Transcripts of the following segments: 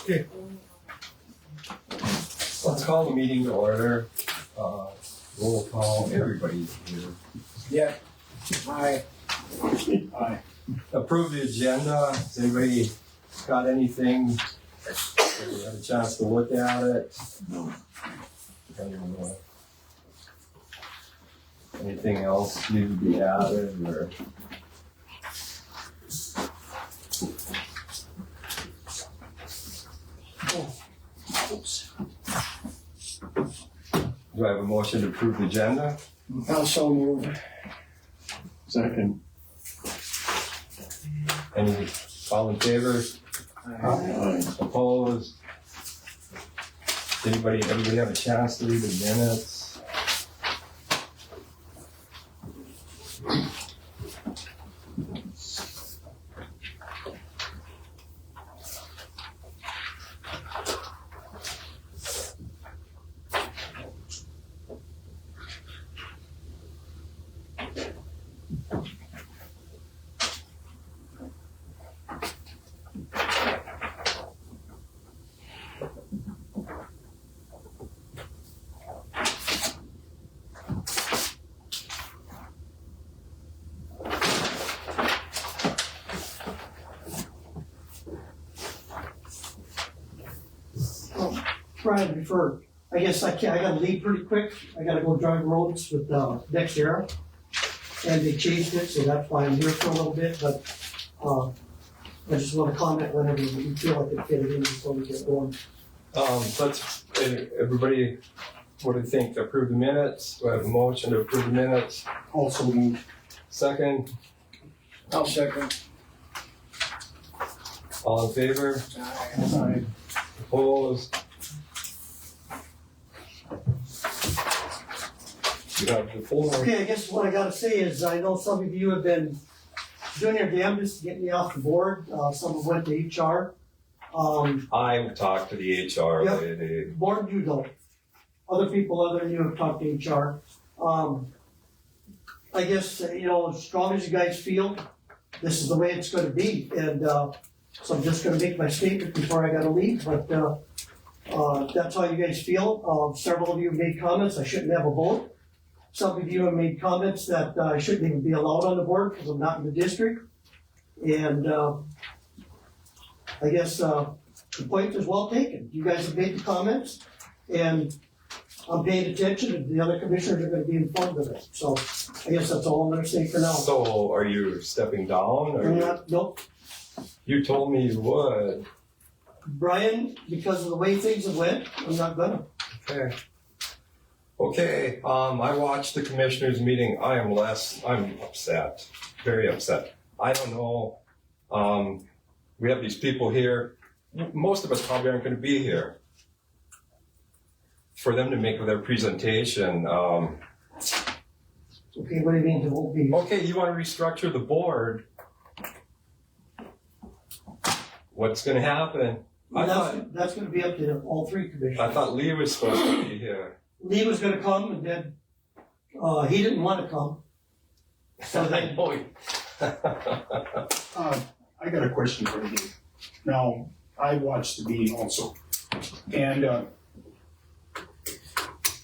Okay. Let's call the meeting to order. Roll call, everybody's here. Yeah. Aye. Aye. Approve the agenda. Has anybody got anything? Have you had a chance to look at it? No. Anything else need to be added or? Do I have a motion to approve the agenda? I'll so move. Second. Any, all in favor? Aye. Opposed? Everybody have a chance to read the minutes? Brian referred. I guess I gotta leave pretty quick. I gotta go drive roads with next era. And they changed it, so that's why I'm here for a little bit, but I just wanna comment whenever you feel like it fit in before we get going. Everybody, what do you think? Approve the minutes? Do I have a motion to approve the minutes? Also move. Second, I'll second. all in favor? Aye. Opposed? You have the floor. Okay, I guess what I gotta say is, I know some of you have been doing your damnedest to get me off the board. Some have went to HR. I talked to the HR Yep. lady. Board, you don't. Other people other than you have talked to HR. I guess, as strong as you guys feel, this is the way it's gonna be. And, so I'm just gonna make my statement before I gotta leave, but, that's how you guys feel. Several of you have made comments, I shouldn't have a vote. Some of you have made comments that I shouldn't even be allowed on the board because I'm not in the district. And, I guess, the point is well taken. You guys have made the comments and I'm paying attention and the other commissioners are gonna be informed of it. So I guess that's all I'm gonna say for now. So are you stepping down? I'm not, nope. You told me you would. Brian, because of the way things have went, I'm not gonna. Okay, I watched the commissioners meeting. I'm upset, very upset. I don't know, we have these people here. Most of us probably aren't gonna be here for them to make their presentation. Okay, what do you mean, it won't be? Okay, you wanna restructure the board. What's gonna happen? That's gonna be up to all three I commissioners. thought Lee was supposed to be here. Lee was gonna come and then, he didn't wanna come. So I then, know he- I got a question for you. Now, I watched the meeting also, and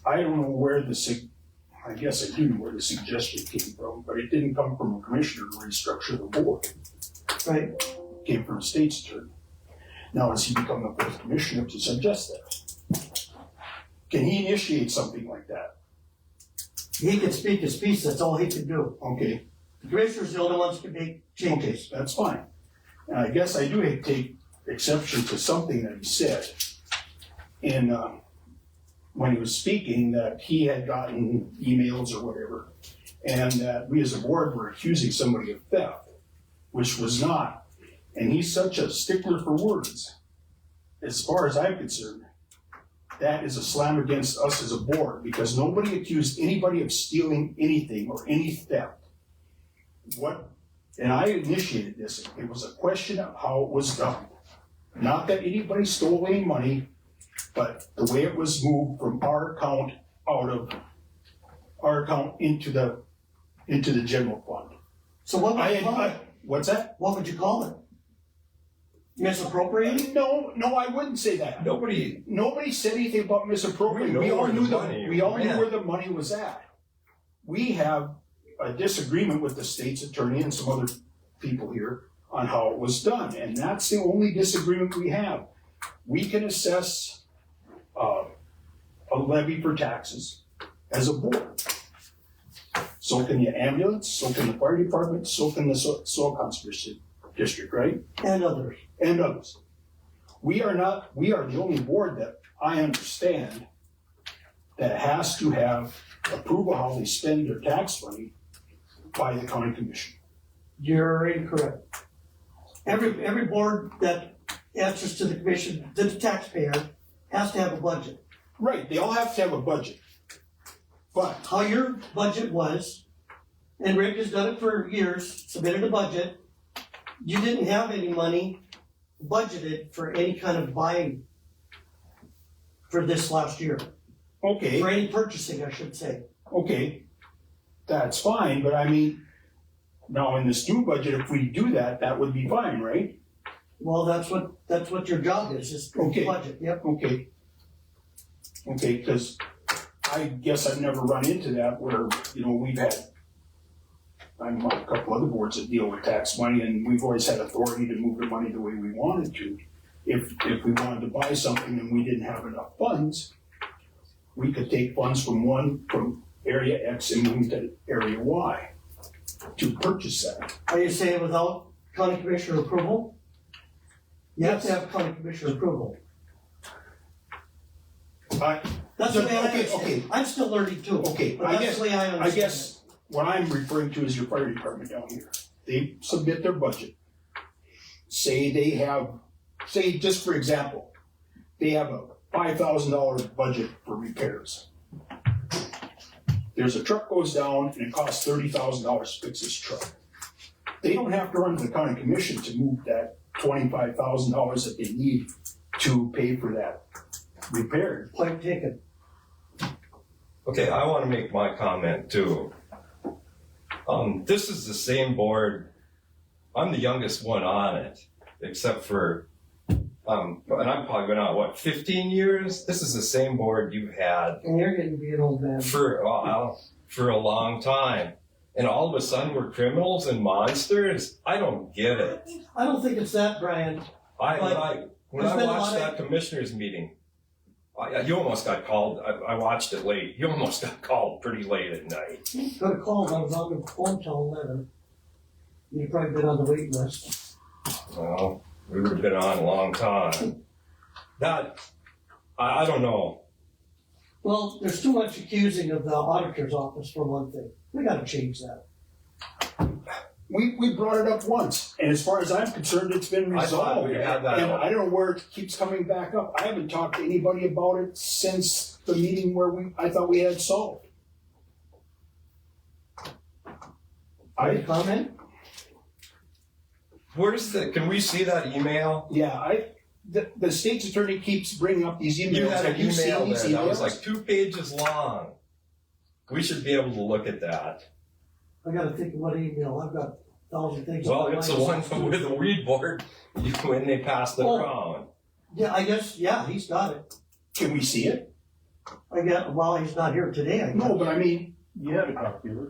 I don't know where I guess I do know where the suggestion came from, but it didn't come from a commissioner to restructure the board. right, It came from a state's attorney. Now, has he become the first commissioner to suggest that? Can he initiate something like that? he can speak his piece, that's all he can do. Okay, The commissioners are the only ones who can make okay, changes. that's fine. And I guess I do take exception to something that he said in, when he was speaking, that he had gotten emails or whatever, and that we as a board were accusing somebody of theft, which was not. And he's such a stickler for words. As far as I'm concerned, that is a slam against us as a board, because nobody accused anybody of stealing anything or any theft. And I initiated this. It was a question of how it was done. Not that anybody stole any money, but the way it was moved from our account out of our account into the into the general fund. So what would you call it? What's that? What would you call it? Misappropriating? No, I wouldn't say that. Nobody, Nobody said anything about misappropriating. We know all where the knew money we all knew went. where the money was at. We have a disagreement with the state's attorney and some other people here on how it was done, and that's the only disagreement we have. We can assess a levy for taxes as a board. So can the ambulance, so can the fire department, so can the soil conservation district, right? And others. And others. We are the only board that I understand that has to have approval how they spend their tax money by the county commission. You're incorrect. Every board that answers to the commission, to the taxpayer, has to have a budget. Right, they all have to have a budget. But, How your budget was, and Rick has done it for years, submitted a budget. You didn't have any money budgeted for any kind of buying for this last year, okay, for any purchasing, I should say. okay, that's fine, but I mean, now in this new budget, if we do that, that would be fine, right? Well, that's what your job is Okay. budget, yep. Okay. Okay, because I guess I've never run into that where, I'm on a couple other boards that deal with tax money, and we've always had authority to move the money the way we wanted to. If we wanted to buy something and we didn't have enough funds, we could take funds from area X and move to area Y to purchase that. Are you saying without county commissioner approval? You have to have county commissioner approval. That's the way I Okay, understand okay. it. I'm still learning too. Okay, But I that's guess- the way I understand I it. guess what I'm referring to is your fire department down here. They submit their budget. Say they have, just for example, they have a $5,000 budget for repairs. There's a truck goes down and it costs $30,000 to fix this truck. They don't have to run to the county commission to move that $25,000 that they need to pay for that repair. Point taken. okay, I wanna make my comment too. This is the same board, I'm the youngest one on it, except for, and I'm probably been on, 15 years? This is the same board you've had And you're getting to be an old man. for a long time. And all of a sudden we're criminals and monsters? I don't get it. I don't think it's that, Brian. When There's I been a watched lot that commissioners meeting, you almost got called, I watched it late, you almost got called pretty late at night. Could have called, I was on the phone till 11. You've probably been on the wait list. Well, we would have been on a long time. That, I don't know. Well, there's too much accusing of the auditor's office for one thing. We gotta change that. We brought it up once, and as far as I'm concerned, it's been I thought resolved. we had that. And I don't know where it keeps coming back up. I haven't talked to anybody about it since the meeting where I thought we had solved. Any comment? Can we see that email? The state's attorney keeps bringing up these emails. You had an Have you seen email these there that was emails? like 2 pages long. We should be able to look at that. I gotta think of what email. I've got 1,000 things. Well, on my it's the mind. one with the weed board, when they passed it Oh. around. Yeah, I guess, yeah, he's got it. Can we see it? Well, he's not here today, I guess. No, but I mean, You had a copy of it.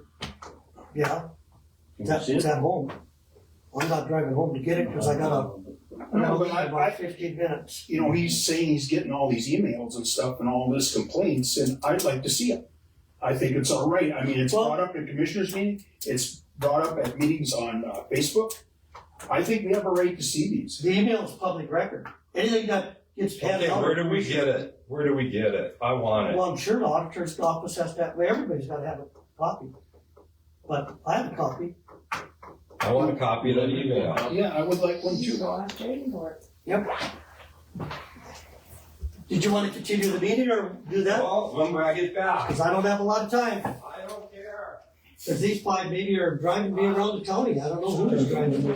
Yeah, Can you see it's it? at home. I'm not driving home to get it because I gotta No, but leave I- in about 15 minutes. he's saying he's getting all these emails and stuff and all this complaints, and I'd like to see it. I think it's all right. I mean, it's Well- brought up in commissioners meeting. It's brought up at meetings on Facebook. I think we have a right to see these. The email is public record. Anything that gets handed Okay, out. where do we get it? Where do we get it? I want it. Well, I'm sure the auditor's office has to have, everybody's gotta have a copy. But I have a copy. I want a copy of that email. Yeah, I would like one too. Yep. Did you want to continue the meeting or do that? Well, when I get back. Because I don't have a lot of time. I don't care. Because these 5 maybe are driving me around the county. I don't know who is driving me.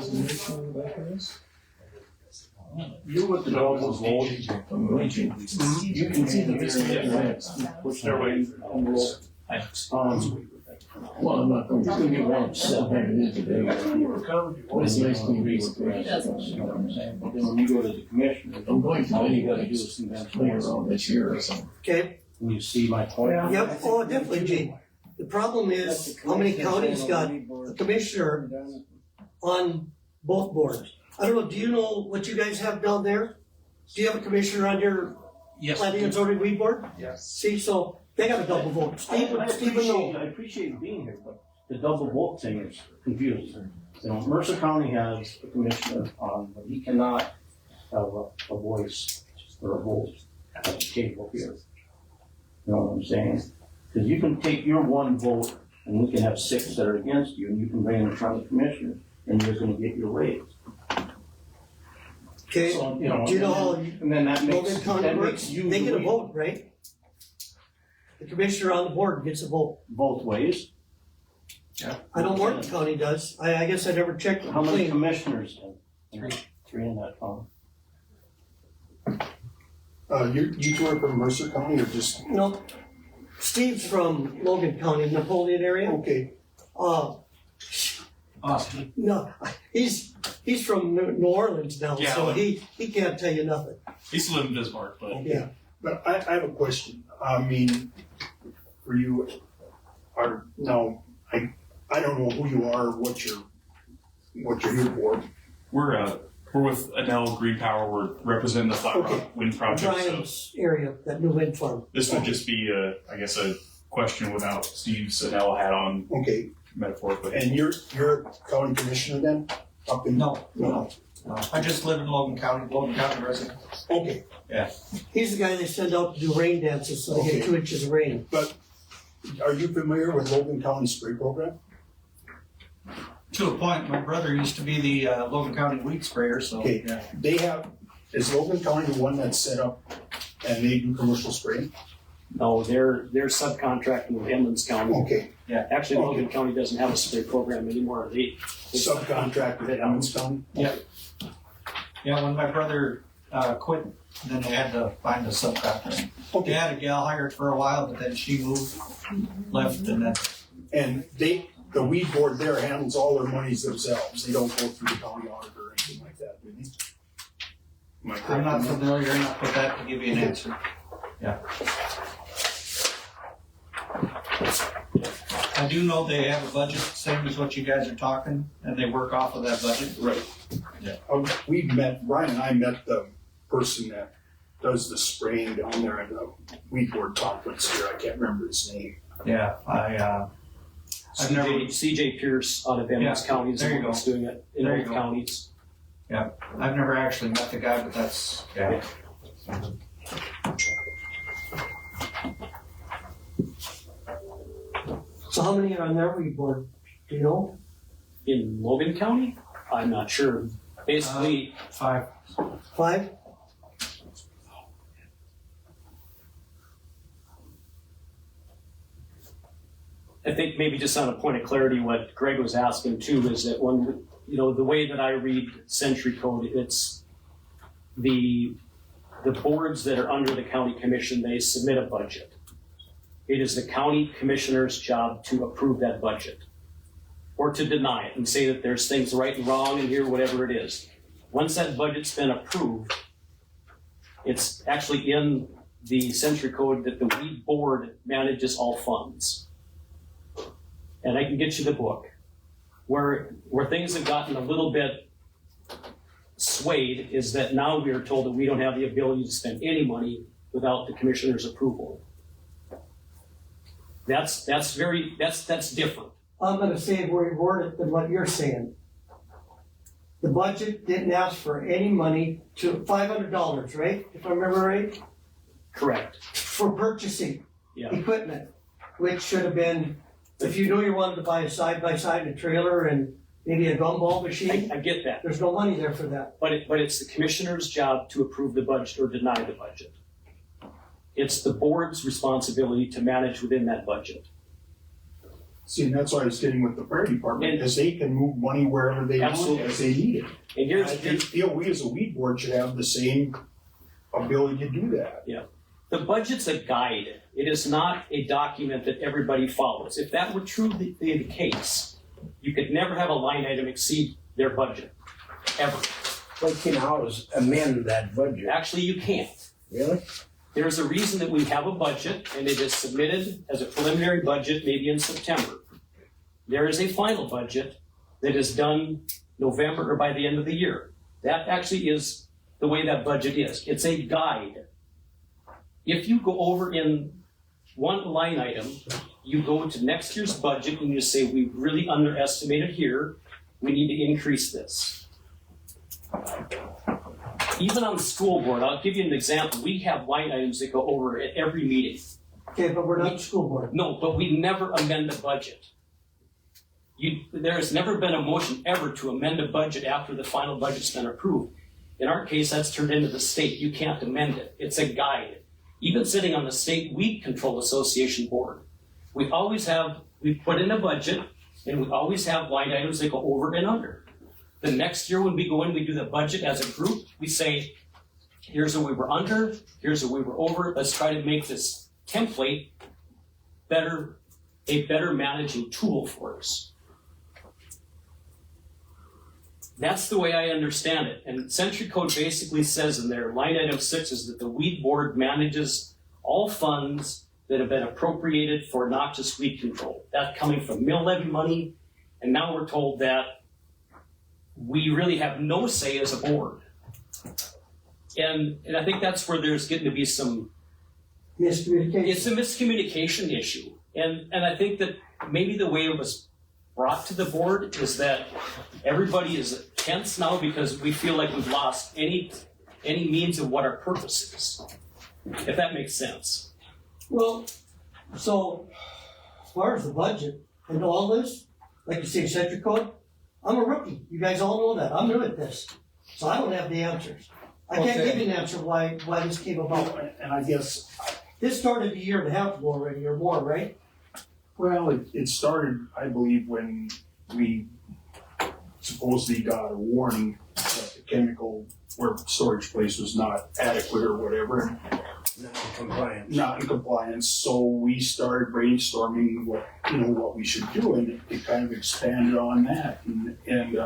You with the dog was loading. You can see the recent minutes, which they're waiting on the roll. Well, I'm not gonna get one upset when it is today. It's nice to be with the residents, you know what I'm saying? But then when you go to the commissioner, all you gotta do is congratulate on this year or something. Okay, And you see my point? yep, oh, definitely, Gene. The problem is, how many counties got a commissioner on both boards? I don't know, do you know what you guys have down there? Do you have a commissioner on your Yes. planning and zoning weed board? Yes. See, so they got a double vote. Stephen, no. I appreciate you being here, but the double vote thing is confusing. You know, Mercer County has a commissioner on, but he cannot have a voice or a vote at the table here. You know what I'm saying? Because you can take your one vote and we can have 6 that are against you and you can bring them in front of the commissioner and you're gonna get your raise. Okay, So, you know, do you know how and then that makes, Logan County that works? makes you They get a the vote, right? The commissioner on the board gets a vote. both ways. I know Morton County does. I guess I never checked. How many clean. commissioners? 3 in that county. You two are from Mercer County or just, No, Steve's from Logan County, Napoleon area. okay, Awesome. No, he's from New Orleans now, Yeah, so well- he can't tell you nothing. He used to live in Bismarck, but Yeah. but I have a question. I mean, for you, are, now, I don't know who you are, what you're here for. We're with Adele Green Power. We're representing the Flat Rock Okay. Wind Project. So Brian's area, that new wind farm. this would just be I guess a question without Steve's Adele hat on, Okay, metaphorically. and you're a county commissioner then? Up in? no, No, I just live in Logan County resident. okay, He's the guy they send out to do rain dances, so they Okay. get 2 inches of rain. but are you familiar with Logan County spray program? To a point, my brother used to be the Logan County weed sprayer, so. Okay. Yeah. They have, is Logan County the one that's set up and they do commercial spraying? No, they're subcontracting with Emmons County. Okay, Actually, Logan County doesn't have a spray program anymore. They subcontract with Emmons County? Yeah, when my brother quit, then they had to find a subcontractor. They Okay, had a gal hired for a while, but then she moved, left, and then, and the weed board there handles all their monies themselves, they don't go through the county auditor or anything like that, do they? Am I I'm correct not on that? familiar enough with that to give you an answer. Yeah. I do know they have a budget, same as what you guys are talking, and they work off of that budget. Right. We've met, Brian and I met the person that does the spraying down there at the weed board conference here, I can't remember his name. Yeah, I've never, CJ Pierce out of Emmons Yeah, County is the there you one that's doing it in There you both go. counties. I've never actually met the guy, but that's, yeah. So how many are on their weed board? Do you know? In Logan County, I'm not sure. Basically, 5. 5? I think maybe just on a point of clarity, what Greg was asking too is that when, the way that I read Century Code, it's the boards that are under the county commission, they submit a budget. It is the county commissioner's job to approve that budget or to deny it and say that there's things right and wrong in here, whatever it is. Once that budget's been approved, it's actually in the Century Code that the weed board manages all funds. And I can get you the book. Where things have gotten a little bit swayed is that now we are told that we don't have the ability to spend any money without the commissioner's approval. That's different. I'm gonna say more word it than what you're saying. The budget didn't ask for any money to $500, right? If I remember right, Correct. for purchasing Yeah. equipment, which should have been, if you knew you wanted to buy a side-by-side and a trailer and maybe a gumball machine, I get that. there's no money there for that. But it's the commissioner's job to approve the budget or deny the budget. It's the board's responsibility to manage within that budget. See, and that's why I was getting with the fire department, And- because they can move money wherever they want Absolutely. as they need it. And I here's feel we as a weed board should have the same ability to do that. The budget's a guide. It is not a document that everybody follows. If that were truly the case, you could never have a line item exceed their budget, ever. But can always amend that budget. Actually, you can't. Really? There's a reason that we have a budget, and it is submitted as a preliminary budget maybe in September. There is a final budget that is done November or by the end of the year. That actually is the way that budget is. It's a guide. If you go over in one line item, you go to next year's budget and you say, we really underestimated here, we need to increase this. Even on the school board, I'll give you an example. We have line items that go over at every meeting. Okay, but we're not the school board. No, but we never amend the budget. There has never been a motion ever to amend a budget after the final budget's been approved. In our case, that's turned into the state. You can't amend it. It's a guide. Even sitting on the state weed control association board, we put in a budget and we always have line items that go over and under. The next year when we go in, we do the budget as a group. We say, here's what we were under, here's what we were over. Let's try to make this template a better managing tool for us. That's the way I understand it. And Century Code basically says in there, line item 6 is that the weed board manages all funds that have been appropriated for noxious weed control. That coming from mill levy money, and now we're told that we really have no say as a board. And I think that's where there's getting to be some Miscommunication. It's a miscommunication issue. And I think that maybe the way it was brought to the board is that everybody is tense now because we feel like we've lost any means of what our purpose is, if that makes sense. Well, so as far as the budget and all this, like you say, Century Code, I'm a rookie. You guys all know that. I'm new at this. So I don't have the answers. I can't Okay. give you an answer why this came about. And I guess, This started a year and a half ago already or more, right? well, it started, I believe, when we supposedly got a warning that the chemical or storage place was not adequate or whatever, Not in compliance. not in compliance. So we started brainstorming what we should do, and it kind of expanded on that. And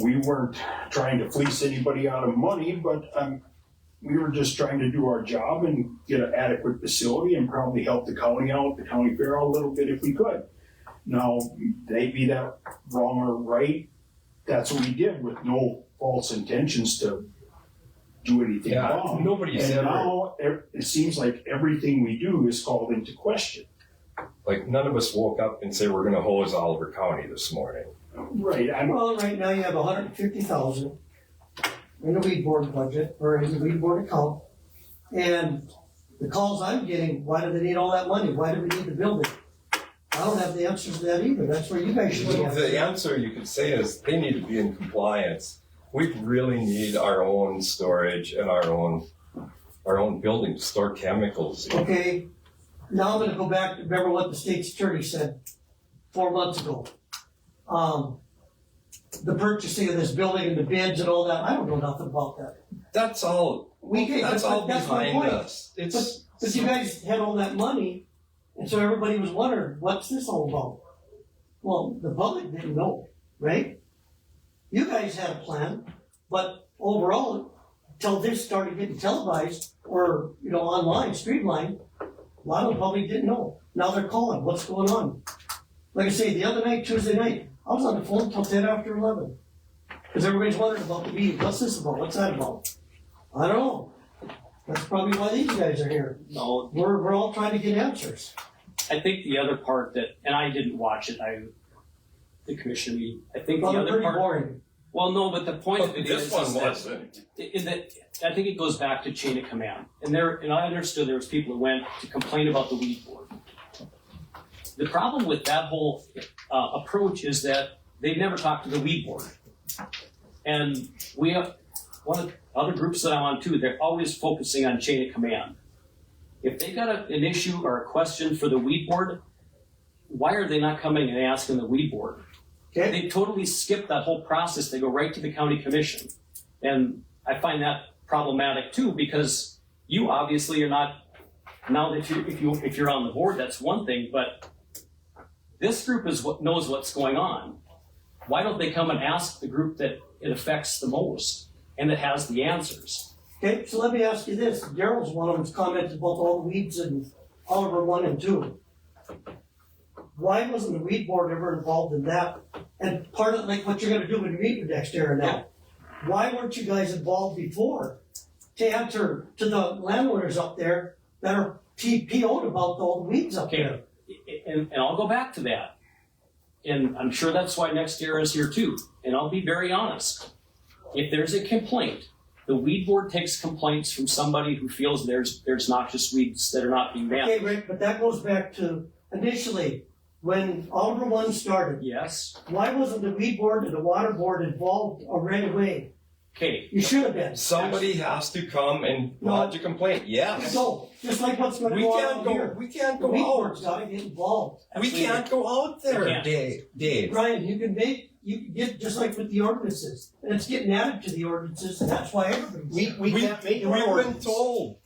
we weren't trying to fleece anybody out of money, but we were just trying to do our job and get an adequate facility and probably help the county out, the county fair out a little bit if we could. Now, maybe that wrong or right, that's what we did with no false intentions to do anything Yeah, wrong. nobody's And ever, now it seems like everything we do is called into question. like, none of us woke up and said we're gonna hose Oliver County this morning. Right, Well, right now you have 150,000 in the weed board budget, or in the weed board account. And the calls I'm getting, why do they need all that money? Why do we need the building? I don't have the answers to that either. That's where you guys should be. The answer you could say is they need to be in compliance. We really need our own storage and our own building to store chemicals in. Okay, now I'm gonna go back to remember what the state's attorney said 4 months ago. The purchasing of this building and the bids and all that, I don't know nothing about that. That's all, Okay, that's but all that's my behind point. us. It's. But you guys had all that money, and so everybody was wondering, what's this all about? Well, the public didn't know, right? You guys had a plan, but overall, until this started getting televised or, online, streamlined, a lot of the public didn't know. Now they're calling, what's going on? Like I say, the other night, Tuesday night, I was on the phone till 10 after 11. Because everybody's wondering about the meeting, what's this about, what's that about? I don't know. That's probably why these guys are here. No, We're all trying to get answers. I think the other part that, and I didn't watch it, the commission meeting, I think the Well, they're other pretty part, boring. well, no, but the point of it This is one that, wasn't. in that, I think it goes back to chain of command. And I understood there was people who went to complain about the weed board. The problem with that whole approach is that they've never talked to the weed board. And we have, one of the other groups that I'm on too, they're always focusing on chain of command. If they got an issue or a question for the weed board, why are they not coming and asking the weed board? Okay? They totally skip that whole process. They go right to the county commission. And I find that problematic too, because you obviously are not, now that if you're on the board, that's one thing, but this group is what knows what's going on. Why don't they come and ask the group that it affects the most and that has the answers? Okay, so let me ask you this. Daryl's one of them's commented about all the weeds in Oliver 1 and 2. Why wasn't the weed board ever involved in that? And part of like what you're gonna do when you meet with Dexter now. Why weren't you guys involved before to answer to the landowners up there that are PO'd about all the weeds up there? Okay, and I'll go back to that. And I'm sure that's why NextEra is here too. And I'll be very honest. If there's a complaint, the weed board takes complaints from somebody who feels there's noxious weeds that are not being managed. Okay, Rick, but that goes back to initially, when Oliver 1 started, Yes, why wasn't the weed board and the water board involved right away? okay, You should have been. Somebody has to come and lodge a complaint, yes. So, just like what's gonna We go can't on go, here. we can't The go weed out. board's gotta get involved. We can't go out We there, can't. Dave. Brian, you can get, just like with the ordinances, and it's getting added to the ordinances, and that's why everybody's. We can't make an We've been ordinance. told.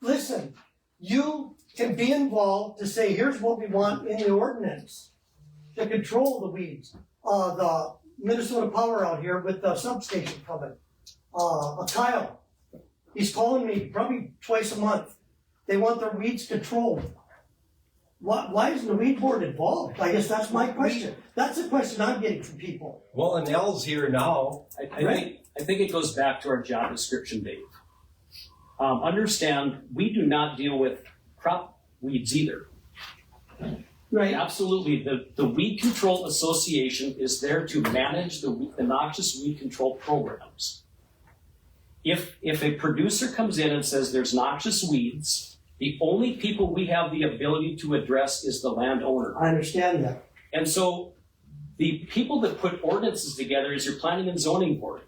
Listen, you can be involved to say, here's what we want in the ordinance to control the weeds. The Minnesota Power out here with the substation coming, Kyle, he's calling me probably twice a month. They want their weeds controlled. Why isn't the weed board involved? I guess that's my question. That's the question I'm getting from people. Well, and Nell's here now. I think it goes back to our job description, Dave. Understand, we do not deal with crop weeds either. Right. Absolutely, the Weed Control Association is there to manage the noxious weed control programs. If a producer comes in and says there's noxious weeds, the only people we have the ability to address is the landowner. I understand that. And so the people that put ordinances together is your planning and zoning board.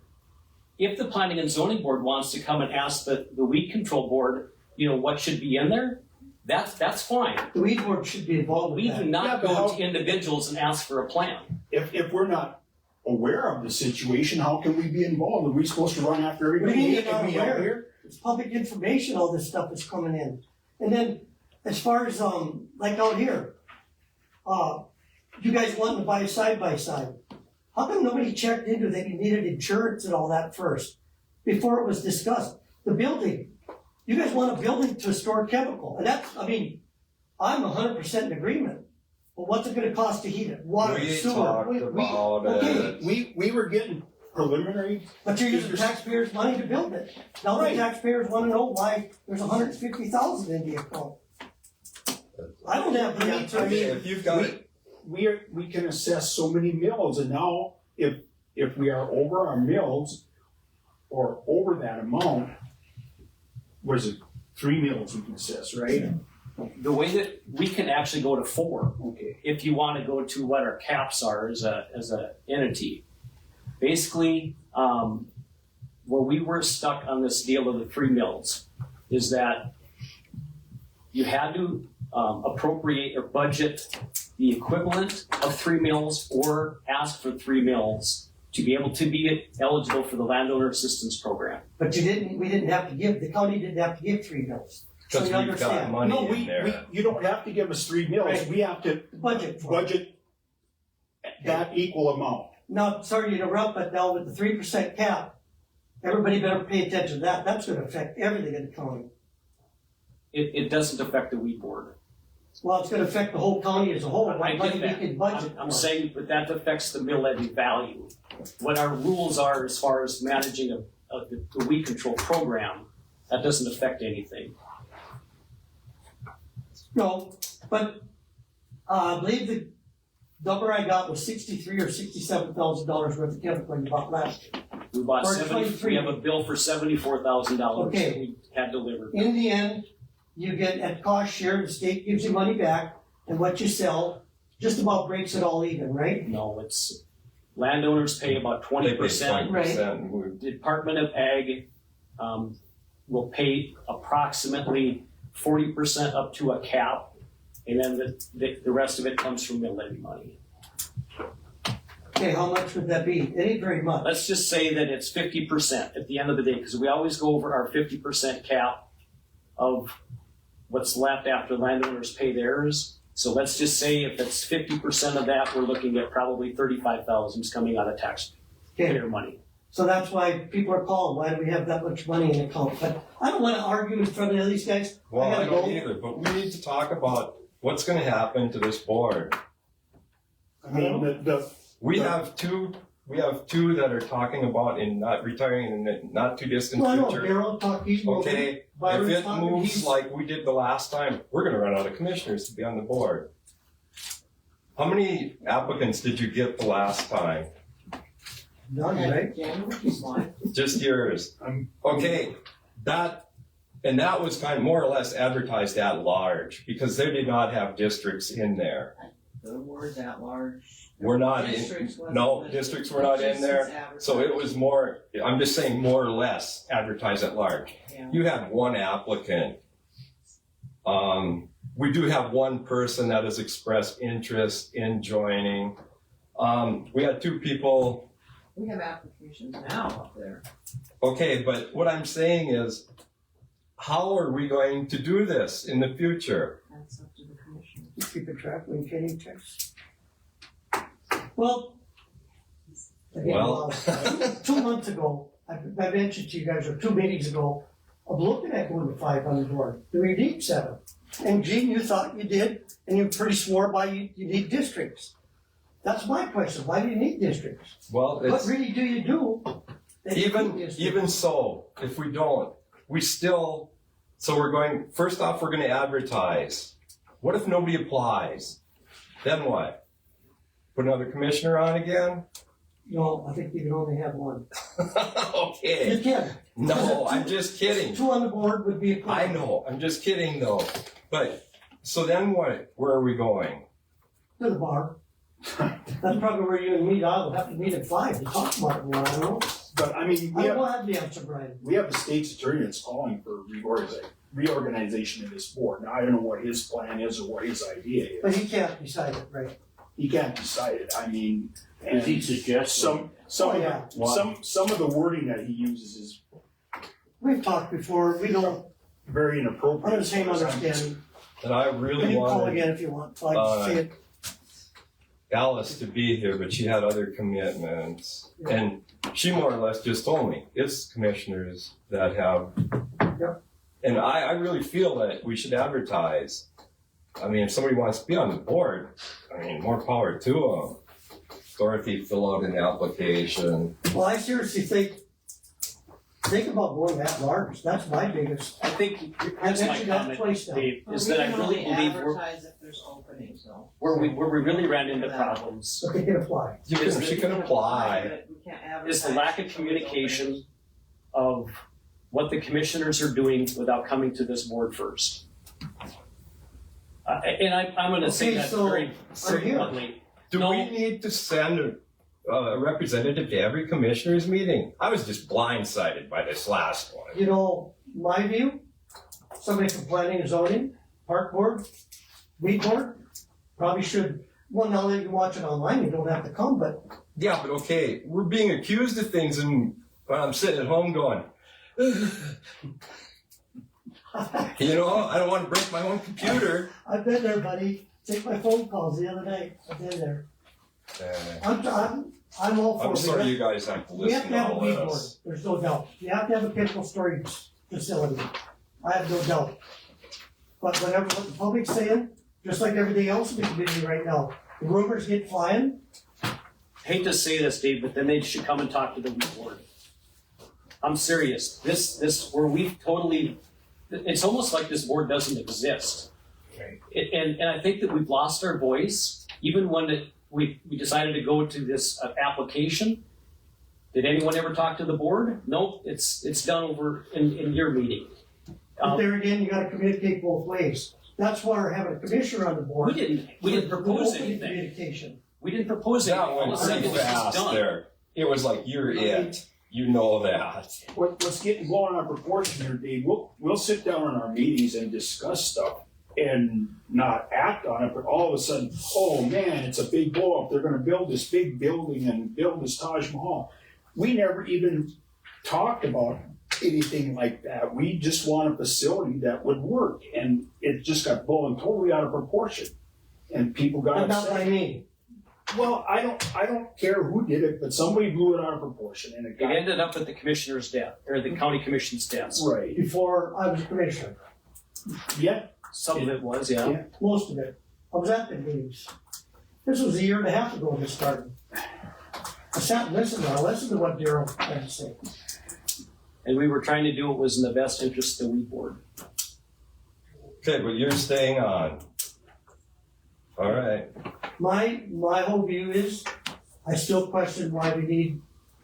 If the planning and zoning board wants to come and ask the weed control board, what should be in there, that's fine. The weed board should be involved with We that. do not Yeah, but go how- to individuals and ask for a plan. If we're not aware of the situation, how can we be involved? Are we supposed to run after What do everybody? you mean you're Can not we out aware? here? It's public information, all this stuff is coming in. And then, as far as, like out here, you guys wanting to buy a side-by-side. How come nobody checked into that you needed insurance and all that first, before it was discussed? The building, you guys want a building to store chemical, and that's, I'm 100% in agreement. But what's it gonna cost to heat it? Water, We sewer? talked about okay. it. We were getting preliminary. But you're using taxpayers' money to build it. Now the Right. taxpayers wanna know why there's 150,000 in the account. I don't have the answer. I mean, If you've got, we can assess so many mills, and now if we are over our mills or over that amount, was it 3 mills we can assess, right? The way that we can actually go to 4, Okay. if you want to go to what our caps are as a entity. Basically, where we were stuck on this deal of the 3 mills is that you had to appropriate or budget the equivalent of 3 mills or ask for 3 mills to be able to be eligible for the landowner assistance program. But we didn't have to give, the county didn't have to give 3 mills. So because you we've got understand. money No, in there. you don't have to give us 3 mills, Right. we have to Budget for it. budget that equal amount. Now, sorry to interrupt, but now with the 3% cap, everybody better pay attention to that. That's gonna affect everything in the county. It doesn't affect the weed board. Well, it's gonna affect the whole county as a whole, I what get money we that. can budget I'm for. saying, but that affects the mill levy value. What our rules are as far as managing the weed control program, that doesn't affect anything. No, but, I believe the number I got was $63,000 or $67,000 worth of chemical you bought last year. We bought Or 73, we have a bill for $74,000 that Okay. we had delivered. In the end, you get at cost share, the state gives you money back, and what you sell just about breaks it all even, right? No, it's, landowners pay about They 20%. pay 20%. We- Department of Ag will pay approximately 40% up to a cap, and then the rest of it comes from mill levy money. Okay, how much would that be? It ain't very much. Let's just say that it's 50% at the end of the day, because we always go over our 50% cap of what's left after landowners pay theirs. So let's just say if it's 50% of that, we're looking at probably 35,000 is coming out of taxpayer money. So that's why people are calling, why do we have that much money in the account? But I don't wanna argue in front of these guys. Well, I gotta don't go. either, but we need to talk about what's gonna happen to this board. I mean, We have two that are talking about in not retiring in the not too distant Well, I know, future. Darryl talked, he's moving. Okay, if Byron's it talking, moves he's- like we did the last time, we're gonna run out of commissioners to be on the board. How many applicants did you get the last time? None, right? Just yours. Okay, that was kind of more or less advertised at large, because they did not have districts in there. The word at large. We're not in, Districts wasn't no, listed. districts were not in Just there. as advertised. So it was more, I'm just saying more or less advertised at large. Yeah. You had one applicant. We do have one person that has expressed interest in joining. We had two people. We have applications now up there. Okay, but what I'm saying is, how are we going to do this in the future? That's up to the commission. You keep a track when Kenny checks. Well. Again, Well. 2 months ago, I mentioned to you guys, or 2 meetings ago, I'm looking at going to 5 on the board. Do we need 7? And Gene, you thought you did, and you pretty swore by you need districts. That's my question, why do you need districts? Well, What it's, really do you do? that you need districts? even so, if we don't, we still, so we're going, first off, we're gonna advertise. What if nobody applies? Then what? Put another commissioner on again? No, I think you can only have one. Okay. You can. No, I'm just kidding. 2 on the board would be a I know, I'm just kidding though. But, so then what, where are we going? To the bar. That's probably where you and me, I will have to meet at 5 to talk about it more, I don't know. but I mean, I don't have the answer, Brian. we have the state's attorney that's calling for reorganization of this board. Now, I don't know what his plan is or what his idea is. But he can't decide it, right? He can't decide it. I mean, If he suggests some Oh, of yeah. some of the wording that he uses is We've talked before, we don't, very inappropriate. under the same understanding. And I You really can call wanted again if you want, so I can see it. Alice to be here, but she had other commitments. And she more or less just told me, it's commissioners that have. Yep. And I really feel that we should advertise. I mean, if somebody wants to be on the board, I mean, more power to them. Dorothy, fill out an application. Well, I seriously think about going that large, that's my biggest. I think I here's my mentioned that comment, twice now. Dave, is We that I can really only believe we're, advertise if there's openings though. where we really ran into problems But they can apply. She can apply. But we can't advertise. is the lack of until there's communication of what the commissioners are doing without coming to this board first. And I'm gonna say Okay, that so very I'm here. bluntly. Do No. we need to send a representative to every commissioners meeting? I was just blindsided by this last one. You know, my view, somebody from planning and zoning, park board, weed board, probably should, well, now that you can watch it online, you don't have to come, but Yeah, but okay, we're being accused of things and I'm sitting at home going, you know, I don't want to break my own computer. I've been there, buddy. Take my phone calls the other day. I've been there. I'm all for it. I'm sorry you guys have to We have listen to to have a all weed board, this. there's no doubt. You have to have a chemical storage facility. I have no doubt. But whatever what the public's saying, just like everything else in the community right now, the rumors get flying. Hate to say this, Dave, but then they should come and talk to the weed board. I'm serious. This where we've totally, it's almost like this board doesn't exist. And I think that we've lost our voice, even when we decided to go to this application. Did anyone ever talk to the board? Nope, it's done over in your meeting. But there again, you gotta communicate both ways. That's why we're having a commissioner on the board. We didn't propose Open anything. Communication. We didn't propose anything. That All of went a sudden, pretty it was just fast done. there. It was like, you're it. You know that. What's getting blown out of proportion here, Dave, we'll sit down in our meetings and discuss stuff and not act on it, but all of a sudden, oh man, it's a big blow up. They're gonna build this big building and build this Taj Mahal. We never even talked about anything like that. We just want a facility that would work, and it just got blown totally out of proportion. And people got But not by upset. me. Well, I don't care who did it, but somebody blew it out of proportion and it It got. ended up at the commissioner's desk, or the county commission's desk. Right, Before I was commissioner, yeah, Some of it was, yeah. Yeah. most of it. I was at the meetings. This was a year and a half ago when this started. I sat and listened to what Daryl had to say. And we were trying to do what was in the best interest of the weed board. Okay, but you're staying on. All right. My whole view is, I still question why we need,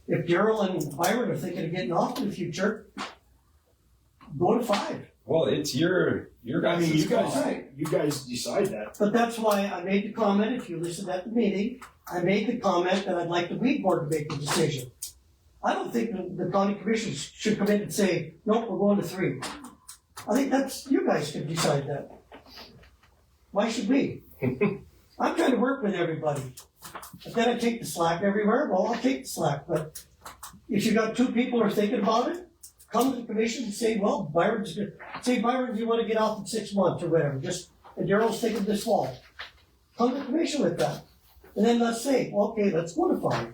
if Daryl and Byron are thinking of getting off in the future, go to 5. Well, it's your I guys' mean, call. you guys decide that. But that's why I made the comment, if you listened at the meeting, I made the comment that I'd like the weed board to make the decision. I don't think the county commissioners should come in and say, nope, we're going to 3. I think that's, you guys can decide that. Why should we? I'm trying to work with everybody. If then I take the slack everywhere, well, I'll take the slack, but if you got 2 people who are thinking about it, come to the commission and say, well, Byron, you wanna get off in 6 months or whatever, and Daryl's thinking this fall. Come to the commission with that. And then let's say, well, okay, let's go to 5.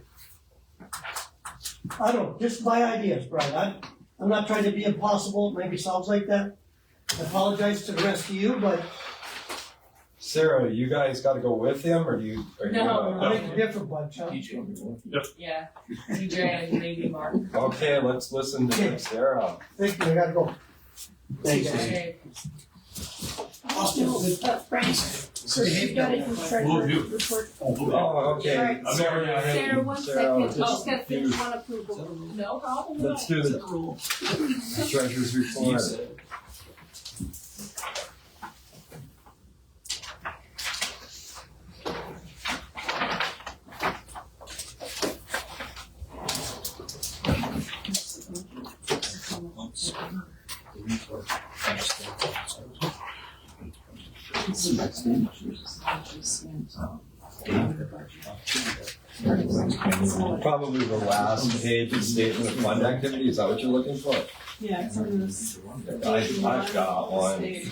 I don't, just my ideas, Brian. I'm not trying to be impossible, it maybe sounds like that. I apologize to the rest of you, but Sarah, you guys got to go with him, or are you? No. I think a different bunch, huh? Yeah, DJ and maybe Mark. Okay, let's listen to Sarah. Thank you, I gotta go. Thanks. Okay. Frank, so you've got it in treasurer's report. Oh, okay. Right. Sarah, one Sarah, second, just just gotta finish do- one approval. No problem at all. Let's do the treasurer's report. Probably the last page of statement of fund activity, is that what you're looking for? Yeah, it's on this. I've got one. You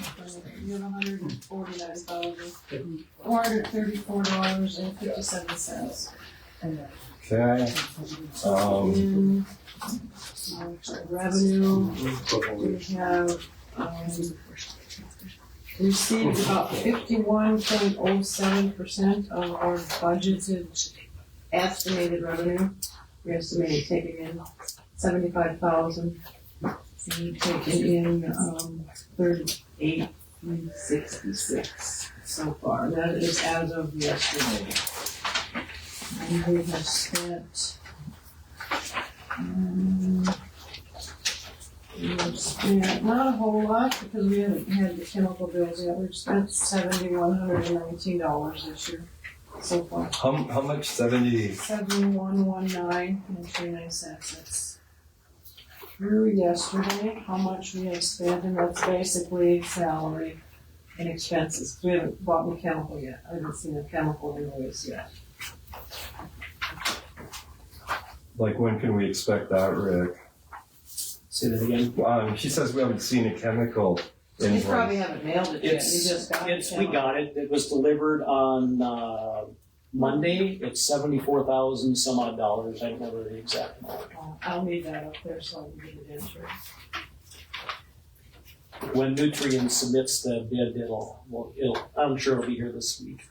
have $149,434.57. Okay, Revenue, we have, received about 51.07% of our budgeted estimated revenue. We estimated taking in 75,000. We taken in 38,366 so far. That is as of yesterday. And we have spent not a whole lot because we haven't had the chemical bills yet. We've spent $7,119 this year so far. how much, 70? 7119 and 29 cents. That's through yesterday, how much we have spent, and that's basically salary and expenses. We haven't bought the chemical yet. I haven't seen the chemical invoice yet. Like, when can we expect that, Rick? Say that again. She says we haven't seen a chemical You probably invoice. haven't mailed it yet. You just got it. We got it. It was delivered on Monday. It's 74,000 some odd dollars. I don't remember the exact amount. I'll leave that up there so I can get it entered. When Nutrien submits the bid, I'm sure it'll be here this week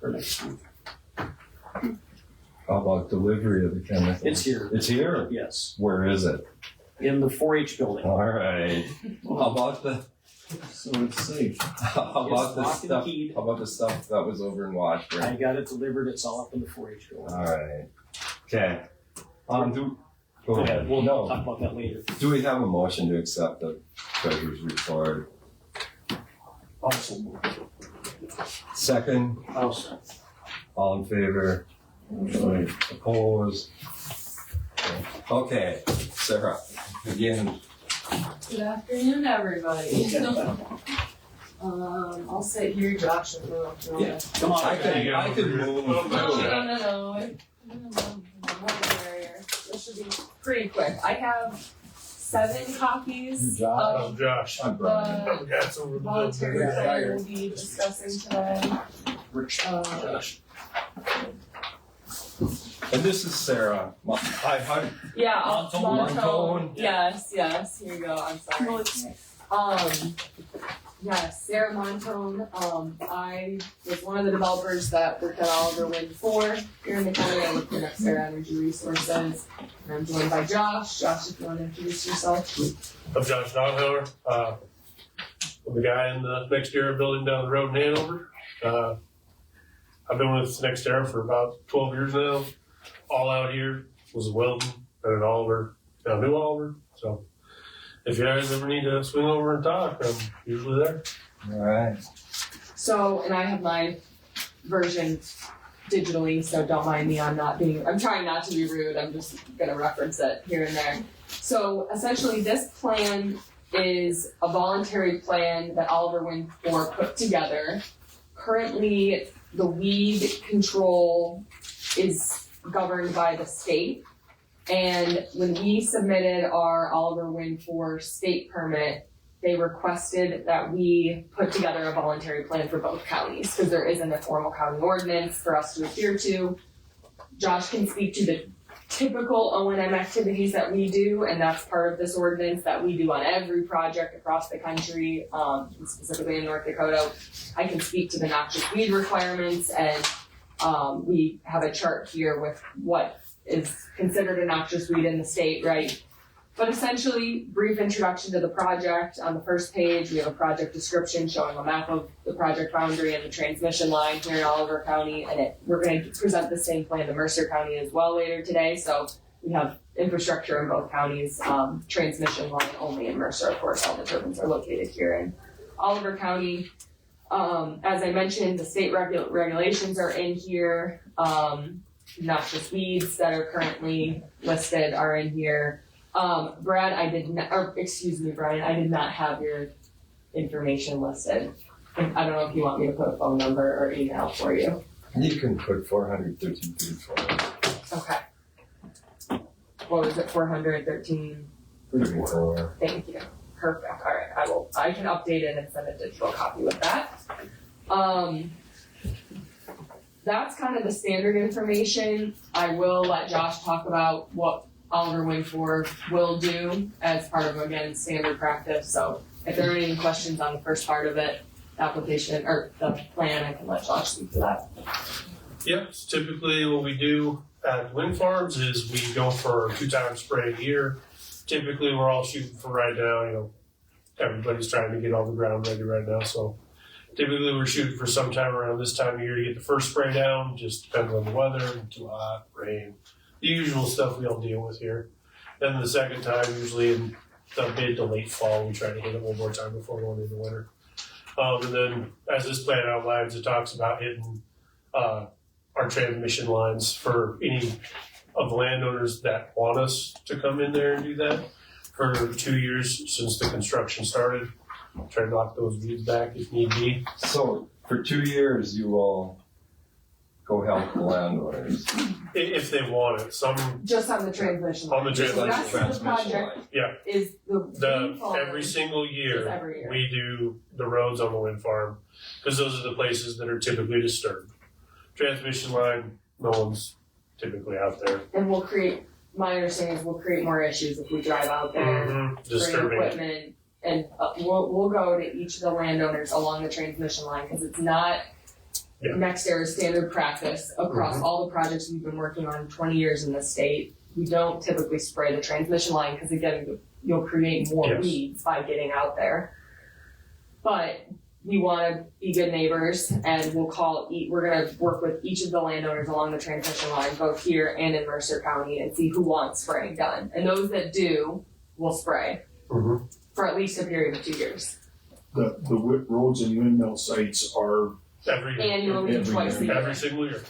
or next week. How about delivery of the chemical? It's here. It's here? Yes, Where is it? in the 4-H building. All right. How about the, So it's safe. how about the locked and stuff, keyed. how about the stuff that was over in I Washburn? got it delivered. It's all up in the 4-H building. All right. Okay. Go ahead. We'll No. talk about that later. Do we have a motion to accept the treasurer's report? Also, Second, all in favor? Opposed? Okay, Sarah, again, Good afternoon, everybody. I'll sit here, Josh, and we'll. Yeah. Come on. I could move. No. One barrier. This should be pretty quick. I have 7 copies Josh. of Josh. I'm Brian. the That's over the voluntary Yeah, plan we'll be discussing today. Josh. And this is Sarah. Hi. Yeah, Montone. Montone. Yes, here you go, I'm sorry. Yes, Sarah Montone. I was one of the developers that worked at Oliver Wind 4 here in the county. I worked in Xterra Energy Resources. And I'm joined by Josh. Josh, if you want to introduce yourself. I'm Josh Donhauer. I'm the guy in the NextEra building down the road in Hanover. I've been with NextEra for about 12 years now. All out here was welding at Oliver, down New Oliver. So if you guys ever need to swing over and talk, I'm usually there. All right. So, and I have my version digitally, so don't mind me. I'm trying not to be rude. I'm just going to reference it here and there. So essentially this plan is a voluntary plan that Oliver Wind 4 put together. Currently, the weed control is governed by the state. And when we submitted our Oliver Wind 4 state permit, they requested that we put together a voluntary plan for both counties because there isn't a formal county ordinance for us to adhere to. Josh can speak to the typical O&M activities that we do, and that's part of this ordinance that we do on every project across the country, specifically in North Dakota. I can speak to the noxious weed requirements, and we have a chart here with what is considered a noxious weed in the state, right? But essentially, brief introduction to the project. On the first page, we have a project description showing a map of the project boundary and the transmission line here in Oliver County, and we're going to present the same plan to Mercer County as well later today. So we have infrastructure in both counties, transmission line only in Mercer. Of course, all the turbines are located here in Oliver County. As I mentioned, the state regulations are in here. Noxious weeds that are currently listed are in here. Brian, I did not have your information listed. I don't know if you want me to put a phone number or email for you. You can put 413 Okay. What was it, 413? 34. Thank you. Perfect. All right. I can update it and send a digital copy with that. That's kind of the standard information. I will let Josh talk about what Oliver Wind 4 will do as part of, again, standard practice. So if there are any questions on the first part of it, application or the plan, I can let Josh speak to that. Yep, so typically what we do at wind farms is we go for 2-time spray a year. Typically we're all shooting for right now, everybody's trying to get all the ground ready right now. So typically we're shooting for sometime around this time of year to get the first spray down, just depends on the weather, too hot, rain, the usual stuff we all deal with here. Then the second time, usually in the mid to late fall, we try to hit it one more time before going into winter. And then as this plan outlines, it talks about hitting our transmission lines for any of the landowners that want us to come in there and do that. For 2 years since the construction started, try to knock those weeds back if need be. So for 2 years, you will go help the landowners. If they want it, some Just on the transmission line. on the Just like transmission. the Rest of the transmission project line. Yeah. is the wind farm Every single is year, every year. we do the roads on the wind farm because those are the places that are typically disturbed. Transmission line, no one's typically out there. And my understanding is we'll create more issues if we drive out there, bring Disturbing. equipment, and we'll go to each of the landowners along the transmission line because it's not Yeah. NextEra's standard practice across all the projects we've been working on 20 years in the state. We don't typically spray the transmission line because again, you'll create more Yes. weeds by getting out there. But we want to be good neighbors, and we're going to work with each of the landowners along the transmission line, both here and in Mercer County, and see who wants spraying done. And those that do, will spray Mhm. for at least a period of 2 years. The roads and windmill sites are Every year. Annually, Every twice a year. year. Every single year.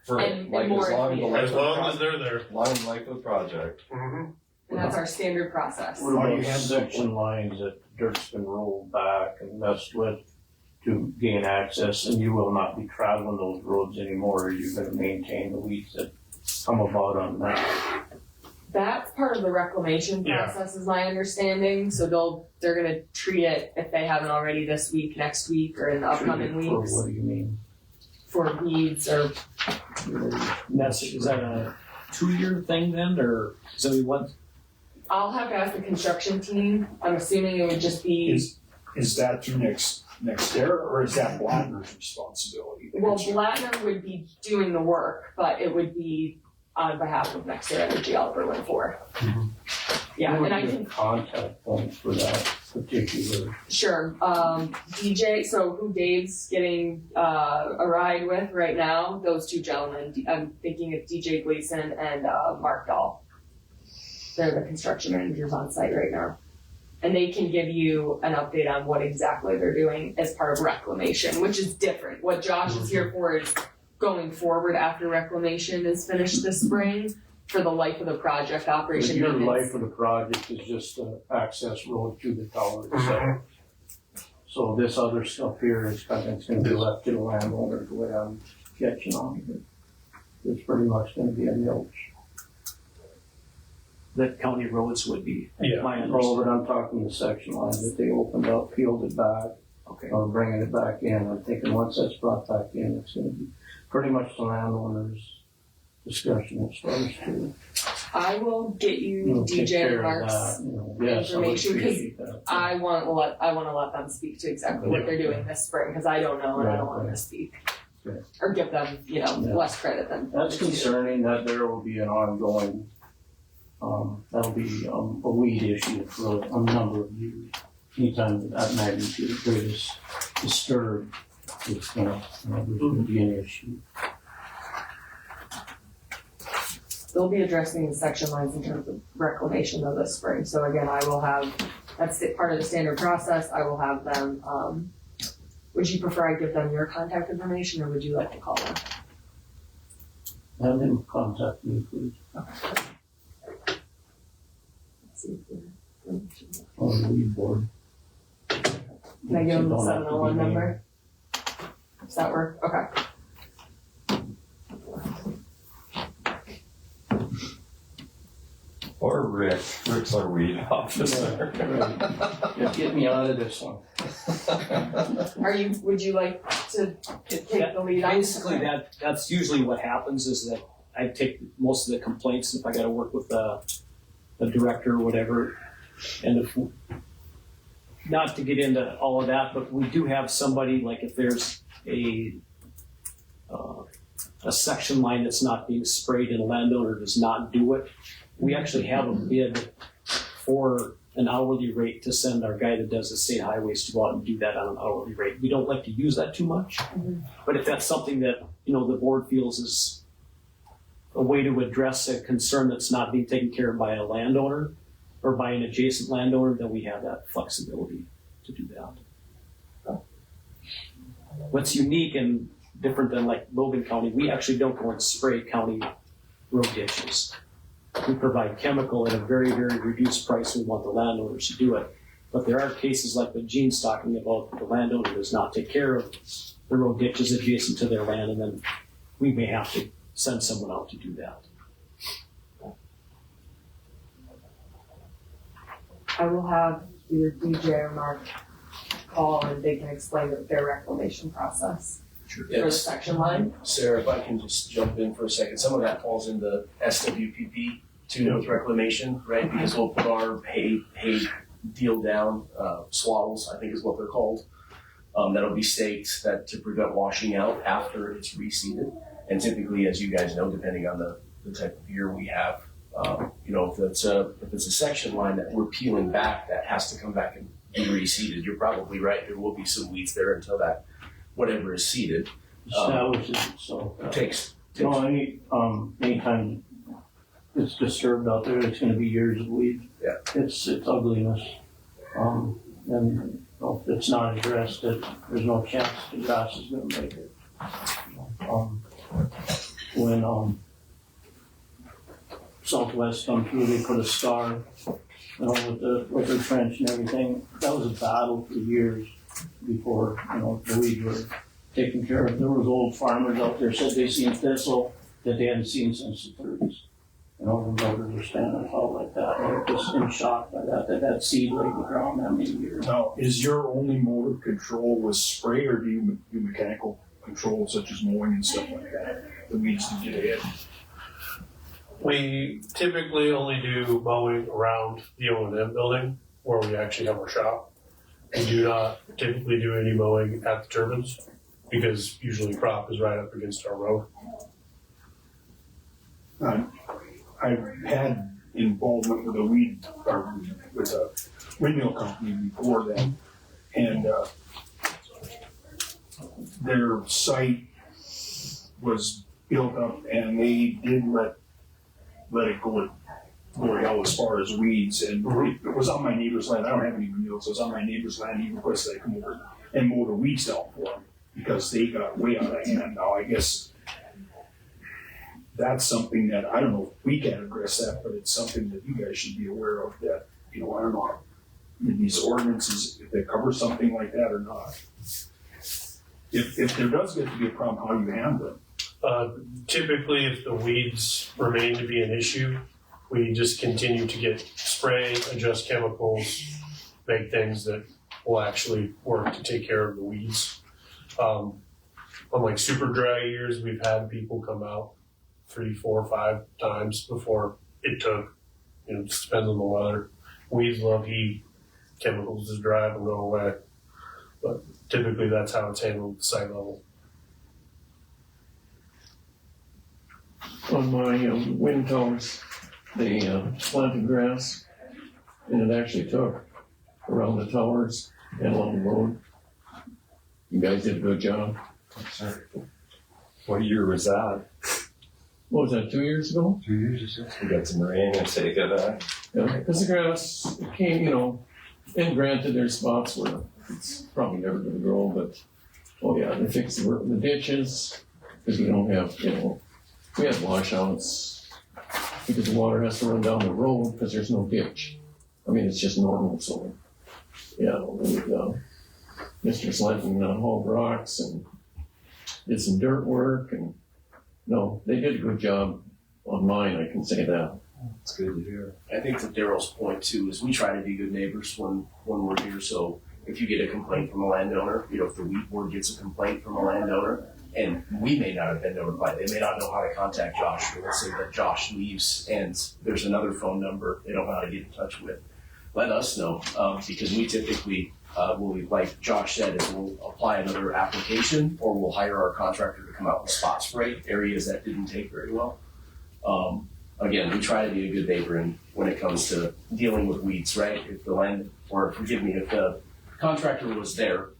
For And like more as long as the if life As of the long as project. they're there. Long life of the project. And that's our standard process. What about section lines that dirt's been rolled back and messed with to gain access, and you will not be traveling those roads anymore? You're gonna maintain the weeds that come about on that. That's part of the reclamation Yeah. process, is my understanding, so they're gonna treat it, if they haven't already, this week, next week, or in the upcoming For weeks, what do you mean? for weeds or, Is that a 2-year thing then, or is that what? I'll have to ask the construction team, I'm assuming it would just be, Is that through next era, or is that Blattner's responsibility? well, Blattner would be doing the work, but it would be on behalf of Next Year Energy out of Berlin 4. Yeah, What and I would be can, the contact point for that particular? sure, DJ, so who Dave's getting, a ride with right now, those two gentlemen, I'm thinking of DJ Gleason and, Mark Dahl. They're the construction managers on site right now. And they can give you an update on what exactly they're doing as part of reclamation, which is different. What Josh is here for is going forward after reclamation is finished this spring for the life of the project, operation Your maintenance. life of the project is just an access road to the tower itself. So this other stuff here is kind of, it's gonna be left to the landowner, the way I'm catching on it. It's pretty much gonna be a mulch. That county roads would be, Yeah. my Oh, understanding. but I'm talking the section line that they opened up, peeled it back, Okay. or bringing it back in. I'm thinking once that's brought back in, it's gonna be pretty much the landowner's discretion as far as to, I will get you take DJ care and of Mark's. that, you know. Yes, I would information, 'cause appreciate that. I wanna let them speak to exactly what they're doing this spring, cause I don't know and I don't want them to speak. Okay. Or give them, Yeah. less credit than. That's concerning that there will be an ongoing, that'll be a weed issue for a number of years. Anytime that magnitude of grid is disturbed, it's gonna, there's gonna be an issue. They'll be addressing the section lines in terms of reclamation of this spring, so again, I will have, that's part of the standard process, I will have them, would you prefer I give them your contact information, or would you like to call them? Have them contact me, please, Let's see if they're- on the weed board. Can I give them the Don't have to 701 be named. number? Does that work? Okay. Or Rick. Rick's our weed officer. Yeah, get me out of this one. Would you like to take the lead on? Basically, that's usually what happens, is that I take most of the complaints if I gotta work with the director or whatever. And if, not to get into all of that, but we do have somebody, like if there's a section line that's not being sprayed and a landowner does not do it, we actually have a bid for an hourly rate to send our guy that does the state highways to go out and do that on an hourly rate. We don't like to use that too much, but if that's something that, the board feels is a way to address a concern that's not being taken care of by a landowner or by an adjacent landowner, then we have that flexibility to do that. What's unique and different than like Logan County, we actually don't go and spray county road ditches. We provide chemical at a very, very reduced price. We want the landowners to do it. But there are cases like what Gene's talking about, the landowner does not take care of the road ditches adjacent to their land, and then we may have to send someone out to do that. I will have either DJ or Mark call and they can explain their reclamation process for the Yes, section line. Sarah, if I can just jump in for a second, some of that falls into SWPP, to with reclamation, right? Because we'll put our hay deal down, swaddles, I think is what they're called. That'll be staked that to prevent washing out after it's reseeded. And typically, as you guys know, depending on the type of year we have, if it's a section line that we're peeling back, that has to come back and be reseeded. You're probably right. There will be some weeds there until that whatever is seeded Establishes itself. takes. No, anytime it's disturbed out there, it's gonna be years of weeds. Yeah. It's ugliness. And if it's not addressed, there's no chance the grass is gonna make it. When Southwest come through, they put a star, with the trench and everything. That was a battle for years before, the weeds were taken care of. There was old farmers out there said they seen thistle that they hadn't seen since the 30s. And all the voters are standing out like that, they're just in shock by that seed laid in the ground that many years. Now, is your only mode of control with spray, or do you do mechanical control such as mowing and stuff like that? The weeds to get ahead. We typically only do mowing around the O&M building where we actually have our shop. We do not typically do any mowing at the turbines because usually crop is right up against our road. I've had involvement with with a windmill company before then, and their site was built up, and they did let it go to hell as far as weeds, and it was on my neighbor's land. I don't have any windmills, so it was on my neighbor's land. He requested I come over and mow the weeds down for him because they got way out of hand. Now, I guess that's something that, I don't know if we can address that, but it's something that you guys should be aware of that, I don't know, in these ordinances, if they cover something like that or not. If there does get to be a problem, how do you handle it? Typically, if the weeds remain to be an issue, we just continue to get spray, adjust chemicals, make things that will actually work to take care of the weeds. On like super dry years, we've had people come out 3, 4, 5 times before it took. It just depends on the weather. Weeds love heat. Chemicals just drive and go away. But typically that's how it's handled at the site level. On my wind towers, they planted grass, and it actually took around the towers and along the road. You guys did a good job. What year was that? What was that, 2 years ago? 2 years ago. We got some rain and take it. Yeah, because the grass came, and granted, there's spots where it's probably never gonna grow, but, oh yeah, they fixed the ditches, because we don't have, we have washouts, because the water has to run down the road, because there's no ditch. I mean, it's just normal, so, yeah, and, Mr. Slanton hauled rocks and did some dirt work, and, no, they did a good job on mine, I can say that. It's good to hear. I think to Daryl's point too is we try to be good neighbors when we're here. So if you get a complaint from a landowner, if the weed board gets a complaint from a landowner, and we may not have been notified, they may not know how to contact Josh. Or let's say that Josh leaves and there's another phone number they don't know how to get in touch with. Let us know because we typically like Josh said, is we'll apply another application or we'll hire our contractor to come out with spot spray areas that didn't take very well. Again, we try to be a good neighbor when it comes to dealing with weeds, right? If the contractor was there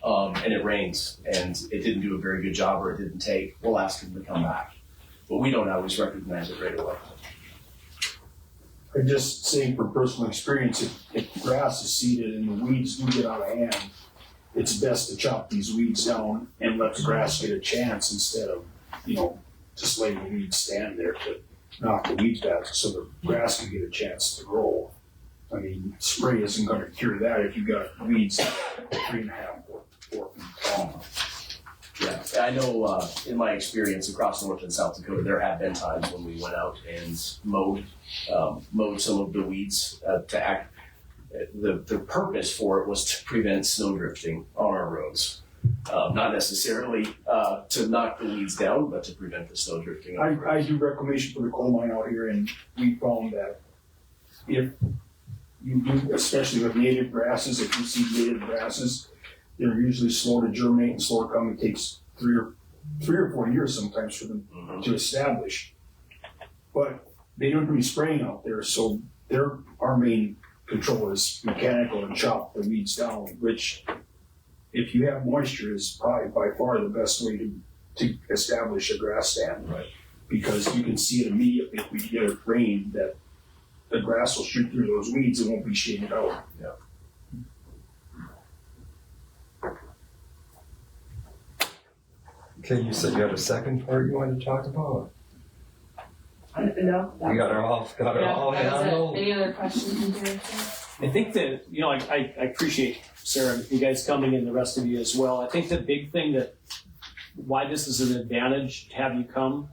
and it rains and it didn't do a very good job or it didn't take, we'll ask him to come back. But we don't always recognize it right away. I'm just saying from personal experience, if grass is seeded and the weeds do get out of hand, it's best to chop these weeds down and let the grass get a chance instead of, just letting the weeds stand there to knock the weeds back so the grass can get a chance to grow. I mean, spray isn't going to cure that if you've got weeds 3.5 or 4 feet tall. Yeah, I know in my experience across North and South Dakota, there have been times when we went out and mowed some of the weeds to act. The purpose for it was to prevent snow drifting on our roads. Not necessarily to knock the weeds down, but to prevent the snow drifting. I do reclamation for the coal mine out here, and we found that if you do, especially with native grasses, if you see native grasses, they're usually slow to germinate and slow to come. It takes 3 or 4 years sometimes for them to establish. But they don't do any spraying out there, so our main control is mechanical and chop the weeds down, which if you have moisture is probably by far the best way to establish a grass stand. Right. Because you can see it immediately if we get a rain that the grass will shoot through those weeds and won't be shaded out. Yeah. Okay, you said you had a second part you wanted to talk about? No. We got it all handled. Any other questions in here? I think that, I appreciate Sarah, you guys coming and the rest of you as well. I think the big thing why this is an advantage to have you come,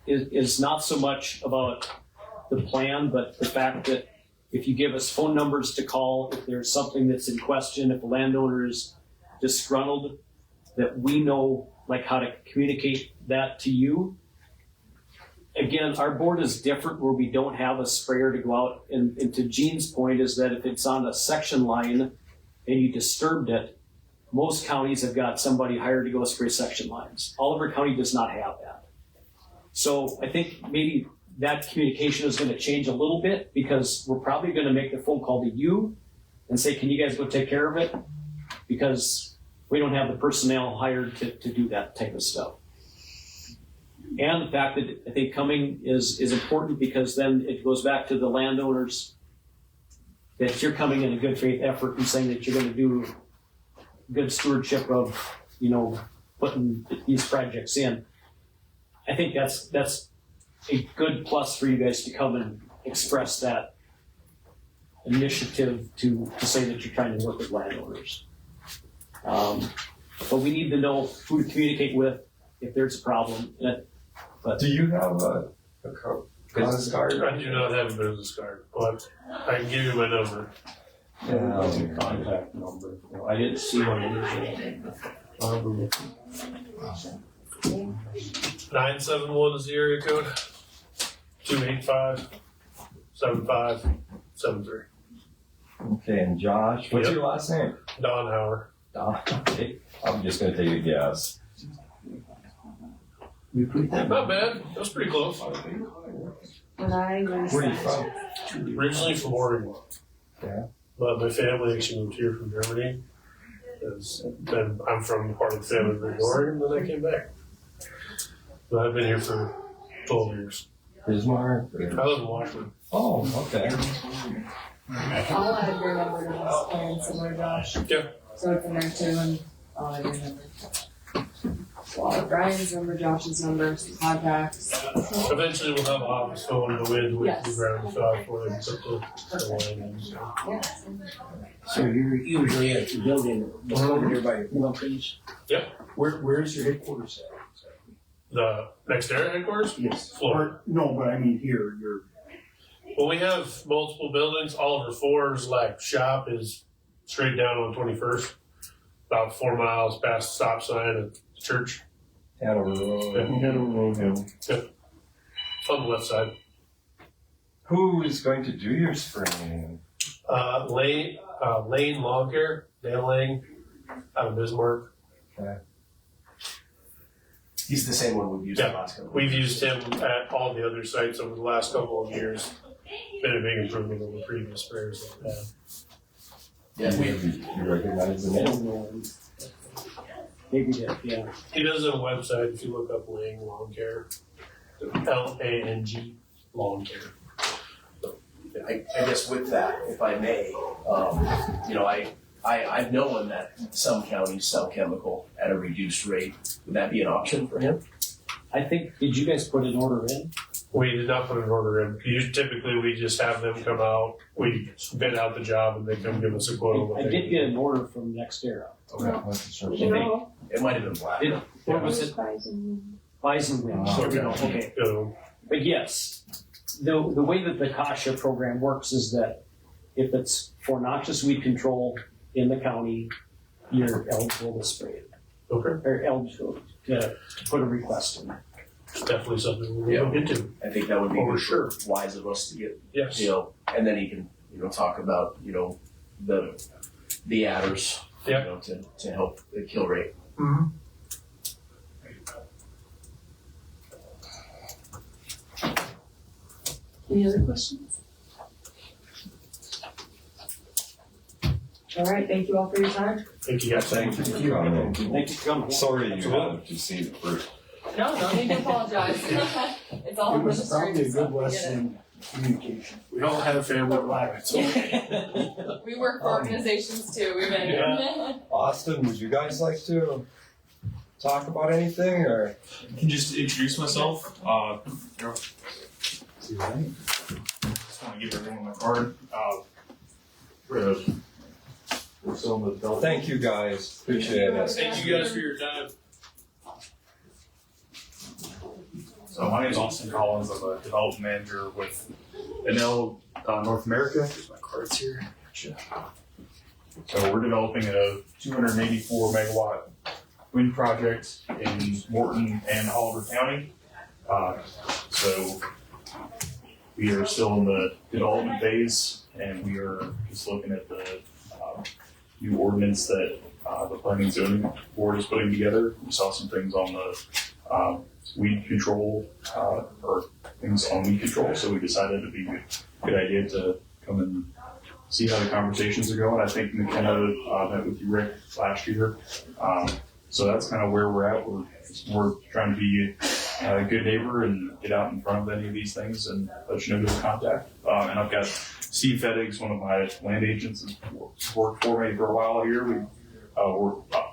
is not so much about the plan, but the fact that if you give us phone numbers to call, if there's something that's in question, if a landowner is disgruntled, that we know like how to communicate that to you. Again, our board is different where we don't have a sprayer to go out, and to Gene's point is that if it's on a section line and you disturbed it, most counties have got somebody hired to go spray section lines. Oliver County does not have that. So I think maybe that communication is gonna change a little bit, because we're probably gonna make the phone call to you and say, can you guys go take care of it? Because we don't have the personnel hired to do that type of stuff. And the fact that I think coming is important, because then it goes back to the landowners that you're coming in a good faith effort and saying that you're gonna do good stewardship of, putting these projects in. I think that's a good plus for you guys to come and express that initiative to say that you're trying to work with landowners. But we need to know who to communicate with if there's a problem. Do you have a business card? I do not have a business card, but I can give you my number. Contact number. I didn't see one initially. 971 is the area code. 285-7573. Okay, and Josh, what's Yep. your last name? Don Hauer. Don. Okay, I'm just gonna take a guess. Not bad. That was pretty close. When I was Where are you from? Originally from Oregon. Yeah. But my family actually moved here from Germany. Then I'm from part of the family in Oregon, then I came back. But I've been here for 12 years. Bismarck? I live in Washington. Oh, okay. I'll add your number to this plan somewhere, Josh. Yeah. So it's in there too, and I'll add your number. So I'll have Brian's number, Josh's number, some contacts. Eventually we'll have an office phone and the wind with Yes. the ground shot for them to put the line in. So. Yeah. So you're usually at the building over here by your pumpkins? Where's your headquarters at? The next area headquarters? Yes. Florida. No, but I mean here, Well, we have multiple buildings. Oliver Ford's like shop is straight down on 21st, about 4 miles past the stop sign at the church. Hanover Road. On the left side. Who is going to do your spraying? Lane Lawn Care, Dale Lang, out of Bismarck. He's the same one we've used the last couple. We've used him at all the other sites over the last couple of years. Been a big improvement over the previous sprayers that we've had. Yeah, You recognize the name? Maybe that, yeah. He does have a website if you look up Lang Lawn Care. Lang Lawn Care. I guess with that, if I may, I've known that some counties sell chemical at a reduced rate. Would that be an option for him? I think, did you guys put an order in? We did not put an order in. Typically, we just have them come out, we bid out the job, and they come give us a quote. on what I they did need. get an order from NextEra. No. It might have been black. What was it? Bisenwind. There we go. Okay. But yes, the way that the CASHA program works is that if it's for noxious weed control in the county, you're eligible to spray it. Okay. Or eligible to put a request in. It's definitely something we'll look into. I think that would be Oh, good sure. for wise of us to get, Yes. and then he can, talk about, the adders, Yeah. to help the kill rate. Mm-hmm. Any other questions? All right, tk you all for your time. Thank you guys. Thank you for coming. Thank you for coming. Sorry you had to see the fruit. No, don't need to apologize. It's all it was probably a administrative good stuff. We get lesson in communication. We all have family life. it. We work for organizations too. We've been. Austin, would you guys like to talk about anything, or? I can just introduce myself. Just want to give everyone my card. Thank you guys, appreciate it. Thank you guys for your time. So my name is Austin Collins. I'm a development manager with Enel North America. Here's my cards here. Gotcha. So we're developing a 284 megawatt wind project in Morton and Oliver County. So we are still in the development phase, and we are just looking at the new ordinance that the Planning and Zoning Board is putting together. We saw some things on the weed control, or things on weed control, so we decided it'd be a good idea to come and see how the conversations are going. I think McKenna met with you, Rick, last year. So that's kind of where we're at. We're trying to be a good neighbor and get out in front of any of these things and let you know who to contact. And I've got Steve Fettigs, one of my land agents, has worked for me for a while here. We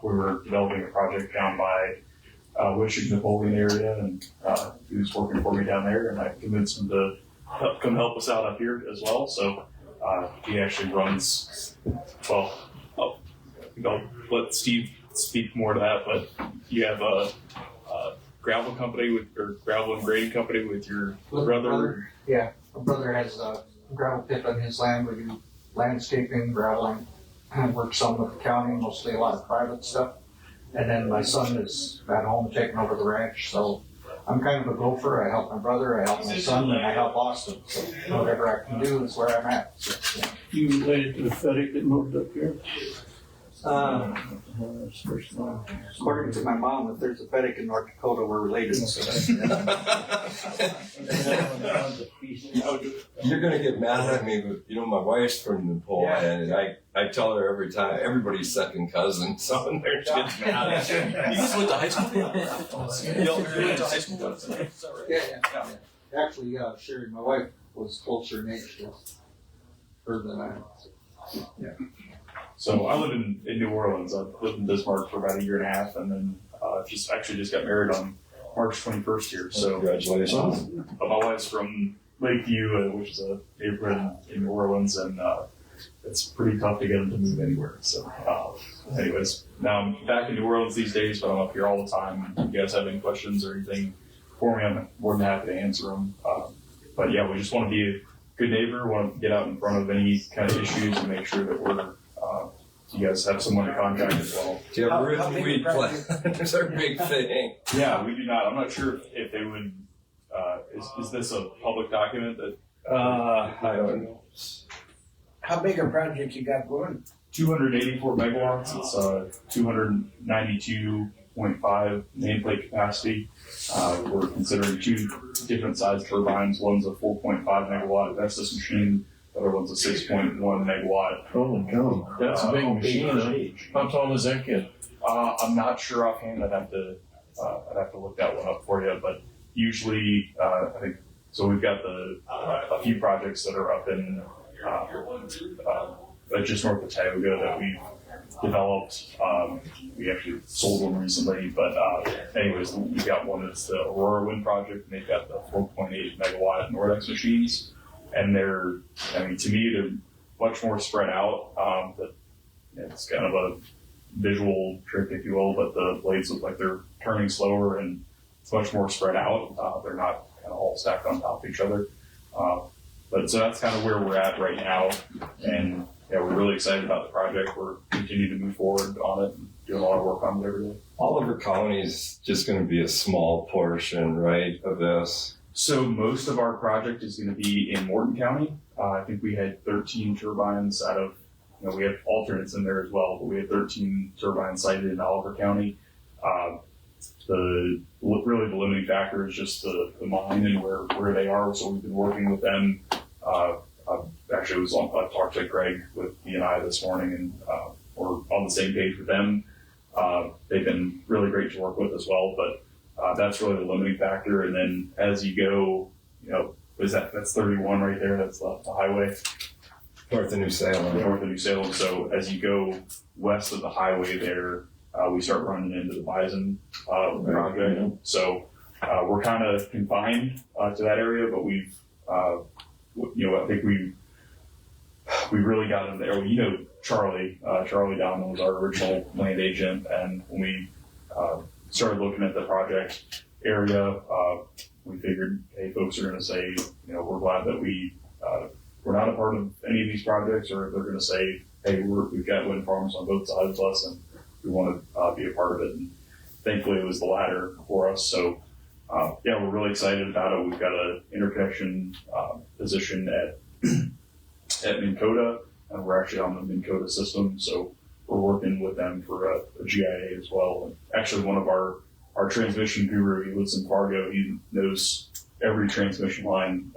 were developing a project down by Wishing Napoleon area, and he was working for me down there, and I convinced him to come help us out up here as well. So he actually runs, well, I'll let Steve speak more to that, but you have a gravel company or gravel and grading company with your brother. Yeah, my brother has a gravel pit on his land. We do landscaping, graveling, and work some with the county, mostly a lot of private stuff. And then my son is at home taking over the ranch, so I'm kind of a gopher. I help my brother, I help my son, and I help Austin. So whatever I can do is where I'm at. So, yeah. You related to the Fettig that moved up here? According to my mom, if there's a Fettig in North Dakota, we're related. So. You're gonna get mad at me, but you know, my wife's from Napoleon, and I tell her every time, everybody's second cousin, so they're just mad at you. You guys went to high school? You went to high school? Yeah. Actually, Sherry, my wife, was closer in age to her than I am. Yeah. So I live in New Orleans. I've lived in Bismarck for about a year and a half, and then just got married on March 21st here. So congratulations. My wife's from Lakeview, which is a neighborhood in New Orleans, and it's pretty tough to get them to move anywhere. So anyways, now I'm back in New Orleans these days, but I'm up here all the time. If you guys have any questions or anything for me, I'm more than happy to answer them. But yeah, we just want to be a good neighbor, want to get out in front of any kind of issues and make sure that we're you guys have someone to contact as well. Do you have written weed plan? That's our big thing. Yeah, we do not. I'm not sure if they would. Is this a public document that? I don't know. How big a project you got going? 284 megawatts. It's 292.5 nameplate capacity. We're considering two different size turbines. One's a 4.5 megawatt Vestas machine. The other one's a 6.1 megawatt. Holy cow, that's a big machine. How tall does that get? I'm not sure offhand. I'd have to look that one up for you. But usually, I think so. We've got a few projects that are up in just north of Tioga that we've developed. We actually sold one recently, but anyways, we've got one that's the Aurora Wind Project, and they've got the 4.8 megawatt Nordex machines. And to me, they're much more spread out. But it's kind of a visual trick, if you will, but the blades look like they're turning slower and it's much more spread out. They're not kind of all stacked on top of each other. But so that's kind of where we're at right now. And yeah, we're really excited about the project. We're continuing to move forward on it and doing a lot of work on it every day. Oliver County is just gonna be a small portion, right, of this? So most of our project is going to be in Morton County. I think we had 13 turbines out of, we have alternates in there as well, but we had 13 turbines sited in Oliver County. The limiting factor is just the mine and where they are. So we've been working with them. I talked to Greg with BNI this morning, and we're on the same page with them. They've been really great to work with as well, but that's really the limiting factor. And then as you go, that's 31 right there. That's the highway. North of New Salem. North of New Salem. So as you go west of the highway there, we start running into the Bison project. Yeah. So we're kind of confined to that area, but we've, I think we really got in there. Charlie Dowman was our original land agent, and when we started looking at the project area, we figured, hey, folks are going to say, we're glad that we're not a part of any of these projects, or they're going to say, hey, we've got wind farms on both sides of us and we want to be a part of it. And thankfully it was the latter for us. So we're really excited about it. We've got an interconnection position at Minn Kota, and we're actually on the Minn Kota system. So we're working with them for a GIA as well. And actually one of our transmission guru, he lives in Fargo, he knows every transmission line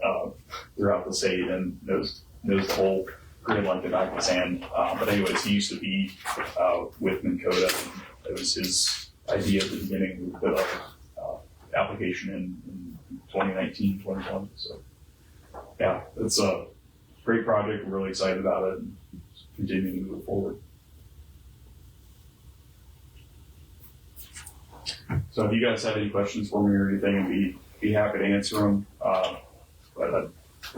throughout the state and knows the whole grid like the back of his hand. But anyways, he used to be with Minn Kota, and it was his idea at the beginning. We put up application in 2019, 2020. So yeah, it's a great project. We're really excited about it and continuing to move forward. So if you guys have any questions for me or anything, I'd be happy to answer them. But I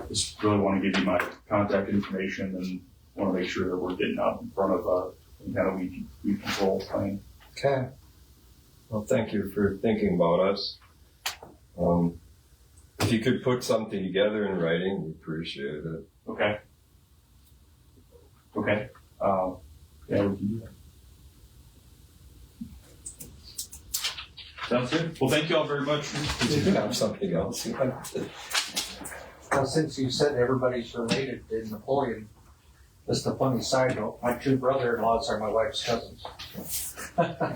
just really want to give you my contact information and want to make sure that we're getting out in front of any kind of weed control plan. Okay. Well, thank you for thinking about us. If you could put something together in writing, we appreciate it. Okay. Okay. Yeah, we can do that. Sounds good. Well, thank you all very much. Did you have something else you wanted to? Well, since you said everybody's related to Napoleon, just a funny side note, my two brother-in-laws are my wife's cousins. I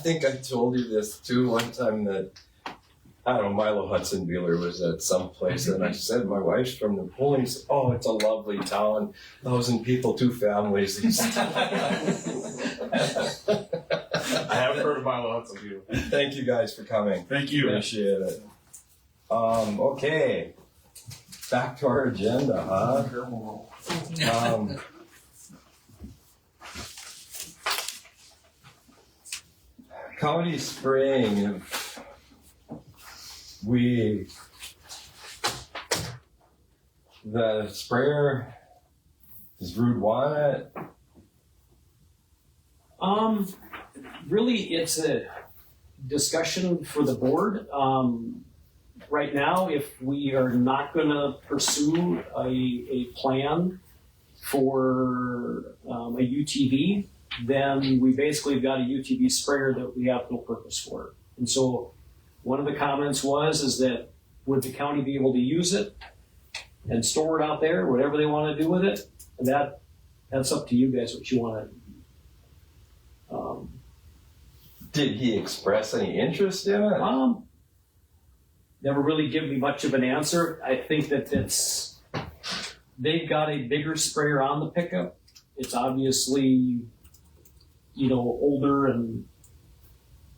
think I told you this too one time that, I don't know, Milo Hudson Beeler was at some place and I said, my wife's from Napoleon. He said, oh, it's a lovely town, 1,000 people, 2 families. I haven't heard of Milo Hudson Beeler. Thank you guys for coming. Thank you. Appreciate it. Okay. Back to our agenda, huh? County spraying, the sprayer, does Rude want it? Really, it's a discussion for the board. Right now, if we are not going to pursue a plan for a UTV, then we basically got a UTV sprayer that we have no purpose for. And so one of the comments is that would the county be able to use it and store it out there, whatever they want to do with it? And that's up to you guys what you want to. Did he express any interest in it? Never really give me much of an answer. I think that they've got a bigger sprayer on the pickup. It's obviously, older and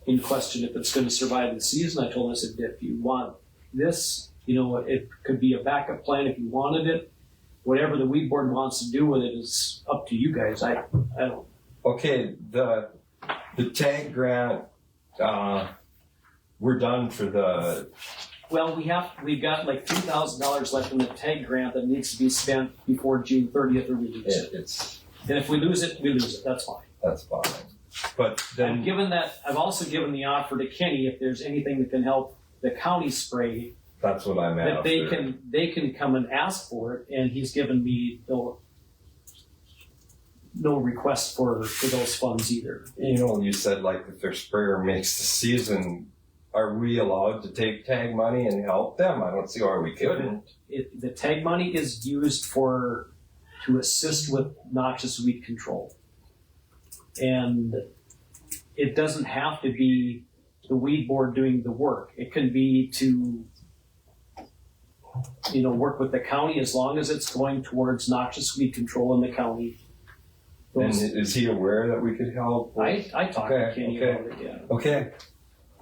in question if it's going to survive the season. I told him, I said, if you want this, it could be a backup plan if you wanted it. Whatever the weed board wants to do with it is up to you guys. I don't. Okay, the tag grant, we're done for the. Well, we've got like $3,000 left in the tag grant that needs to be spent before June 30th or we lose it. And if we lose it, we lose it. That's fine. That's fine. But then, I've also given the offer to Kenny if there's anything that can help the county spray. That's what I'm that after. they can come and ask for it, and he's given me no request for those funds either. You said like if their sprayer makes the season, are we allowed to take tag money and help them? I don't see why we couldn't. The tag money is used to assist with noxious weed control. And it doesn't have to be the weed board doing the work. It can be to, work with the county as long as it's going towards noxious weed control in the county. And is he aware that we could help? I talked to Kenny about it, yeah. Okay.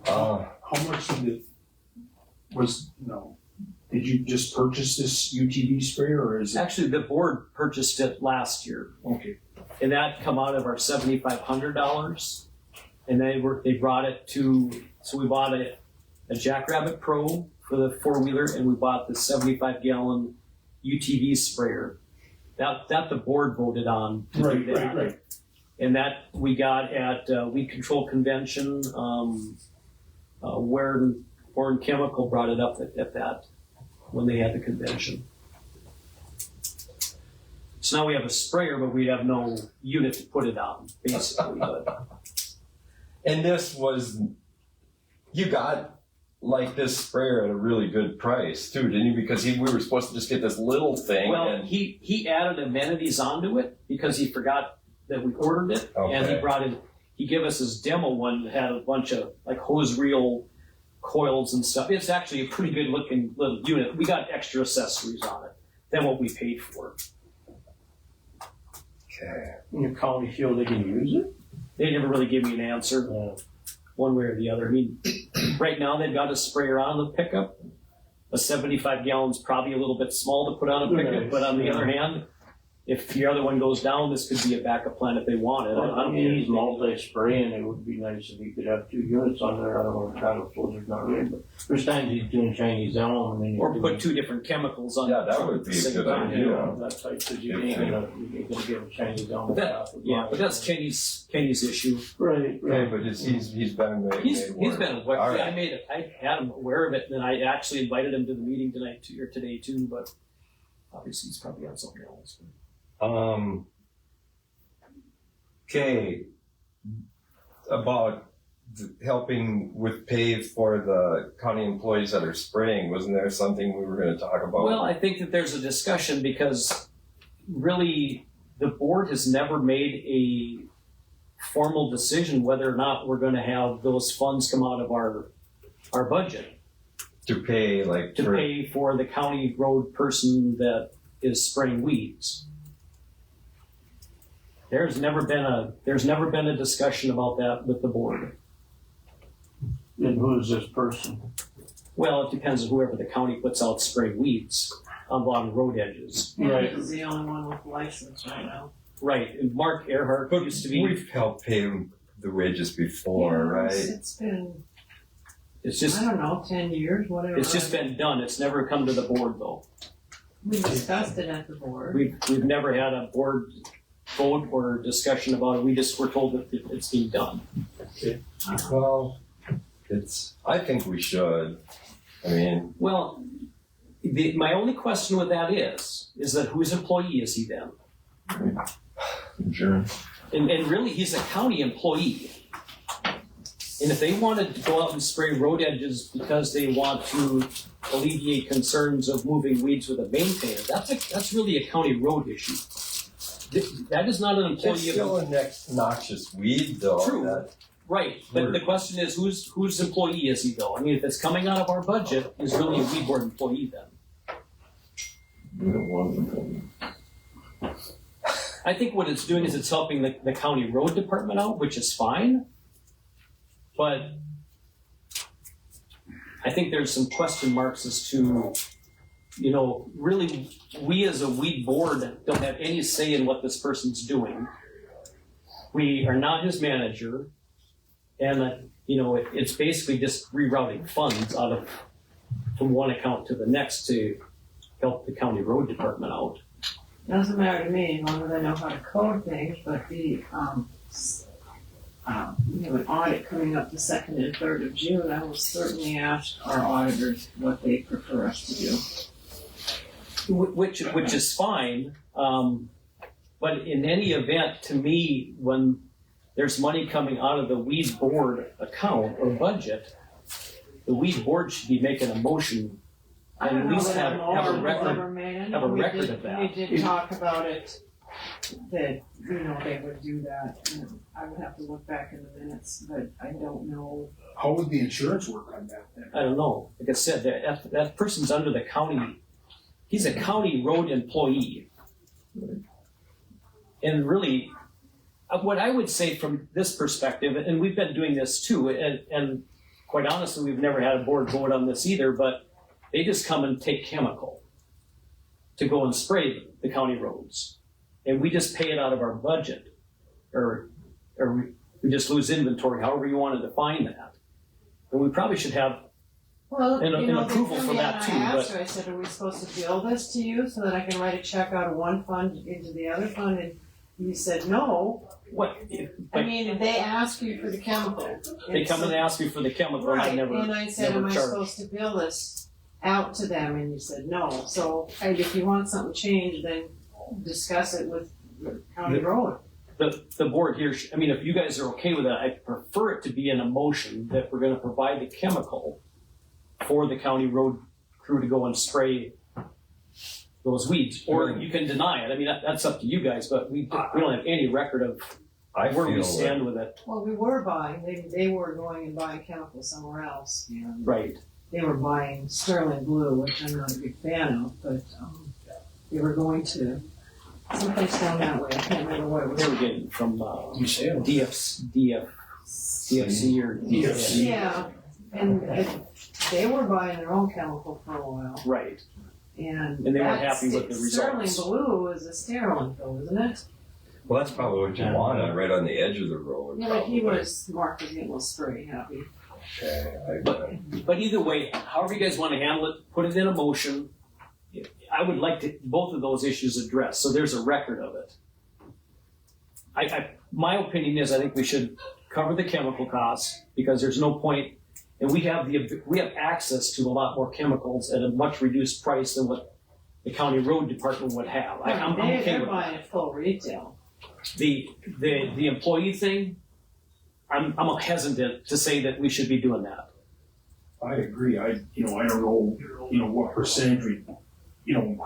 How much did you just purchase this UTV sprayer or is it? Actually, the board purchased it last year. Okay. And that come out of our $7,500. And they brought it so we bought a Jackrabbit Pro for the 4-wheeler and we bought the 75-gallon UTV sprayer. That the board voted on to do that. Right. And that we got at Weed Control Convention Warren Chemical brought it up at that, when they had the convention. So now we have a sprayer, but we have no unit to put it on, basically, but. And this was, you got like this sprayer at a really good price too, didn't you? Because we were supposed to just get this little thing. Well, and he added amenities onto it because he forgot that we ordered it, and he Okay. brought in. He gave us his demo one that had a bunch of like hose reel coils and stuff. It's actually a pretty good looking little unit. We got extra accessories on it than what we paid for. okay. In the county feel they can use it? They never really gave me an answer, one way or the other. I mean, right now they've got a sprayer on the pickup. A 75 gallon's probably a little bit small to put on a pickup, Right. but on the other hand, if the other one goes down, this could be a backup plan if they want it. I don't He's multi-spraying, it would be nice if he could have 2 units on there, I don't know if Travis Blizzard's not really, but there's times he's doing Chinese elm, and then Or you're put doing. 2 different chemicals on. Yeah, the that truck would at the be a same good time. idea. That type, cause you ain't gonna give a Chinese elm. But that, yeah, but that's Kenny's issue. Right, Okay, but he's been made He's work. been aware. All Yeah, right. I had him aware of it, and I actually invited him to the meeting today too. But obviously he's probably on something else. Okay, about helping with pay for the county employees that are spraying, wasn't there something we were gonna talk about? Well, I think that there's a discussion because really the board has never made a formal decision whether or not we're gonna have those funds come out of our budget To pay, like, to pay for the county road person that is spraying weeds. There's never been a discussion about that with the board. And who's this person? Well, it depends on whoever the county puts out spraying weeds along road edges. Right. He's the only one with license right now. Right, and Mark Earhart used to be, We've helped pay him the wages before, right? It's been, it's just, I don't know, 10 years, whatever. it's just been done, it's never come to the board though. We discussed it at the board. We've never had a board vote or discussion about it, we just were told that it's being done. Well, I think we should. I mean, Well, my only question with that is that whose employee is he then? sure. And really, he's a county employee. And if they wanted to go out and spray road edges because they want to alleviate concerns of moving weeds with a maintainer, that's really a county road issue. That is not an It's employee of still a next noxious weed though. True. that- right. But the question is, whose employee is he though? I mean, if it's coming out of our budget, he's really a weed board employee then. We don't want them. I think what it's doing is it's helping the county road department out, which is fine. But I think there's some question marks as to, really, we as a weed board don't have any say in what this person's doing. We are not his manager, and it's basically just rerouting funds from one account to the next to help the county road department out. Doesn't matter to me, as long as I know how to code things, but we have an audit coming up the 2nd and 3rd of June. I will certainly ask our auditors what they prefer us to do. Which is fine, but in any event, to me, when there's money coming out of the weed board account or budget, the weed board should be making a motion I and don't at know least that have an a audit was record. ever made. I have know a we record did- of that. We did talk about it, that, they would do that, and I would have to look back in the minutes, but I don't know. How would the insurance work on that then? I don't know. Like I said, that person's under the county. He's a county road employee. And really, what I would say from this perspective, and we've been doing this too, and quite honestly, we've never had a board vote on this either, but they just come and take chemical to go and spray the county roads. And we just pay it out of our budget, or we just lose inventory, however you want to define that. And we probably should have Well, And an approval for that too, I asked but- her, I said, are we supposed to bill this to you so that I can write a check out of one fund into the other fund? And you said no, What, I but mean, if they ask you for the chemical. they come and ask me for the chemical, and I Right, never, and I said, never am I charge. supposed to bill this out to them, and you said no, so, and if you want something changed, then discuss it with County Road. The board here, I mean, if you guys are okay with that, I prefer it to be in a motion that we're gonna provide the chemical for the county road crew to go and spray those weeds, or you can deny it, I mean, that's up to you guys, but we don't have any record of I where we feel stand with it. Well, we were buying, they were going and buying chemicals somewhere else, and Right. they were buying Sterling Blue, which I'm not a big fan of, but, they were going to someplace down that way, I can't remember what it was. They were getting from, You say it. DFC or DFC. Yeah, and they were buying their own chemical for a while, Right, and And they weren't that's- happy with the results. Sterling Blue is a sterilant though, isn't it? Well, that's probably what you want, right on the edge of the road. Yeah, but he probably. was, Mark was getting a little spray happy. Okay, but either way, however you guys wanna handle it, put it in a motion. I would like to, both of those issues addressed, so there's a record of it. My opinion is, I think we should cover the chemical costs, because there's no point, and we have access to a lot more chemicals at a much reduced price than what the county road department would have. I'm okay They're with buying it full retail. the employee thing. I'm hesitant to say that we should be doing that. I agree. I don't know, what percentage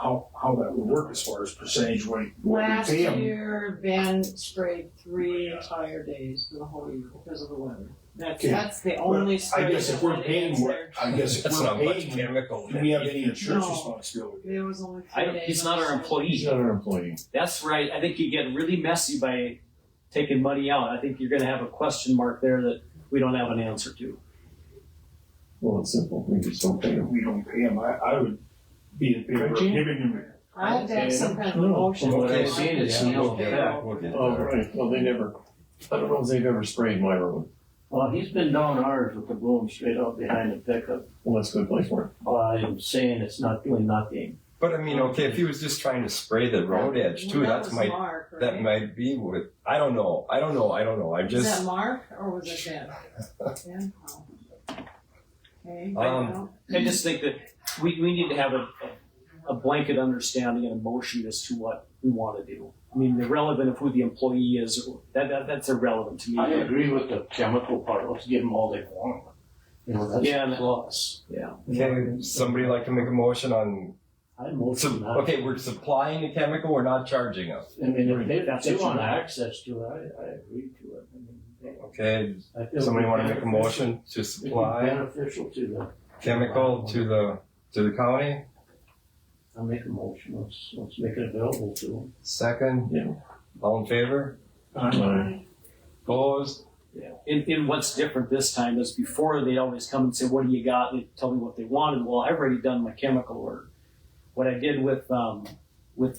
how that would work as far as percentage what we Last pay 'em. year, Ben sprayed 3 entire days for the whole year because of the weather. Okay. That's the only I spray guess if that we're went paying against what, their. I guess if that's we're not much paying, chemical. do we have any insurance No. responsibility? There was only 3 days. He's not our on employee. He's not our employee. That's right. I think you get really messy by taking money out. I think you're going to have a question mark there that we don't have an answer to. Well, it's simple, we just don't pay them. We don't pay them. I would be in favor of giving them. I have to have some kind of No, motion. from what Okay, I've seen, it's yeah, no we'll get fair. that, we'll get Oh, that. right, well, they never, I don't know if they've ever sprayed my road. Well, he's been down ours with the boom straight out behind the pickup. Well, that's a good place for it. I'm saying it's not doing nothing. But I mean, okay, if he was just trying to spray the road edge too, Well, that's was might, Mark, right? that might be with, I don't know, I'm Was that just, Mark or was it Ben? Ben? Oh. Okay. I just think that we need to have a blanket understanding and a motion as to what we want to do. I mean, irrelevant of who the employee is, that's irrelevant to me. I agree with the chemical part, let's give them all they want. That's Yeah, and- a plus. Yeah. okay, somebody like to make a motion on, I motion that. okay, we're supplying the chemical, we're not charging them. I mean, if they, That's they what you want want. access to it, I agree to it. I mean, Okay, I feel somebody it'd wanna be make a beneficial- motion to it'd be supply beneficial to the, chemical to the county? I'll make a motion, let's make it available to them. Second? Yeah. All in favor? Opposed? Yeah. And what's different this time is before they'd always come and say, what do you got? And they'd tell me what they wanted. Well, I've already done my chemical order. What I did with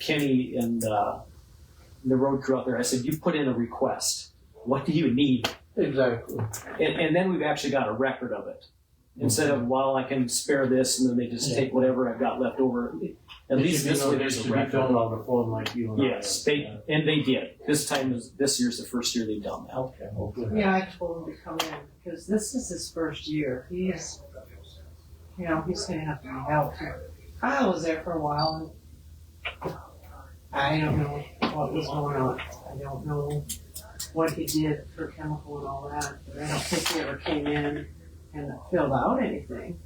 Kenny and the road crew out there, I said, you put in a request. What do you need? Exactly. And then we've actually got a record of it. Instead of, well, I can spare this, and then they just take whatever I've got left over. At least this way there's a record. Filled out a form like you and I. Yes, they did. This year's the first year they've done that. Okay, well, good. Yeah, I told him to come in because this is his first year. He's gonna have to be helped. Kyle was there for a while and I don't know what was going on. I don't know what he did for chemical and all that, but I don't think he ever came in and filled out anything.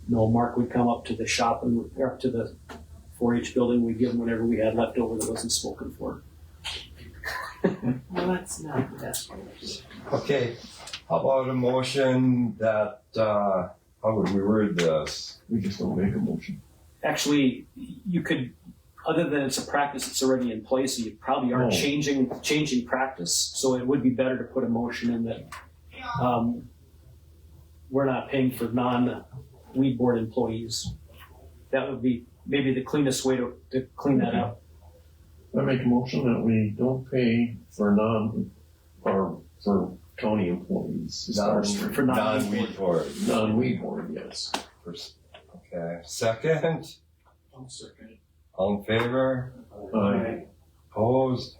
No, Mark would come up to the shop or up to the 4-H building. We'd give him whatever we had left over that wasn't spoken for. Well, that's not the best way. Okay, how about a motion that, how would we word this? We just don't make a motion. Actually, you could, other than it's a practice that's already in place, so you probably are Oh. changing practice. So it would be better to put a motion in that we're not paying for non-weed board employees. That would be maybe the cleanest way to clean that up. I make a motion that we don't pay for for county employees. as far as For non-weed Non-weed board. Non-weed board, yes. Okay, second, I'll second it. all in favor? Aye. Opposed?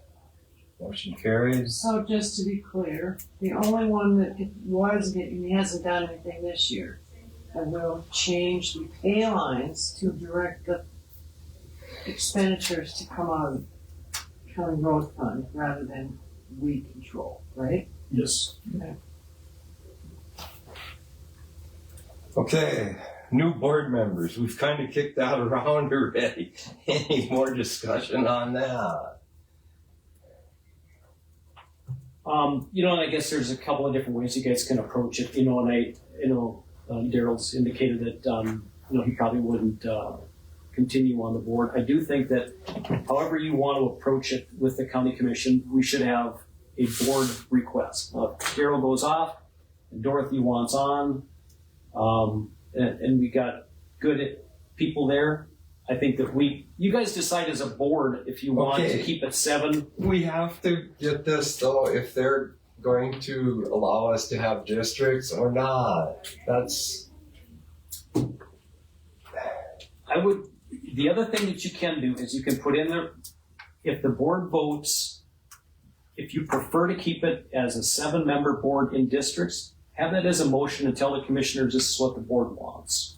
Motion carries. So just to be clear, the only one that was getting, he hasn't done anything this year, and we'll change the pay lines to direct the expenditures to come out of county road fund rather than weed control, right? Yes. Okay, new board members. We've kind of kicked that around already. Any more discussion on that? And I guess there's a couple of different ways you guys can approach it, and Daryl's indicated that, he probably wouldn't, continue on the board. I do think that however you want to approach it with the county commission, we should have a board request. If Daryl goes off and Dorothy wants on, and we got good people there, I think that you guys decide as a board if you want to keep it 7. We have to get this though, if they're going to allow us to have districts or not. The other thing that you can do is you can put in there, if the board votes, if you prefer to keep it as a 7-member board in districts, have that as a motion and tell the commissioners this is what the board wants.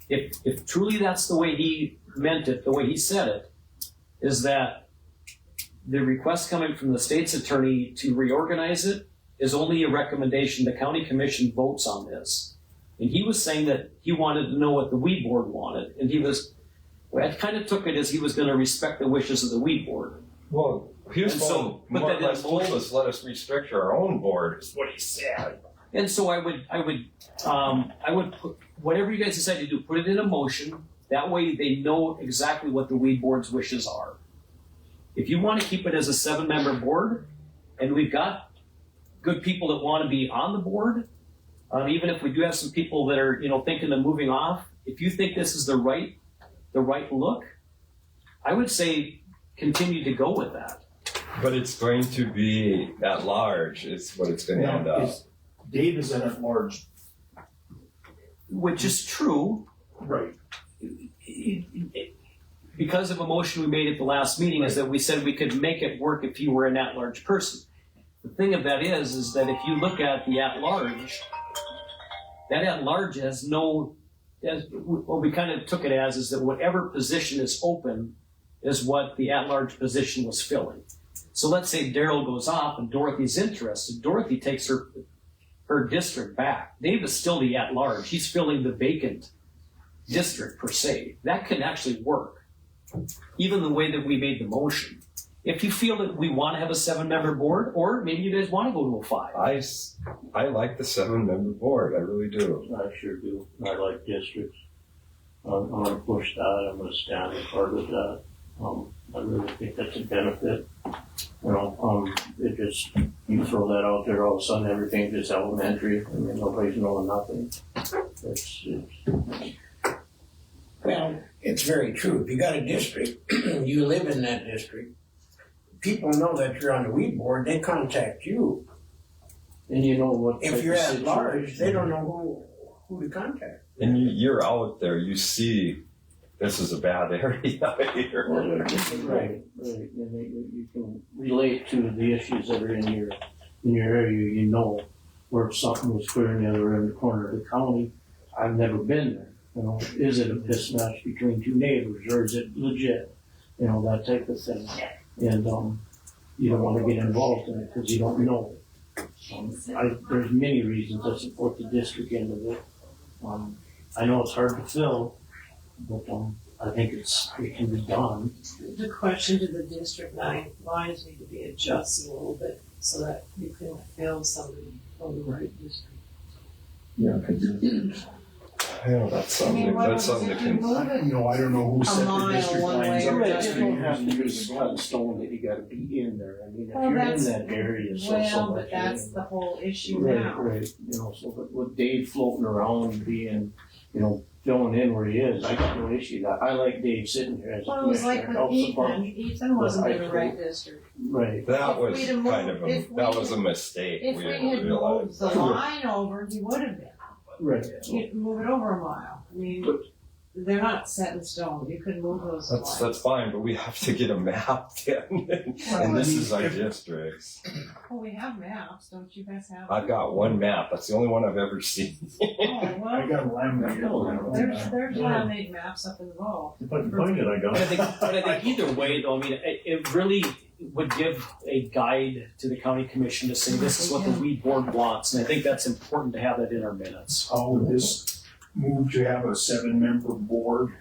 If truly that's the way he meant it, the way he said it, is that the request coming from the state's attorney to reorganize it is only a recommendation. The county commission votes on this. And he was saying that he wanted to know what the weed board wanted. And I kind of took it as he was going to respect the wishes of the weed board. Well, he was more or less told us, let us restrict our own board, is what he said. And so I would put, whatever you guys decide to do, put it in a motion. That way they know exactly what the weed board's wishes are. If you want to keep it as a 7-member board, and we've got good people that want to be on the board, even if we do have some people that are, thinking of moving off, if you think this is the right look, I would say continue to go with that. But it's going to be at large, is what it's going to end up. Dave is at large. Which is true. Right. Because of a motion we made at the last meeting, is that we said we could make it work if you were an at-large person. The thing of that is that if you look at the at-large, that at-large has what we kind of took it as is that whatever position is open is what the at-large position was filling. So let's say Daryl goes off and Dorothy's interested. Dorothy takes her district back. Dave is still the at-large. He's filling the vacant district per se. That can actually work, even the way that we made the motion. If you feel that we want to have a 7-member board, or maybe you guys want to go to a 5. I like the 7-member board. I really do. I sure do. I like districts. I'm gonna push that. I'm gonna stand hard with that. I really think that's a benefit. It just, you throw that out there, all of a sudden everything's just elementary. I mean, nobody's knowing nothing. Well, it's very true. If you got a district, you live in that district, people know that you're on the weed board, they contact you. And you know what? If you're at large, they don't know who to contact. And you're out there, you see this is a bad area here. Right. And you can relate to the issues that are in your area. You know where something was clear in the other end of the corner of the county. I've never been there. Is it a mismatch between 2 neighbors, or is it legit? That type of thing. And you don't want to get involved in it because you don't know. There's many reasons I support the district end of it. I know it's hard to fill, but I think it can be done. The question to the District 9 lines need to be adjusted a little bit so that you can fill somebody from the right district. Yeah, could you? That's something. That's something that can. I don't know who set the district lines up. You have to use a stone that you gotta be in there. I mean, if you're in that area, so much. But that's the whole issue Right, now. right. So with Dave floating around being, filling in where he is, I got no issue. I like Dave sitting here as a Well, it was like commissioner. with Helps the bunch. Ethan wasn't in the right district. Right. That was If we'd have kind of moved- that was a mistake. If we didn't had realize. moved the line over, he would have been. Right. You'd move it over a mile. I mean, they're not set in stone, you can move those lines. That's fine, but we have to get a map then, and this is our districts. Oh, we have maps, don't you guys have? I've got one map, that's the only one I've ever seen. Oh, I well, got a laminate. there's laminate maps up involved. If I can find it, I got But I think either way, though, I mean, it really would give a guide to the county commission to say this is what the weed board wants, and I think that's important to have that in our minutes. How would this move to have a 7-member board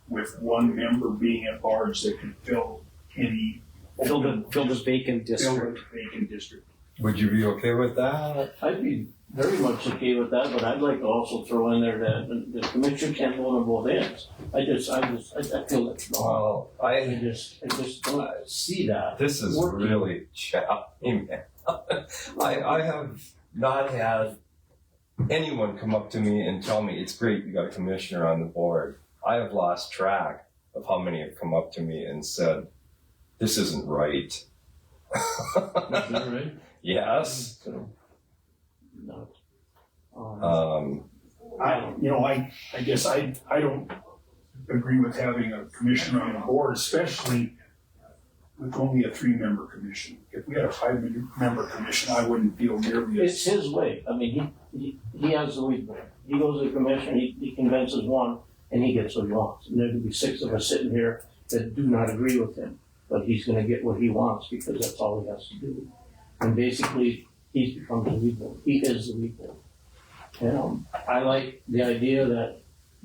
with one member being at large that can fill any Fill the vacant district. vacant district? Would you be okay with that? I'd be very much okay with that, but I'd like to also throw in there that the commission can't vote on both ends. I feel that's wrong. Well, I just don't see that. this is working. really challenging, man. I have not had anyone come up to me and tell me, it's great, you got a commissioner on the board. I have lost track of how many have come up to me and said, this isn't right. Is that right? Yes. So, no. I guess I don't agree with having a commissioner on the board, especially with only a 3-member commission. If we had a 5-member commission, I wouldn't feel nearly It's as. his way. I mean, he has the weed board. He goes to the commission, he convinces one, and he gets what he wants. And there could be 6 of us sitting here that do not agree with him, but he's gonna get what he wants because that's all he has to do. And basically, he's become the weed board. He is the weed board. And I like the idea that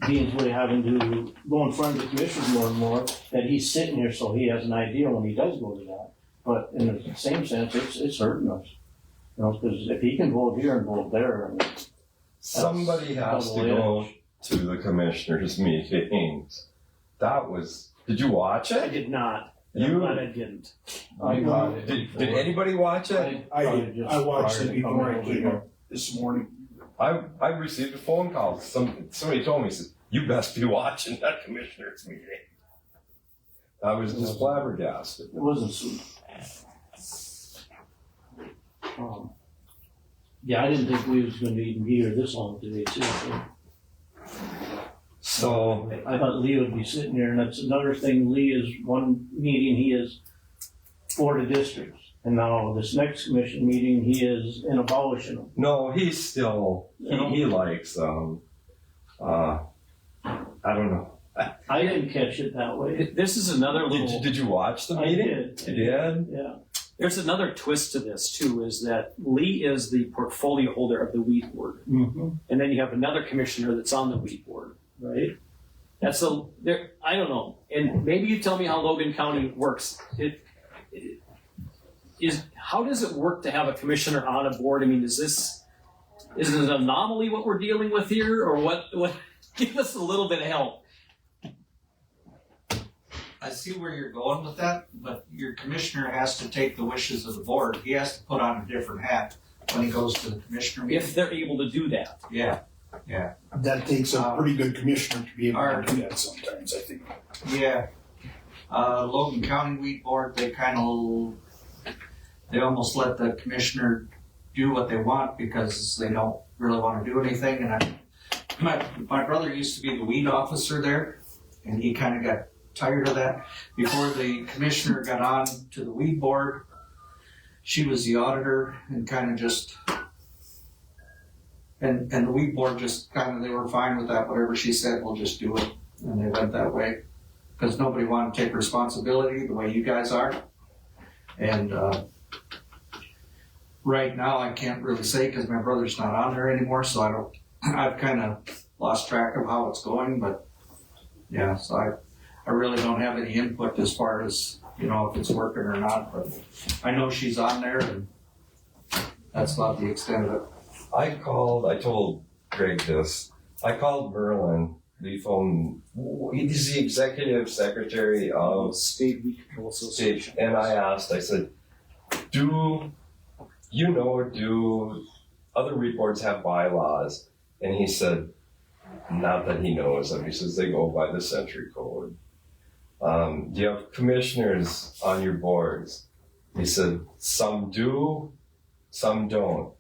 Dean's way having to go in front of the commissioners more and more, that he's sitting here so he has an idea when he does go to that. But in the same sense, it's hurting us. You know, because if he can vote here and vote there, I mean, Somebody has to go to the commissioners' meetings. Did you watch I it? did not. You- I'm glad I didn't. Did anybody watch it? I watched it before I came up this morning. I received a phone call. Somebody told me, said, you best be watching that commissioners' meeting. I was just flabbergasted. It wasn't sweet. Yeah, I didn't think we was gonna even be here this long today, too. So, I thought Lee would be sitting there, and that's another thing, Lee is one meeting, he is for the districts. And now this next commission meeting, he is in abolishing them. no, he's still, he likes, I don't know. I didn't catch it that way. This is another little. Did you watch the I meeting? did. You did? Yeah. There's another twist to this too, is that Lee is the portfolio holder of the weed board. Mm-hmm. And then you have another commissioner that's on the weed board, right? That's I don't know. And maybe you tell me how Logan County works. How does it work to have a commissioner on a board? I mean, is it an anomaly what we're dealing with here, or what? Give us a little bit of help. I see where you're going with that, but your commissioner has to take the wishes of the board. He has to put on a different hat when he goes to the commissioner meeting. If they're able to do that. Yeah. That takes a pretty good commissioner to be able to do that sometimes, I think. Yeah. Logan County Weed Board, they almost let the commissioner do what they want because they don't really want to do anything. And my brother used to be the weed officer there, and he kind of got tired of that. Before the commissioner got on to the weed board, she was the auditor and kind of just, and the weed board just kind of, they were fine with that. Whatever she said, we'll just do it. And they went that way because nobody wanted to take responsibility the way you guys are. And right now I can't really say because my brother's not on there anymore, so I've kind of lost track of how it's going, but yeah, so I really don't have any input as far as, if it's working or not, but I know she's on there and that's about the extent of it. I told Greg this. I called Merlin, he's the executive secretary of State Weed Control Association. And I said, do other weed boards have bylaws? And he said, not that he knows of. He says they go by the Century Code. Do you have commissioners on your boards? He said, some do, some don't.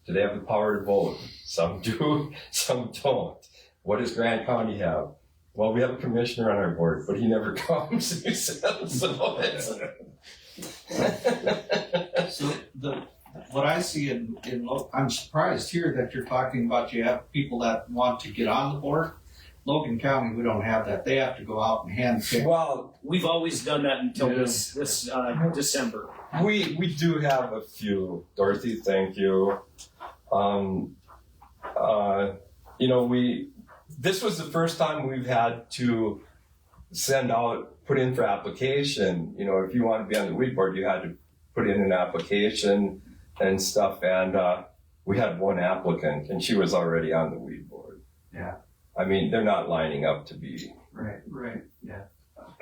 Do they have the power to vote? Some do, some don't. What does Grant County have? Well, we have a commissioner on our board, but he never comes, he says, so it's. So what I see I'm surprised here that you're talking about you have people that want to get on the board. Logan County, we don't have that. They have to go out and handpick. Well, We've always done that until this December. we do have a few, Dorothy, thank you. This was the first time we've had to put in for application. If you want to be on the weed board, you had to put in an application and stuff. And we had one applicant, and she was already on the weed board. Yeah. I mean, they're not lining up to be. Right, yeah.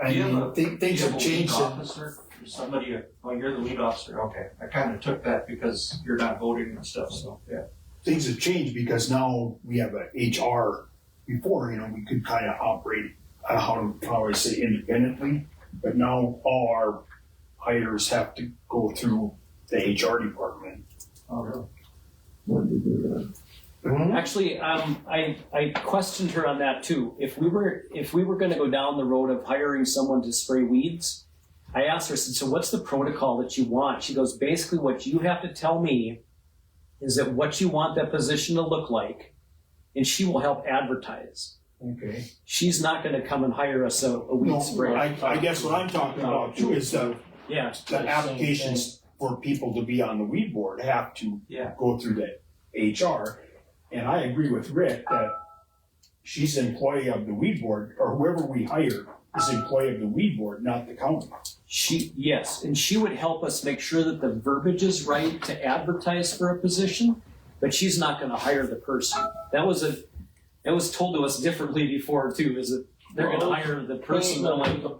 I mean, things have changed. Officer, somebody, you're the lead officer, okay. I kind of took that because you're not voting and stuff, so, yeah. Things have changed because now we have a HR. Before, we could kind of operate, how I say, independently, but now all our hires have to go through the HR department. Oh, really? When did we do that? Actually, I questioned her on that too. If we were going to go down the road of hiring someone to spray weeds, I asked her, I said, so what's the protocol that you want? She goes, basically what you have to tell me is that what you want that position to look like, and she will help advertise. Okay. She's not going to come and hire us a weed sprayer. I guess what I'm talking about too is the applications for people to be on the weed board have to go through the HR. And I agree with Rick that she's an employee of the weed board, or whoever we hire is an employee of the weed board, not the county. Yes, and she would help us make sure that the verbiage is right to advertise for a position, but she's not going to hire the person. That was told to us differently before too. Is that they're going to hire the person?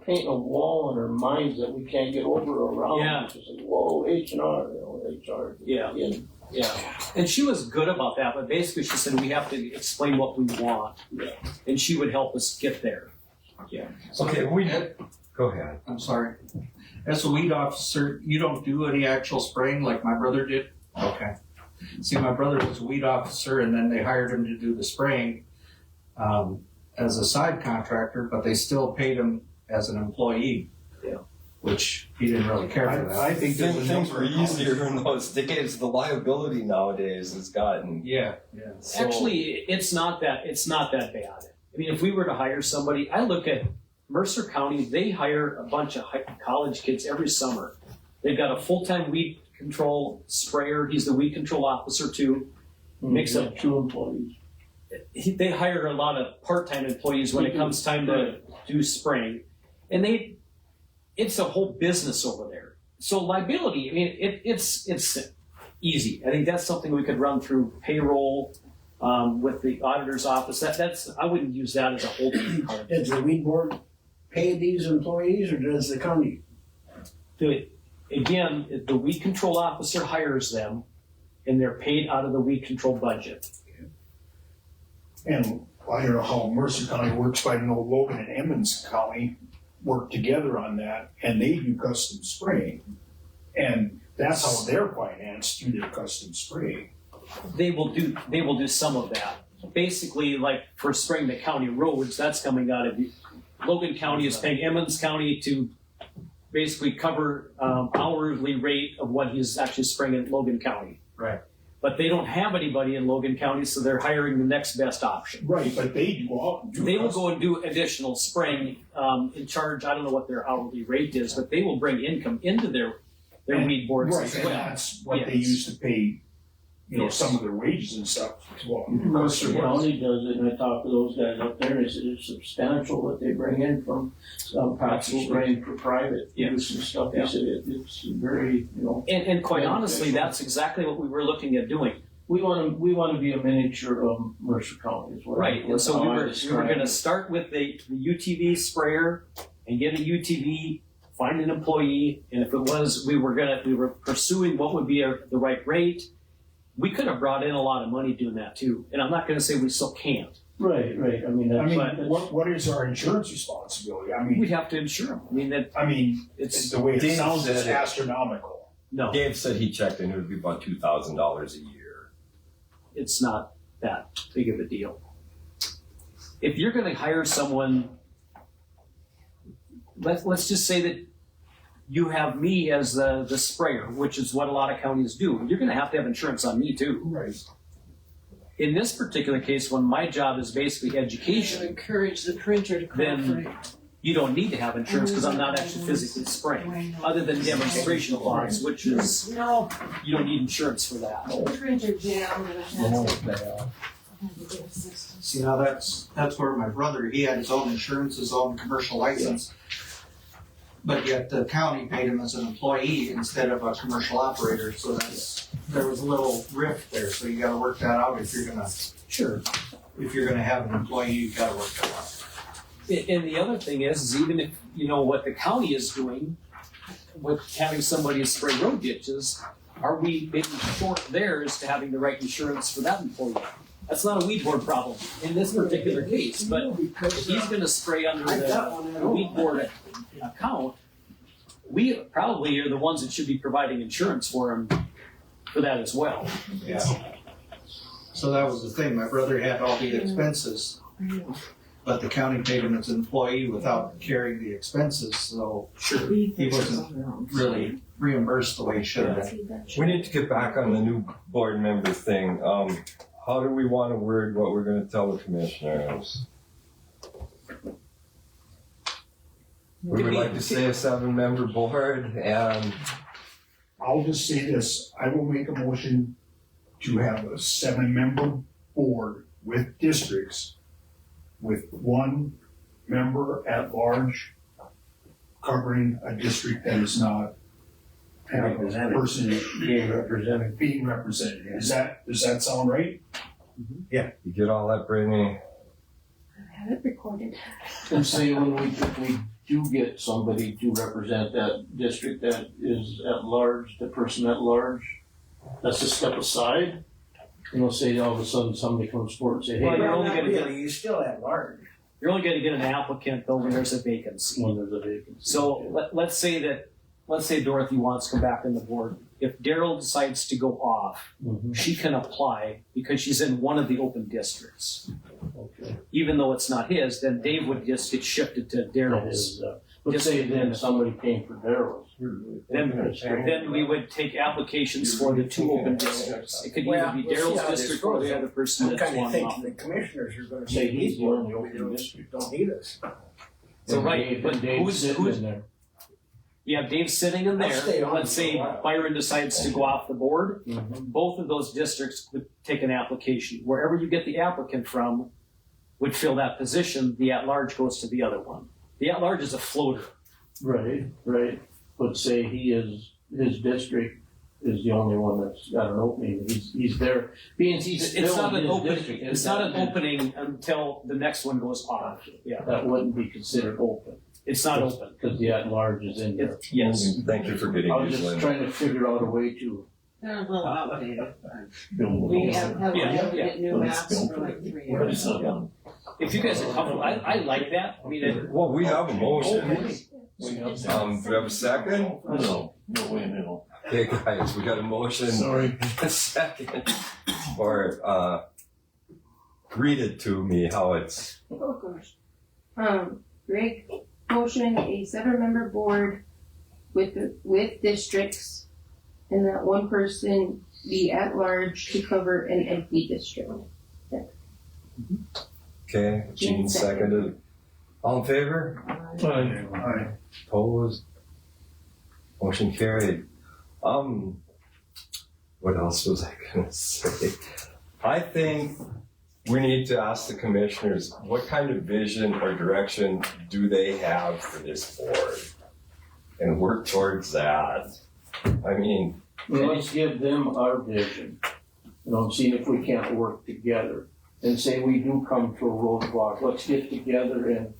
Paint a wall in our minds that we can't get over or around. Yeah. Just like, whoa, H&R, HR. Yeah. Yeah, and she was good about that, but basically she said we have to explain what we want, and she would help us get there. Yeah. Okay, go ahead. I'm sorry. As a weed officer, you don't do any actual spraying like my brother did? Okay. See, my brother was a weed officer, and then they hired him to do the spraying as a side contractor, but they still paid him as an employee. Yeah. Which he didn't really care for that. I think things were easier in those days. The liability nowadays has gotten. Yeah. So, Actually, it's not that bad. I mean, if we were to hire somebody, I look at Mercer County. They hire a bunch of college kids every summer. They've got a full-time weed control sprayer. He's the weed control officer too. Mix up 2 employees. They hire a lot of part-time employees when it comes time to do spraying, and it's a whole business over there. So liability, I mean, it's easy. I think that's something we could run through payroll with the auditor's office. I wouldn't use that as a holding card. Does the weed board pay these employees, or does the county? Again, the weed control officer hires them, and they're paid out of the weed control budget. And I don't know how Mercer County works, but I know Logan and Emmons County work together on that, and they do custom spraying. And that's how they're financed, through their custom spraying. They will do some of that. Basically, like for spraying the county roads, that's coming out of Logan County is paying Emmons County to basically cover hourly rate of what he's actually spraying in Logan County. Right. But they don't have anybody in Logan County, so they're hiring the next best option. Right, but they go out and do They will go and do additional spraying in charge. I don't know what their hourly rate is, but they will bring income into their weed boards right, as and well. that's what they use to pay, some of their wages and stuff as well. Mercer County does it, and I talked to those guys up there, and they said it's substantial what they bring in from possible spraying for private use and stuff. They said it's very, And quite honestly, that's exactly what we were looking at doing. We want to be a miniature of Mercer County as well. Right, and so we were going to start with the UTV sprayer and get a UTV, find an employee, and if it was, we were pursuing what would be the right rate. We could have brought in a lot of money doing that too, and I'm not going to say we still can't. Right. I mean, what is our insurance responsibility? I mean, we have to insure them. It's the way it sounds. It's astronomical. No, Dave said he checked and it would be about $2,000 a year. it's not that big of a deal. if you're gonna hire someone, let's just say that you have me as the sprayer, which is what a lot of counties do. You're gonna have to have insurance on me too. Right. In this particular case, when my job is basically To education, encourage the printer to cooperate. you don't need to have insurance because I'm not actually physically spraying, other than demonstration lots, which is, No, you don't need insurance for that. printer jammed and I had to get assistance. See, now that's where my brother, he had his own insurance, his own commercial license. But yet the county paid him as an employee instead of a commercial operator, so there was a little rift there, so you gotta work that out if you're gonna have an employee, you gotta work that out. And the other thing is even if, you know, what the county is doing with having somebody spray road ditches, are we making short theirs to having the right insurance for that employee? That's not a weed board problem in this particular case, but if he's gonna spray under the weed board account, we probably are the ones that should be providing insurance for him for that as well. Yeah. So that was the thing, my brother had all the expenses, but the county paid him as an employee without carrying the expenses, so he wasn't really reimbursed the way he should have been. We need to get back on the new board member thing. How do we want to word what we're gonna tell the commissioners? We would like to say a 7-member board, and I'll just say this, I will make a motion to have a 7-member board with districts with 1 member at large covering a district that is not have a person being represented. Does that sound right? you get all that, Brittany? I have it recorded. And say if we do get somebody to represent that district that is at large, the person at large, that's a step aside. And let's say all of a sudden somebody comes forward and say, hey. Well, you're only Not gonna get, really, you're still at large. you're only gonna get an applicant though when there's a vacancy. When there's a vacancy. So let's say Dorothy wants to come back on the board. If Daryl decides to go off, Mhm. she can apply because she's in one of the open districts. Okay. Even though it's not his, then Dave would just get shifted to That Daryl's. is, let's say then somebody came for Daryl's. Then we would take applications for the 2 open districts. It could either be We'll see Daryl's how this district or goes. the other person I'm that's kinda one thinking off. the commissioners are gonna Say say he's the only we open district. don't need us. So And right, Dave- but and Dave's who's sitting in there. you have Dave sitting in I'll stay there. on Let's for a say while. Byron decides to go off the board. Mhm. Both of those districts would take an application. Wherever you get the applicant from would fill that position. The at-large goes to the other one. The at-large is a floater. Right. But say his district is the only one that's got an opening. He's there. Being he's It's still not in an his opening. district. It's not an opening until the next one goes off. Yeah, That wouldn't be considered open. it's not open. Because the at-large is in there. Yes. Thank you for getting I was these, just Linda. trying to figure out a way to They're a little outdated. build We it. have Yeah, get new maps for like 3 years. If you guys are comfortable, I like that. I mean, Well, we have a motion. We have Do we have a second? No way in hell. Okay, guys, we got a motion. Sorry. A second. Or, read it to me how it's, Oh gosh. Greg motion a 7-member board with districts, and that 1 person be at large to cover an empty district. okay, Gene seconded. All in favor? Aye. Opposed? Motion carried. What else was I gonna say? I think we need to ask the commissioners, what kind of vision or direction do they have for this board? And work towards that. I mean, Well, let's give them our vision. And see if we can't work together. And say we do come to a roadblock, let's get together and,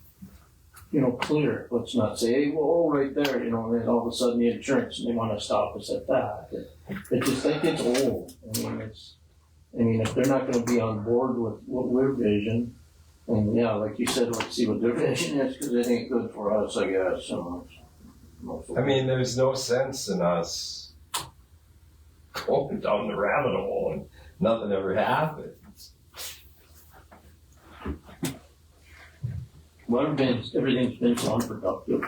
clear. Let's not say, hey, well, right there, and then all of a sudden the insurance, and they wanna stop us at that. I just think it's old. I mean, if they're not gonna be on board with what we're vision, and yeah, like you said, let's see what their vision is, cause it ain't good for us, I guess, so. I mean, there's no sense in us going down the rabbit hole and nothing ever happens. Well, everything's been so unproductive.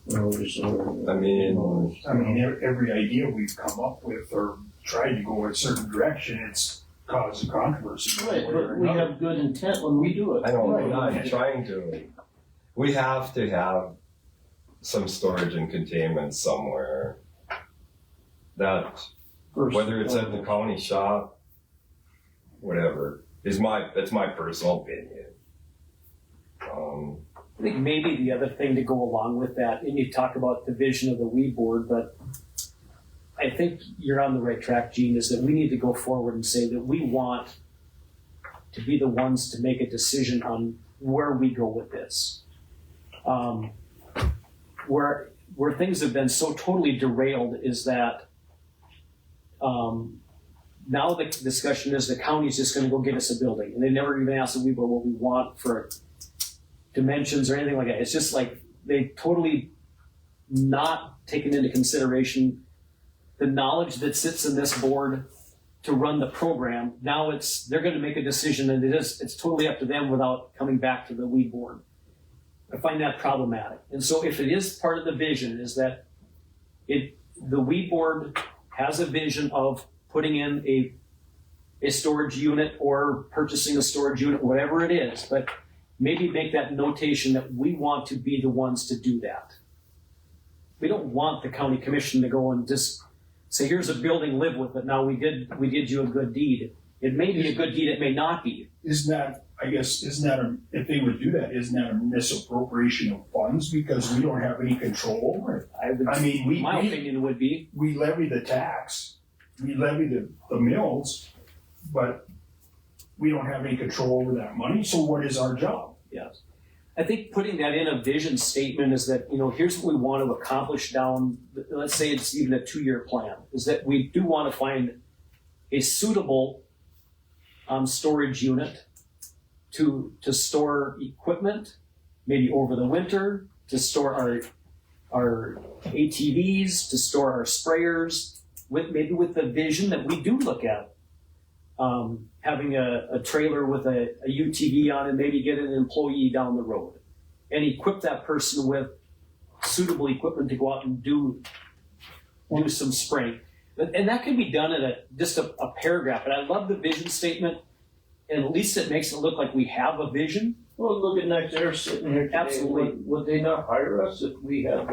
You know, there's, I mean, every idea we've come up with or tried to go a certain direction, it's caused a controversy. right, but we have good intent when we do it. I don't, we're Right. not trying to. We have to have some storage and containment somewhere. That, whether it's at the county shop, whatever, that's my personal opinion. I think maybe the other thing to go along with that, and you talk about the vision of the weed board, but I think you're on the right track, Gene, is that we need to go forward and say that we want to be the ones to make a decision on where we go with this. Where things have been so totally derailed is that now the discussion is the county's just gonna go get us a building, and they never even ask the weed board what we want for dimensions or anything like that. It's just like they totally not taken into consideration the knowledge that sits in this board to run the program. Now they're going to make a decision, and it's totally up to them without coming back to the weed board. I find that problematic. And so if it is part of the vision, is that the weed board has a vision of putting in a storage unit or purchasing a storage unit, whatever it is, but maybe make that notation that we want to be the ones to do that. We don't want the county commission to go and just say, here's a building, live with it. Now we did you a good deed. It may be a good deed, it may not be. If they would do that, isn't that a misappropriation of funds because we don't have any control over it? My opinion would be. We levy the tax, we levy the mills, but we don't have any control over that money, so what is our job? Yes. I think putting that in a vision statement is that, here's what we want to accomplish down, let's say it's even a 2-year plan, is that we do want to find a suitable storage unit to store equipment, maybe over the winter, to store our ATVs, to store our sprayers, with the vision that we do look at. Having a trailer with a UTV on it, maybe get an employee down the road and equip that person with suitable equipment to go out and do some spraying. And that can be done in just a paragraph. And I love the vision statement, and at least it makes it look like we have a vision. Well, look at next air sitting here today. Absolutely. Would they not hire us if we had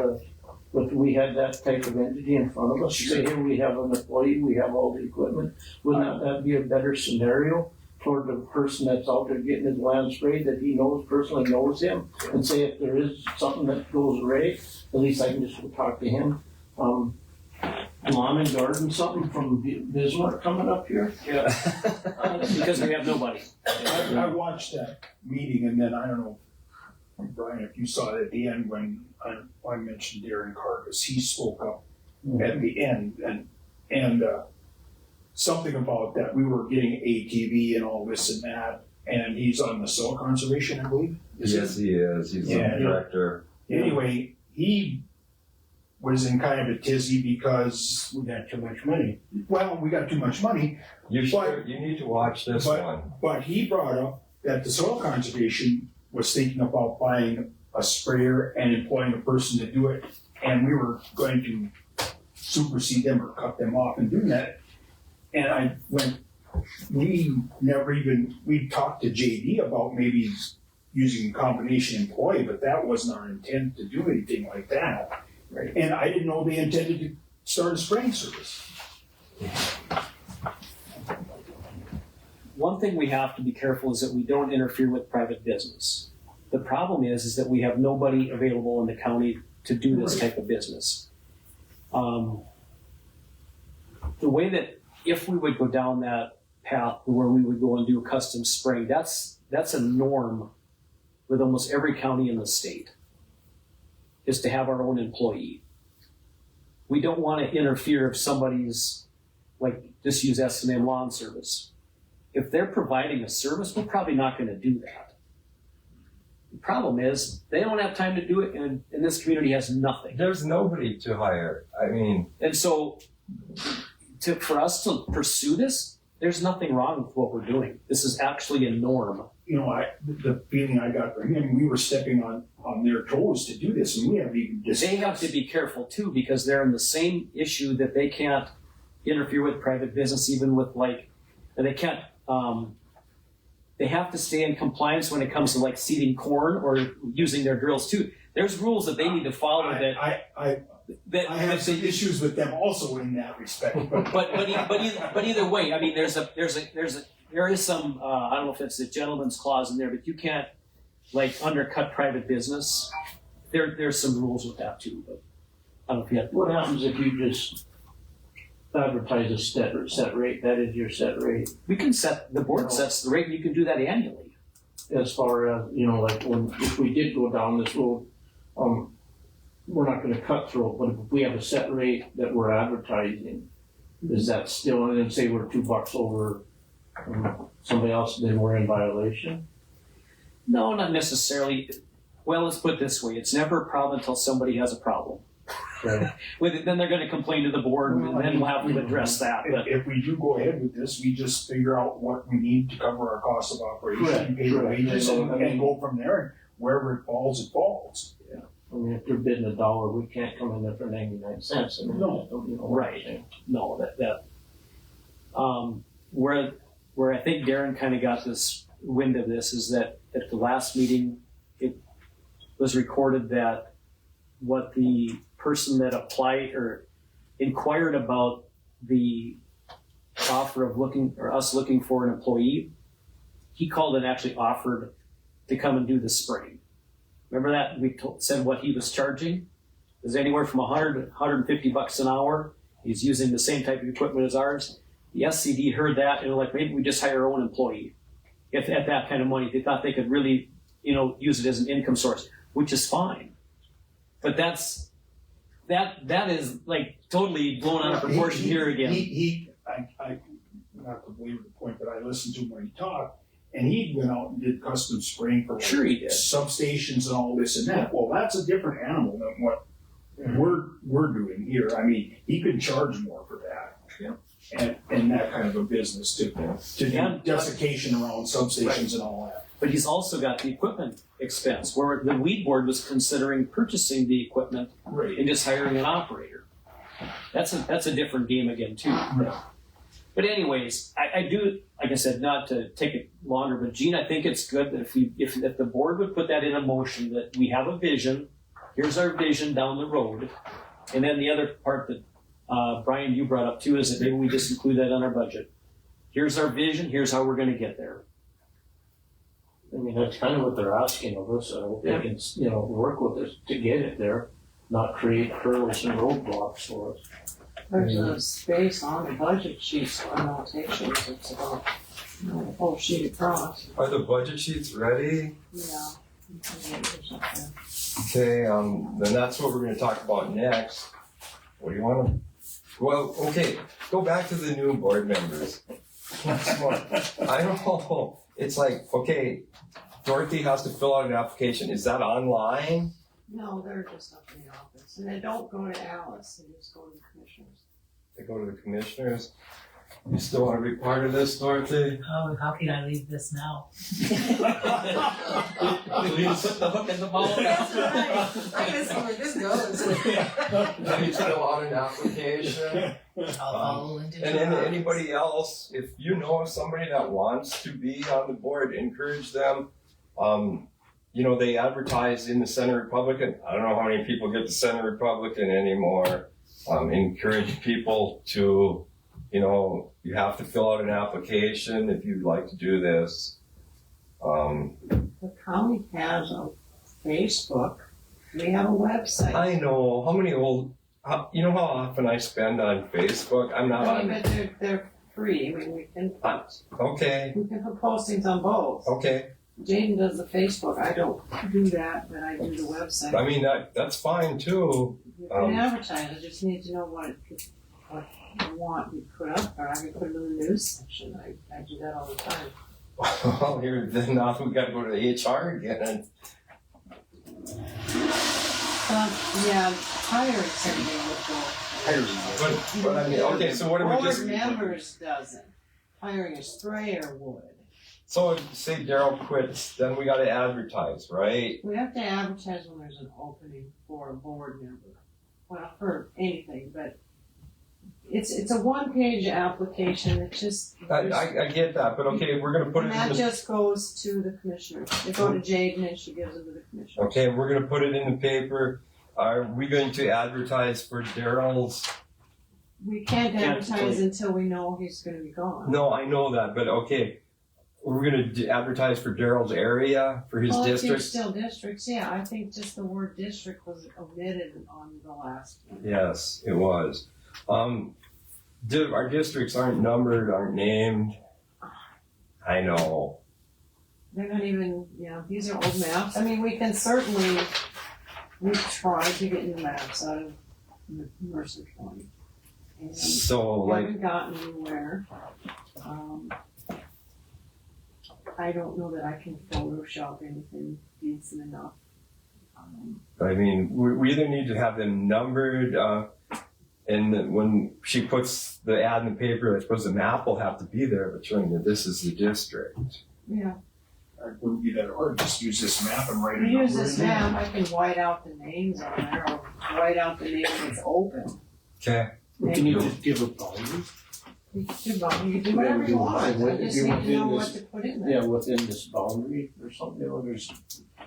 that type of entity in front of us? Say, here we have an employee, we have all the equipment. Wouldn't that be a better scenario for the person that's out there getting his land sprayed, that he personally knows him, and say if there is something that goes awry, at least I can just go talk to him. Lawn and garden, something from Bismarck coming up here? Yeah. Because we have nobody. I watched that meeting, and then I don't know, Brian, if you saw it at the end when I mentioned Darren Cargus, he spoke up at the end and something about that we were getting ATV and all this and that, and he's on the soil conservation, I believe. Yes, he is. He's the director. Anyway, he was in kind of a tizzy because we got too much money. Well, we got too much money. You need to watch this one. But he brought up that the soil conservation was thinking about buying a sprayer and employing a person to do it, and we were going to supersede them or cut them off and do that. And I went, we talked to JD about maybe using a combination employee, but that wasn't our intent to do anything like that. Right. And I didn't know they intended to start a spraying service. One thing we have to be careful is that we don't interfere with private business. The problem is that we have nobody available in the county to do this type of business. The way that if we would go down that path where we would go and do a custom spraying, that's a norm with almost every county in the state, is to have our own employee. We don't want to interfere if somebody's, just use S&M Lawn Service. If they're providing a service, we're probably not going to do that. The problem is they don't have time to do it, and this community has nothing. There's nobody to hire. And so for us to pursue this, there's nothing wrong with what we're doing. This is actually a norm you know, the feeling I got from him, we were stepping on their toes to do this, and we haven't even discussed. They have to be careful too, because they're in the same issue that they can't interfere with private business, even with like, they can't, they have to stay in compliance when it comes to like seeding corn or using their drills too. There's rules that they need to follow I have some issues with them also in that respect, but either way, I mean, there is some, I don't know if it's a gentleman's clause in there, but you can't like undercut private business. There's some rules with that too, but I don't know if you have. What happens if you just advertise a set rate, that is your set rate? We can the board sets the rate, you can do that annually. As far as, you know, like if we did go down this road, we're not gonna cut through it, but if we have a set rate that we're advertising, is that still, and then say we're $2 over somebody else, then we're in violation? No, not necessarily. Well, let's put it this way, it's never a problem until somebody has a problem. Right. With it, then they're gonna complain to the board, and then we'll have to address that, but. If we do go ahead with this, we just figure out what we need to cover our cost of operation, Correct, pay the correct. wages, and go from there, and wherever it falls, it falls. I mean, if they're bidding $1, we can't come in there for 99 cents. I mean, No. you know, Right. No, where I think Darren kind of got this wind of this is that at the last meeting, it was recorded that what the person that applied or inquired about the offer of us looking for an employee, he called and actually offered to come and do the spraying. Remember that? We said what he was charging. It was anywhere from $100 to $150 an hour. He's using the same type of equipment as ours. The SCD heard that and like, maybe we just hire our own employee. If at that kind of money, they thought they could really, use it as an income source, which is fine. But that is like totally blown out of proportion here again. I not to belabor the point, but I listened to him when he talked, and he went out and did custom spraying for Sure he did. substations and all this and that. Well, that's a different animal than what we're doing here. I mean, he could charge more for that. Yeah. And that kind of a business to do desiccation around substations and all that. But he's also got the equipment expense, where the weed board was considering purchasing the equipment and just hiring an operator. That's a different game again too. Right. But anyways, I do, like I said, not to take it longer, but Gene, I think it's good that if the board would put that in a motion, that we have a vision, here's our vision down the road, and then the other part that Brian, you brought up too, is that maybe we just include that on our budget. Here's our vision, here's how we're gonna get there. I mean, that's kind of what they're asking of us, so they can, work with us to get it there, not create hurdles and roadblocks for us. There's a space on the budget sheets for annotations, it's about, a whole sheet across, Are the budget sheets ready? yeah. Okay, then that's what we're gonna talk about next. What do you wanna? Well, okay, go back to the new board members. I don't know, it's like, okay, Dorothy has to fill out an application, is that online? No, they're just up in the office, and they don't go to Alice, they just go to the commissioners. They go to the commissioners. You still wanna be part of this, Dorothy? Oh, how can I leave this now? Please put the hook in the ball. That's right. I gotta see where this goes. Have you fill out an application? I'll follow into And then anybody else, if you know of somebody that wants to be on the board, encourage them. They advertise in the Center Republican. I don't know how many people get the Center Republican anymore. Encourage people to, you have to fill out an application if you'd like to do this. The county has a Facebook, we have a website. I know, you know how often I spend on Facebook? I'm not I mean, on, but they're free, I mean, we can put postings on both. okay. Jaden does the Facebook, I don't do that, but I do the website. I mean, that's fine too. You can advertise, I just need to know what you want me to put up there, I can put it in the news section, I do that all the time. Well, now we gotta go to the HR again. Yeah, hiring somebody would go. But I mean, okay, so what do we just? Board members doesn't, hiring a sprayer would. So say Daryl quits, then we gotta advertise, right? We have to advertise when there's an opening for a board member. Well, for anything, but it's a one-page application, it's just. I get that, but okay, we're gonna put And it that in the, just goes to the commissioners. They go to Jaden and she gives them to the commissioners. okay, we're gonna put it in the paper. Are we going to advertise for Daryl's? We can't Can't advertise wait. until we know he's gonna be gone. No, I know that, but okay, we're gonna advertise for Daryl's area, for his Well, if district? there's still districts, yeah, I think just the word district was omitted on the last one. Yes, it was. Our districts aren't numbered, aren't named. I know. They're not even, these are old maps. I mean, we can certainly, we've tried to get new maps out of Mercer County. And So like, haven't gotten anywhere. I don't know that I can Photoshop anything decent enough. I mean, we either need to have them numbered, and then when she puts the ad in the paper, I suppose the map will have to be there, but showing that this is the district. Yeah, It wouldn't be that hard, just use this map and write a we number use this in there. map, I can white out the names on there, or white out the name that's open. Okay. Can you just give a boundary? You can do whatever you want, I just need to know what to put in there. Yeah, within this boundary or something, there's,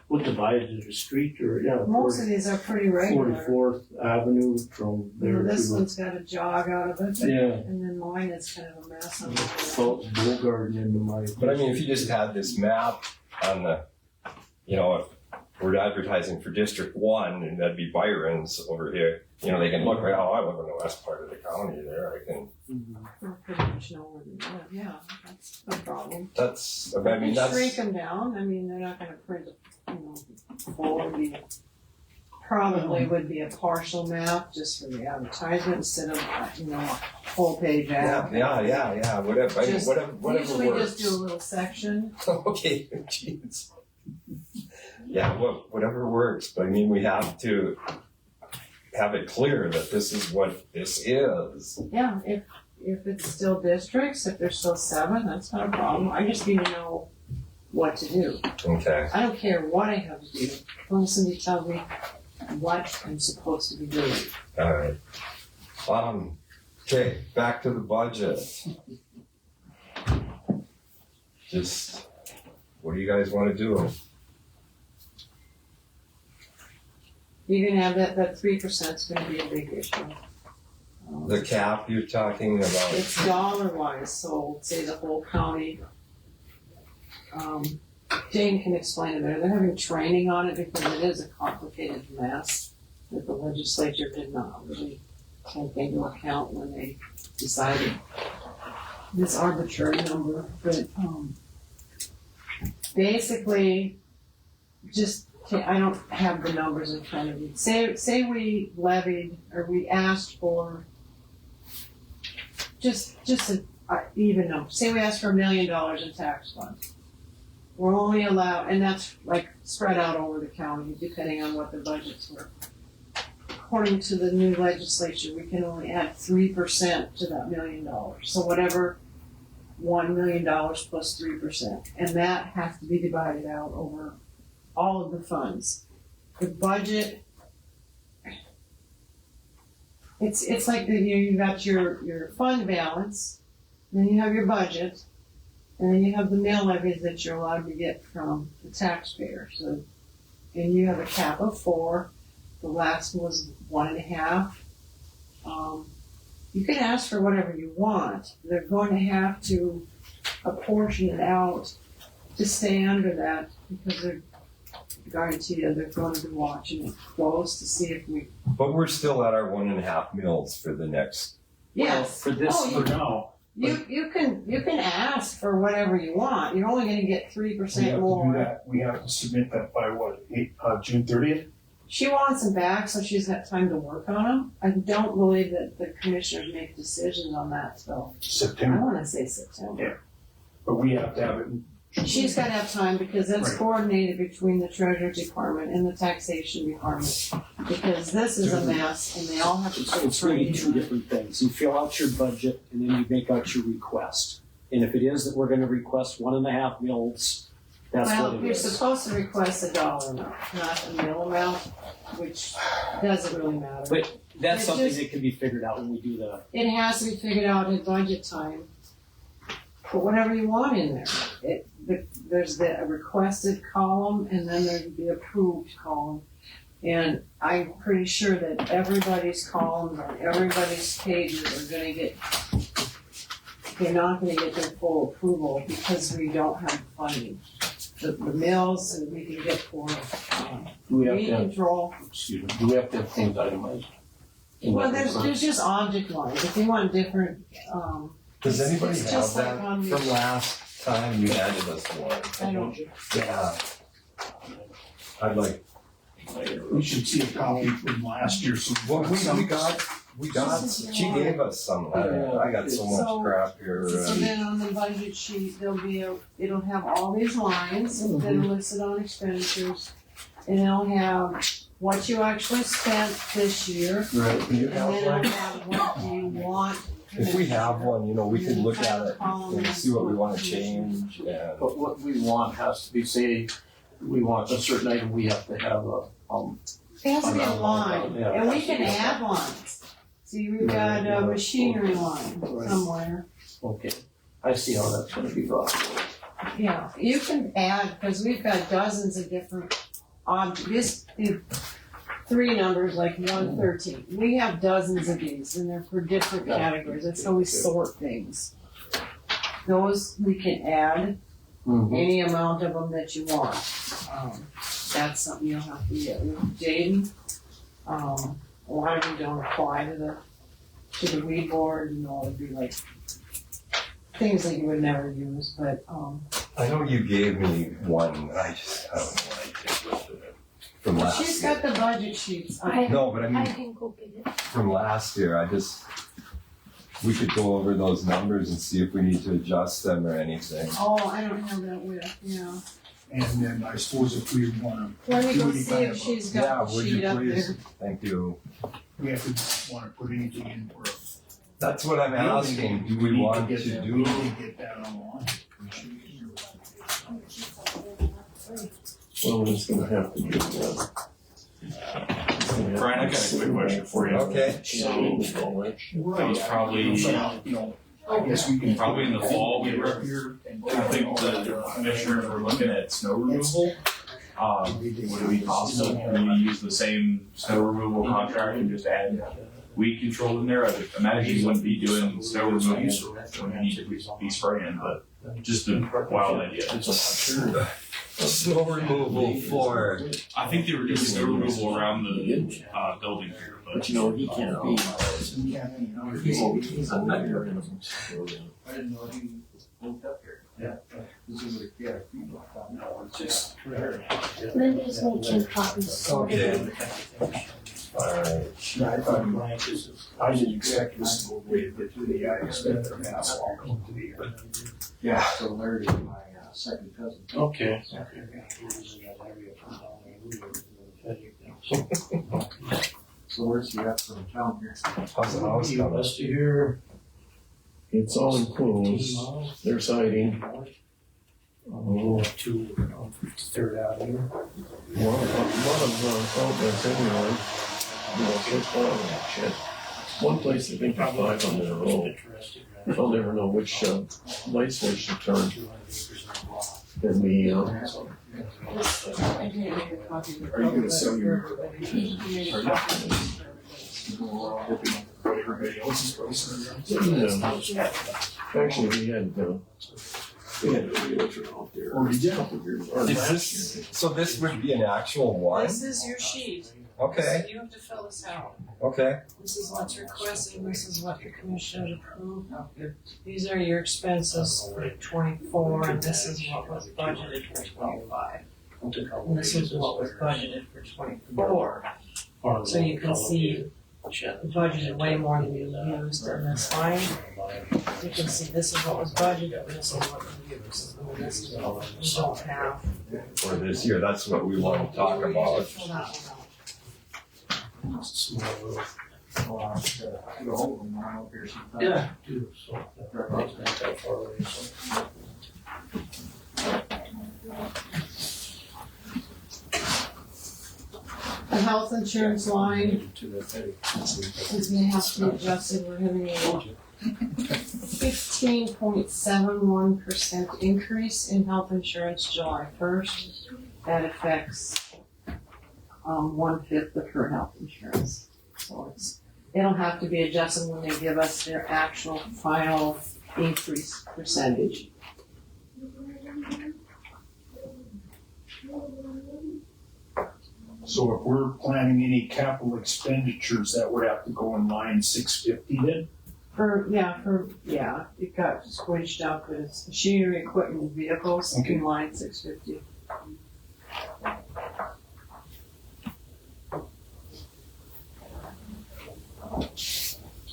what divides the street or, Most of these are pretty regular. 44th Avenue from there to. This one's got a jog out of it, Yeah. and then mine is kind of a mess on the Bull garden into my. But I mean, if you just had this map on the, if we're advertising for District 1, and that'd be Byron's over here, they can look right, oh, I live in the west part of the county there, I can, pretty much know where they live, yeah, that's no problem. that's, I You mean, can shrink that's, them down, I mean, they're not gonna print, full, it'd be, probably would be a partial map just for the advertisement instead of, a full page ad. yeah, whatever, I mean, Just- whatever Usually works. just do a little section. Okay, jeez. Yeah, whatever works, but I mean, we have to have it clear that this is what this is. Yeah, if it's still districts, if there's still 7, that's not a problem, I just need to know what to do. Okay. I don't care what I have to do, as long as somebody tells me what I'm supposed to be doing. All right. Okay, back to the budget. Just, what do you guys want to do? You're gonna have that 3% is gonna be a big issue. The cap you're talking about? It's dollar wise, so say the whole county. Jane can explain it better. They're having training on it because it is a complicated mess that the legislature did not really take into account when they decided this arbitrary number. But basically, I don't have the numbers in front of me. Say we levied or we asked for just an even number. Say we asked for $1 million in tax funds. We're only allowed, and that's like spread out over the county depending on what the budgets were. According to the new legislature, we can only add 3% to that $1 million. So whatever $1 million plus 3%, and that has to be divided out over all of the funds. The budget, it's like you've got your fund balance, then you have your budget, and then you have the mill levies that you're allowed to get from the taxpayer. So, and you have a cap of 4. The last one was 1.5. You can ask for whatever you want. They're going to have to apportion it out to stay under that because they're guaranteed that they're going to be watching it close to see if we. But we're still at our 1.5 mils for the next. Yes. For this, Oh, for now. You can ask for whatever you want. You're only going to get 3% more. We have to submit that by June 30th? She wants them back, so she's got time to work on them. I don't believe that the commissioners make decisions on that till I September. want to say September. Yeah. But we have to have it. She's got to have time because that's Right. coordinated between the Treasury Department and the Taxation Department. Because this is a mess and they all have to take It's really turns. 2 different things. You fill out your budget and then you make out your request. And if it is that we're gonna request 1.5 mills, that's what Well, it you're is. supposed to request a dollar amount, not a mill amount, which doesn't really matter. But that's It's something just- that can be figured out when we do the, It has to be figured out at budget time. Put whatever you want in there. There's the requested column and then there's the approved column. And I'm pretty sure that everybody's columns on everybody's pages are gonna get, they're not gonna get their full approval because we don't have funding. The mills and we can get for, Do we have weed to have, control. excuse me, do we have to have things itemized? in Well, that there's request? just object lines. If you want different, Does anybody it's have just like that on from the- last time you handed us one? I don't. Yeah. I'd like, We should see a copy from last year, so. well, we got, she gave us some, I got so much So- crap here. So then on the budget sheet, it'll have all these lines that are listed on expenditures. And it'll have what you actually spent this year. Right, do you And have then it'll one? have what you want. If we have one, you know, we can look at it Column and see what we wanna change and. But what we want has to be, say, we want a certain item, we have to have a, It has to be a line, Yeah. and we can add lines. See, we've got a machinery line somewhere. okay, I see how that's gonna be brought. Yeah, you can add, because we've got dozens of different objects, the 3 numbers like 113. We have dozens of these and they're for different categories. That's how we sort things. Those we can add any amount of them that you want. That's something you'll have to get with Jaden. A lot of them don't apply to the weed board, you know, it'd be like things that you would never use, but I know you gave me one, and I don't know what I did with it from last she's year. got the budget sheets. No, but I mean, can go get it. from last year, we could go over those numbers and see if we need to adjust them or anything. Oh, I don't have that with, yeah. And then I suppose if we wanna, Let me Do go any see kind if of she's Yeah, got the would you sheet up please? there. Thank you. we have to wanna put anything in for a. That's what I'm asking, do we need want get to that- do? We need to get that online. We should- Well, we're just gonna have to do that. Brian, I got a quick question for you. Okay. So, that was probably, You know, I guess we can. probably in the fall, we were up here, I think the commissioners were looking at snow removal. Would it be possible for me to use the same snow removal contract and just add weed control in there? I would imagine you wouldn't be doing snow removal when you need to be spraying, but just a wild idea. Snow removal for, I think they were doing snow removal around the building here, But you know, he can't be. He's a nightmare. I didn't know he moved up here. Linda's making copies. okay. Alright. I thought I didn't expect this way to get through the, I expected an asphalt to be here. Yeah, so Larry is my second cousin. Okay. So where's he at from town here? How's the house coming? Here. It's all enclosed, there's siding. Oh, Third out here. one of outlets anyway. You know, so it's all that shit. One place I think is 500 in a row. I'll never know which light switch to turn. Then we, I didn't make a copy of the. Are you gonna sell your- I made a copy. Everybody else's price. actually, we had a realtor out there. Or did you? a couple years, or Is last this, year. so this would be an actual one? This is your sheet. Okay, You have to fill this out. okay. This is what's requested, this is what the commissioner approved. These are your expenses for 24, and this is what was budgeted for 25. And this is what was budgeted for 24. So you can see the budgeted way more than you used, and that's fine. You can see this is what was budgeted, this is what we used, and this is what we don't have. For this year, that's what we want to talk about. Fill that one out. Go out to go home when I'm up here sometime. Yeah, do, so that road's not that far away, so. The health insurance line is gonna have to be adjusted, we're having a 15.71% increase in health insurance July 1st. That affects 1/5 of her health insurance. So it'll have to be adjusted when they give us their actual final increase percentage. So if we're planning any capital expenditures, that would have to go in line 650 then? It got squished out, but it's machinery, equipment, and vehicles in line 650.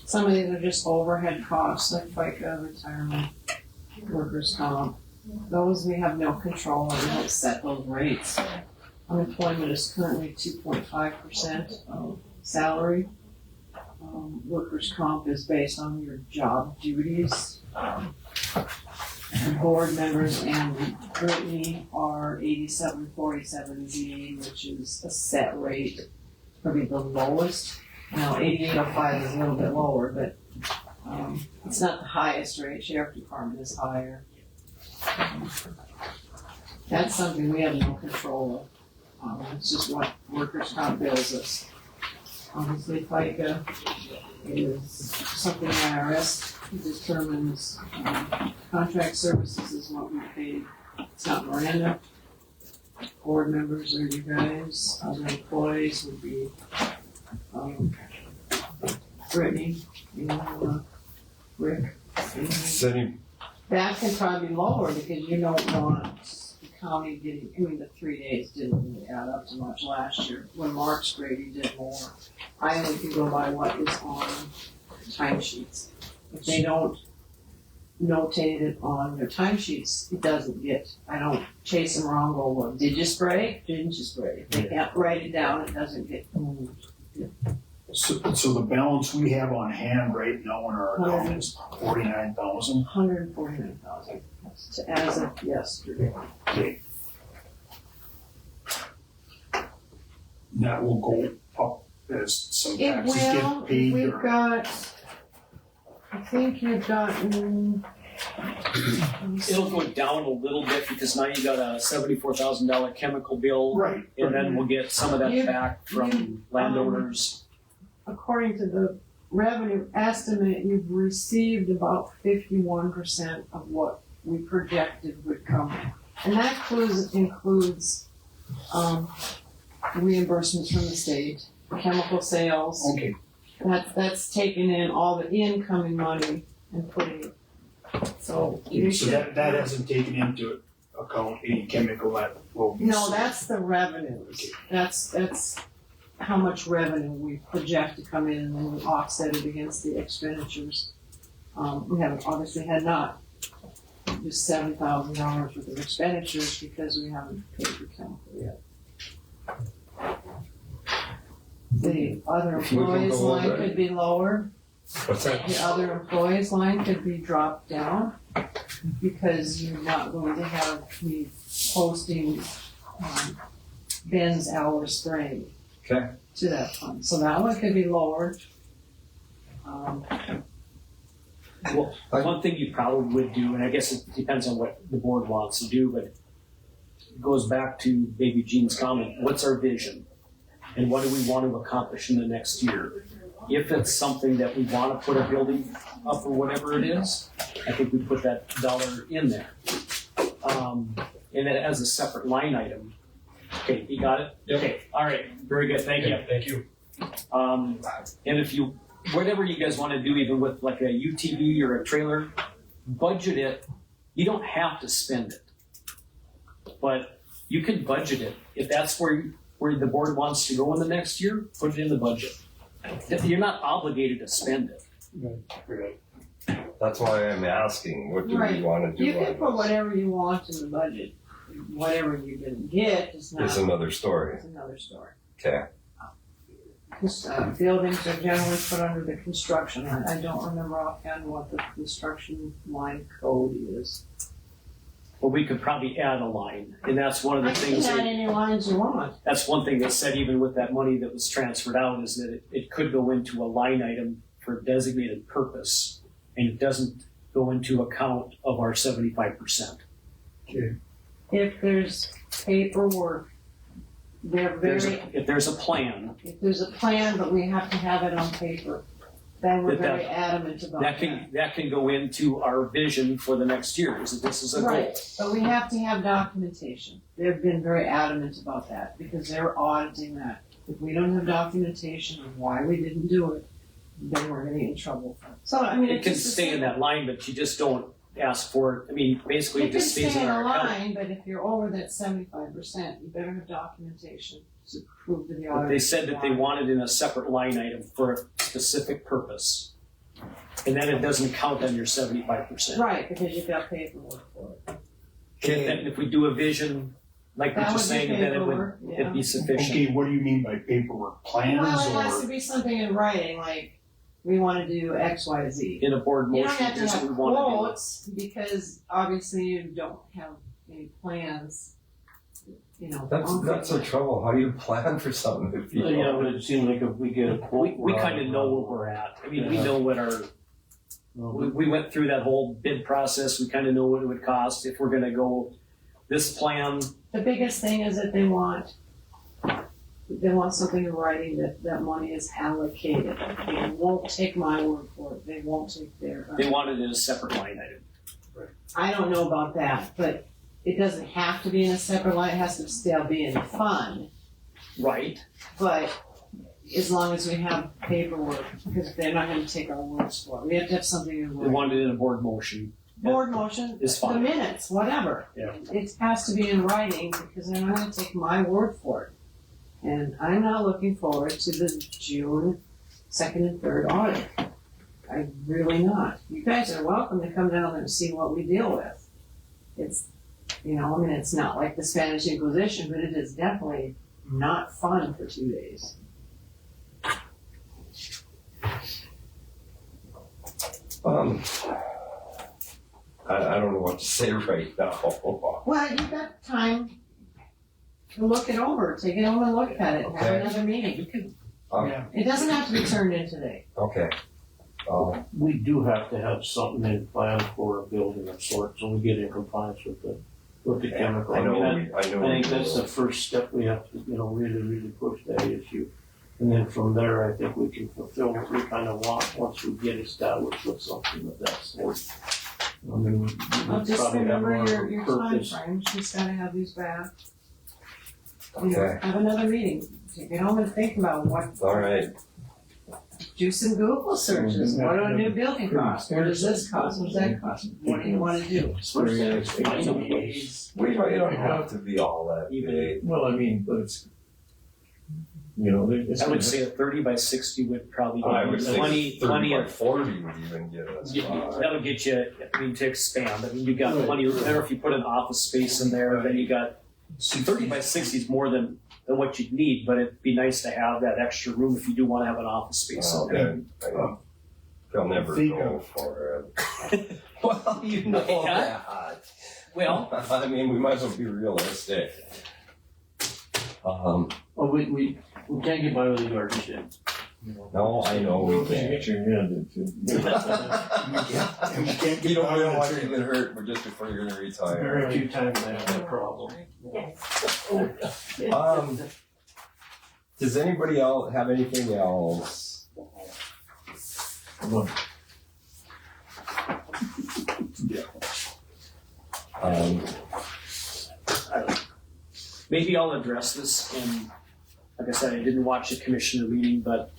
Some of these are just overhead costs, like FICA, retirement, workers' comp. Those we have no control over, we don't set those rates. Unemployment is currently 2.5% of salary. Workers' comp is based on your job duties. Board members and Brittany are 87.47Z, which is a set rate, probably the lowest. Now, 8805 is a little bit lower, but it's not the highest rate. Sheriff Department is higher. That's something we have no control of. It's just what workers' comp bills us. Obviously, FICA is something IRS determines. Contract services is what we pay. It's not Miranda. Board members are you guys. Other employees would be Brittany, Rick. City, That can probably be lower because you don't want the county getting, the 3 days didn't really add up to much last year. When Mark's Grady did more. I only can go by what is on timesheets. If they don't notate it on their timesheets, it doesn't get, I don't chase them around, go, well, did you spray? Didn't you spray? If they can't write it down, it doesn't get moved. So the balance we have on hand right now in our account is 49,000? 149,000, as of yesterday. Okay. That will go up as some It taxes will, get paid we've or? got, I think you've gotten. It'll go down a little bit because now you got a $74,000 chemical bill. Right. And then we'll get some of that back from landowners. According to the revenue estimate, you've received about 51% of what we projected would come. And that includes reimbursements from the state, chemical sales. Okay. That's taking in all the incoming money and putting it. So you So should. that hasn't taken into account any chemical that will be. No, that's the revenues. That's how much revenue we project to come in and then we offset it against the expenditures. We haven't obviously had not just $7,000 worth of expenditures because we haven't paid for chemical yet. The other If we can employees go line over it. could be lower. what's that? The other employees line could be dropped down because you're not going to have me posting Ben's hours spraying Okay. to that fund. So that one could be lowered. Well, one thing you probably would do, and I guess it depends on what the board wants to do, but it goes back to maybe Gene's comment, what's our vision? And what do we want to accomplish in the next year? If it's something that we want to put a building up or whatever it is, I think we put that dollar in there. And then as a separate line item. Okay, you got it? Yep. Okay, all right, very good, thank you. Thank you. And if you, whatever you guys want to do, even with like a UTV or a trailer, budget it. You don't have to spend it, but you can budget it. If that's where the board wants to go in the next year, put it in the budget. You're not obligated to spend it. That's why I'm asking, what do we Right. want to do? You can on put this? whatever you want in the budget. Whatever you didn't get is not. It's another story. It's another story. Okay. buildings are generally put under the construction line. I don't remember offhand what the construction line code is. Well, we could probably add a line, and that's one of the I can things. add any lines you want. That's one thing they said, even with that money that was transferred out, is that it could go into a line item for a designated purpose, and it doesn't go into account of our 75%. If there's paperwork, they're very, If there's a plan, if there's a plan, but we have to have it on paper, then we're That- very adamant about that. that can go into our vision for the next year, is that this is a goal. Right, but we have to have documentation. They've been very adamant about that because they're auditing that. If we don't have documentation of why we didn't do it, then we're gonna get in trouble for it. So, I mean, It it's can just a stay in that line, but you just don't ask for it. I mean, basically, It it can just stays stay in in our a account. line, but if you're over that 75%, you better have documentation to prove to the auditor. But they said that they why. wanted in a separate line item for a specific purpose. And then it doesn't count on your 75%. Right, because you've got paperwork for it. And then if we do a vision, like That what you're would be saying, then it would paperwork, yeah. it'd be sufficient. Okay, what do you mean by paperwork? Plans Well, it has or? to be something in writing, like, we wanna do X, Y, Z. In a board You don't motion, have to here's what have we want to do. quotes, because obviously you don't have any plans, you know. That's the trouble. How do you plan for something if you Yeah, don't? but it seems like if we get a quote. We kind of know where we're at. I mean, we know what our, we went through that whole bid process. We kind of know what it would cost if we're gonna go this plan. The biggest thing is that they want something in writing that money is allocated. They won't take my word for it, they won't take their. They want it in a separate line item. I don't know about that, but it doesn't have to be in a separate line, it has to still be in the fund. Right. But as long as we have paperwork, because they're not gonna take our words for it, we have to have something in They writing. want it in a board motion. Board motion, Is the fine. minutes, whatever. Yeah. It has to be in writing, because they're not gonna take my word for it. And I'm not looking forward to the June 2nd and 3rd audit. I'm really not. You guys are welcome to come down and see what we deal with. It's, you know, I mean, it's not like the Spanish Inquisition, but it is definitely not fun for 2 days. I don't know what to say right now. Well, you've got time to look it over, take it over and look at it, have Okay. another meeting. You can, Um, it doesn't have to be turned in today. Okay. We do have to have something in plan for a building of sorts, so we get in compliance with the chemical. I know. mean, I know. I think that's the first step we have to, really push that issue. And then from there, I think we can fulfill what we kind of want once we get established with something of that sort. I mean, we Well, just probably have remember more of your, a your purpose. timeframe, she's gotta have these back. You know, Okay. have another meeting, take it home and think about what, All right. do some Google searches, what do a new building cost, what does this cost, what does that cost, what do you wanna do? First thing is find a way. You don't have to be all that big. Well, I mean, but it's, you know, it's. I would say a 30 by 60 would probably I would be say plenty 30 by of. 40 would even get us by. That'll get you, I mean, to expand. I mean, you got plenty, there if you put an office space in there, then you got 30 by 60 is more than what you'd need, but it'd be nice to have that extra room if you do wanna have an office space in there. Okay. They'll never go for it. Well, you know Yeah. that. Well, I mean, we might as well be realistic. Well, we can't get by with the yard shed. No, I know we You can't. get your hand into. And we can't get You don't by really with want the to get hurt, but just before you're gonna retire. Very few times I have that problem. Does anybody else have anything else? Um, maybe I'll address this in, like I said, I didn't watch the commissioner meeting, but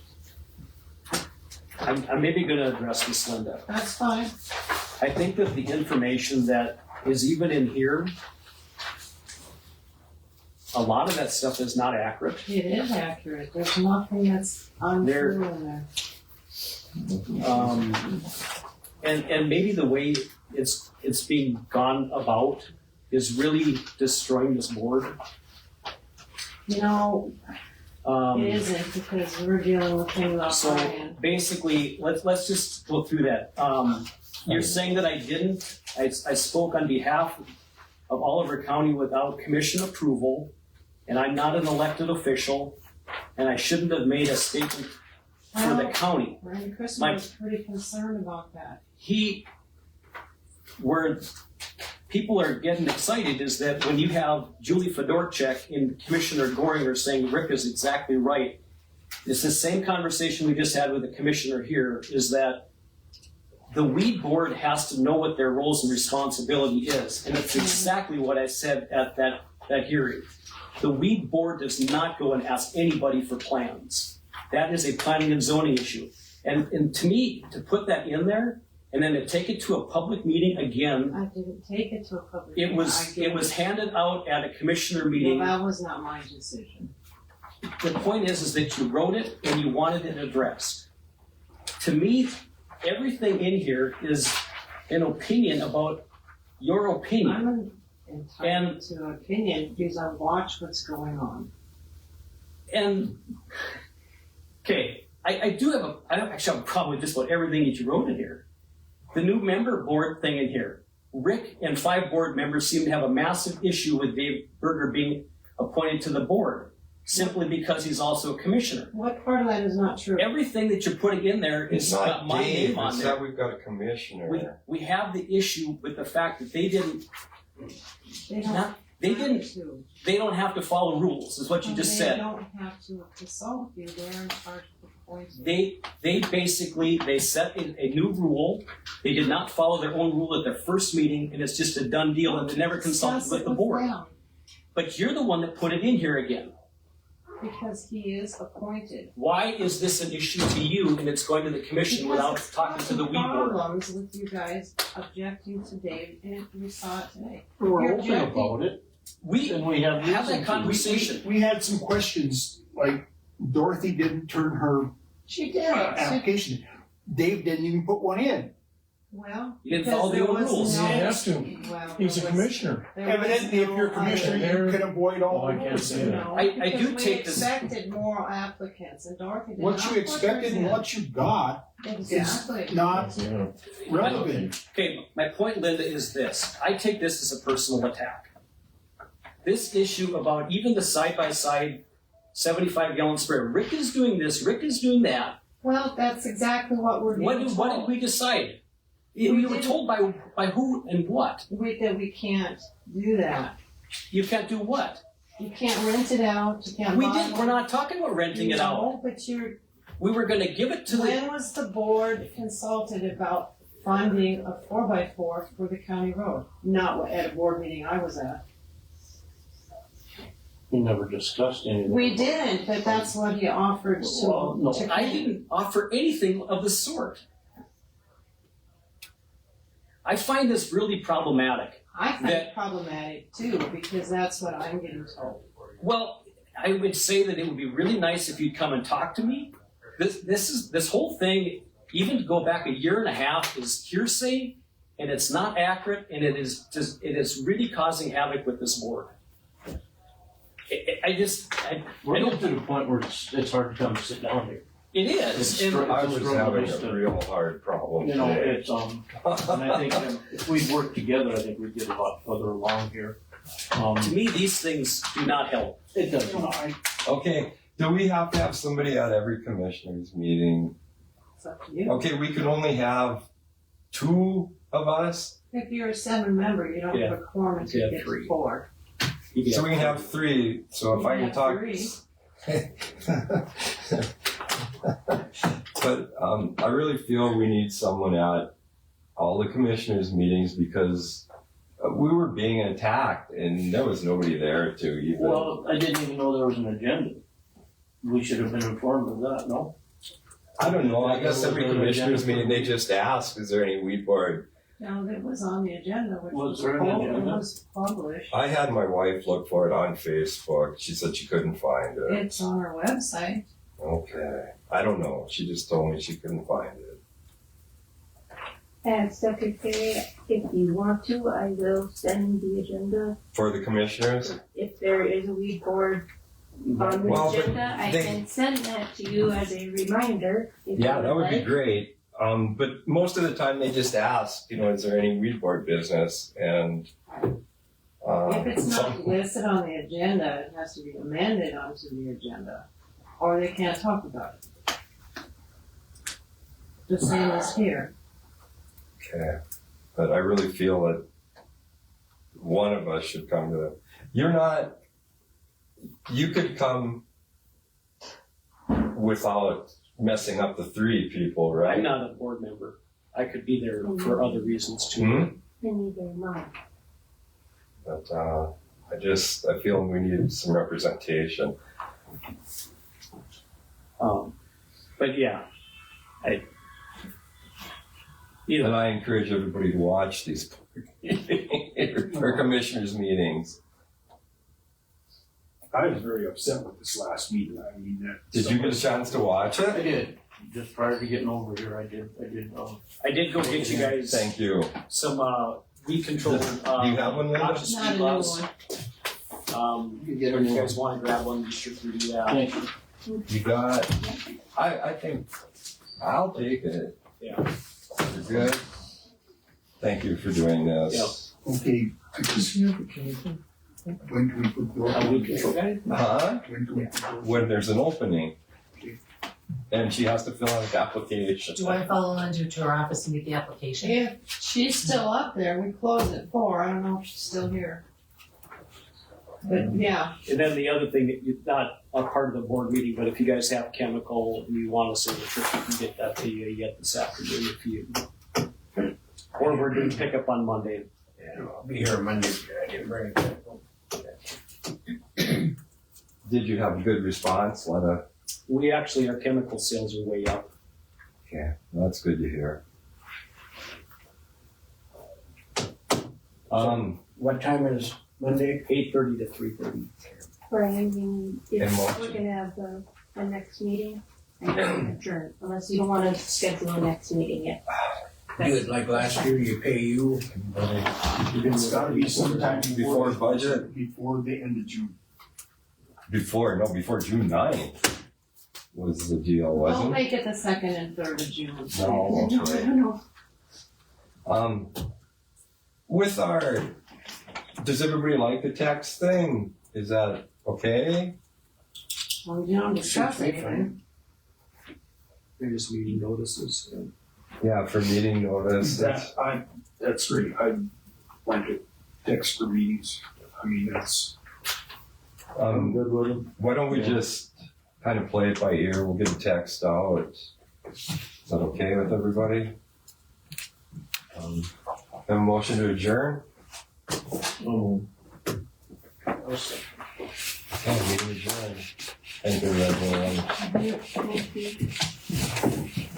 I'm maybe gonna address this, Linda. That's fine. I think that the information that is even in here, a lot of that stuff is not accurate. It is accurate, there's nothing that's untrue in there. And maybe the way it's being gone about is really destroying this board. You know, It isn't, because we're dealing with things on So our end. basically, let's just go through that. You're saying that I didn't, I spoke on behalf of Oliver County without commission approval, and I'm not an elected official, and I shouldn't have made a statement for the county. Randy Chris My- was pretty concerned about that. Where people are getting excited is that when you have Julie Fedorchak and Commissioner Goringer saying Rick is exactly right, it's the same conversation we just had with the commissioner here, is that the weed board has to know what their roles and responsibility is. And it's exactly what I said at that hearing. The weed board does not go and ask anybody for plans. That is a planning and zoning issue. And to me, to put that in there, and then to take it to a public meeting again, I didn't take it to a public it meeting. was handed out at a commissioner meeting. Well, that was not my decision. The point is that you wrote it and you wanted it addressed. To me, everything in here is an opinion about your opinion. I'm entitled to an opinion because I watch what's going on. And, okay, I do have I actually have a problem with just about everything that you wrote in here. The new member board thing in here. Rick and 5 board members seem to have a massive issue with Dave Berger being appointed to the board, simply because he's also a commissioner. What part of that is not true? Everything that you're putting in there is It's got not my Dave, name on it's there. that we've got a commissioner. We have the issue with the fact that they didn't, They don't not, they didn't, have to. they don't have to follow rules, is what you just They said. don't have to consult you, they're in charge of appointing. They basically, they set a new rule. They did not follow their own rule at their first meeting, and it's just a done deal, and they never consulted Discuss with it the board. them, But you're the one that put it in here again. because he is appointed. Why is this an issue to you and it's going to the commission without talking to the weed board? Problems with you guys objecting to Dave, and we saw it today. We're You're open objecting- about it, We and we have have reason that to. conversation. We had some questions, like Dorothy didn't turn her She did. application. Dave didn't even put one in. Well, You didn't because follow the there old was rules. no- You have to. Well, He's a there was- commissioner. there was Evidently, if you're a no commissioner, other- you can avoid all Oh, I the can't rules. say that. No, I do because we take this- expected more applicants, and Dorothy did not What you put expected hers and in. what you got Exactly. not Yeah. relevant. Okay, my point, Linda, is this. I take this as a personal attack. This issue about even the side-by-side 75-gallon sprayer. Rick is doing this, Rick is doing that. Well, that's exactly what we're being What did told. we decide? We We were didn't- told by who and what? That we can't do that. You can't do what? You can't rent it out, you can't buy We're one. not talking about renting it out. No, but you're, We were gonna give it to the, when was the board consulted about funding a 4x4 for the county road? Not at a board meeting I was at. We never discussed anything. We didn't, but that's what he offered Well, no. to. I didn't offer anything of the sort. I find this really problematic. I find that- it problematic too, because that's what I'm getting told. Well, I would say that it would be really nice if you'd come and talk to me. This whole thing, even to go back a year and a half, is hearsay, and it's not accurate, and it is really causing havoc with this board. We're getting to the point where it's hard to come sit down here. It is. And I was having a real hard problem You know, today. it's, and I think if we'd worked together, I think we'd get a lot further along here. to me, these things do not help. It does not. Okay, do we have to have somebody at every commissioners meeting? It's up to you. Okay, we can only have 2 of us, If you're a 7-member, you don't have a quorum until You you have get 3. to 4. so we can have 3, so if You I can have talk. 3. But I really feel we need someone at all the commissioners meetings because we were being attacked and there was nobody there to even. Well, I didn't even know there was an agenda. We should have been informed of that, no? I don't know, I guess every commissioners meeting, they just ask, is there any weed board? No, it was on the agenda, which Was was there an pulled, it agenda? was published. I had my wife look for it on Facebook. She said she couldn't find it. It's on our website. Okay. I don't know. She just told me she couldn't find it. And Secretary, if you want to, I will send the agenda For the commissioners? if there is a weed board on the Well, but agenda. I they- can send that to you as a reminder. if Yeah, you that would be like. great. But most of the time they just ask, is there any weed board business? And If it's not some- listed on the agenda, it has to be amended onto the agenda, or they can't talk about it. The same as here. Okay, but I really feel that one of us should come to. You could come without messing up the three people, right? I'm not a board member. I could be there for other reasons too. Hmm? And neither am I. But I feel we need some representation. But yeah, And I encourage everybody to watch these for commissioners meetings. I was very upset with this last meeting. I mean, that. Did you get a chance to watch I it? did, just prior to getting over here, I did, I did go get you guys Thank you. some weed control. Do you have one, Linda? Noxious Not a weed new laws. one. You get a If new you one. guys want to grab one, be sure to do that. Thank you. You got. I think I'll take it. Yeah. You're good. Thank you for doing this. Okay, when do we put the? Weed control guy? Huh? When do we put the? When there's an opening. And she has to fill out an application. Do you want to follow Linda to her office and get the application? If she's still up there, we close at 4. I don't know if she's still here. But yeah, And then the other thing, not a part of the board meeting, but if you guys have chemical and you want a signature, we can get that to you yet this afternoon if you. Or we're doing pickup on Monday. Yeah, I'll be here Monday. I didn't bring it. Did you have a good response? We actually, our chemical sales are way up. Okay, that's good to hear. What time is Monday? 8:30 to 3:30. Brian, if And March. we're gonna have the next meeting, I can adjourn, unless you don't wanna schedule a next meeting yet. Do it like last year, you pay you. It's gotta be sometime Before budget? Before the end of June. Before June 9th was the deal, don't wasn't it? make it the 2nd and 3rd of June. No, that's right. No. Does everybody like the text thing? Is that okay? Well, you don't discuss anything. Previous meeting notices. Yeah, for meeting notice. That's great. I like to text for meetings. I mean, that's. Good with them. Why don't we just kind of play it by ear? We'll get a text out. Is that okay with everybody? Have a motion to adjourn? Okay, meeting adjourned. Thank you, everyone. Thank you.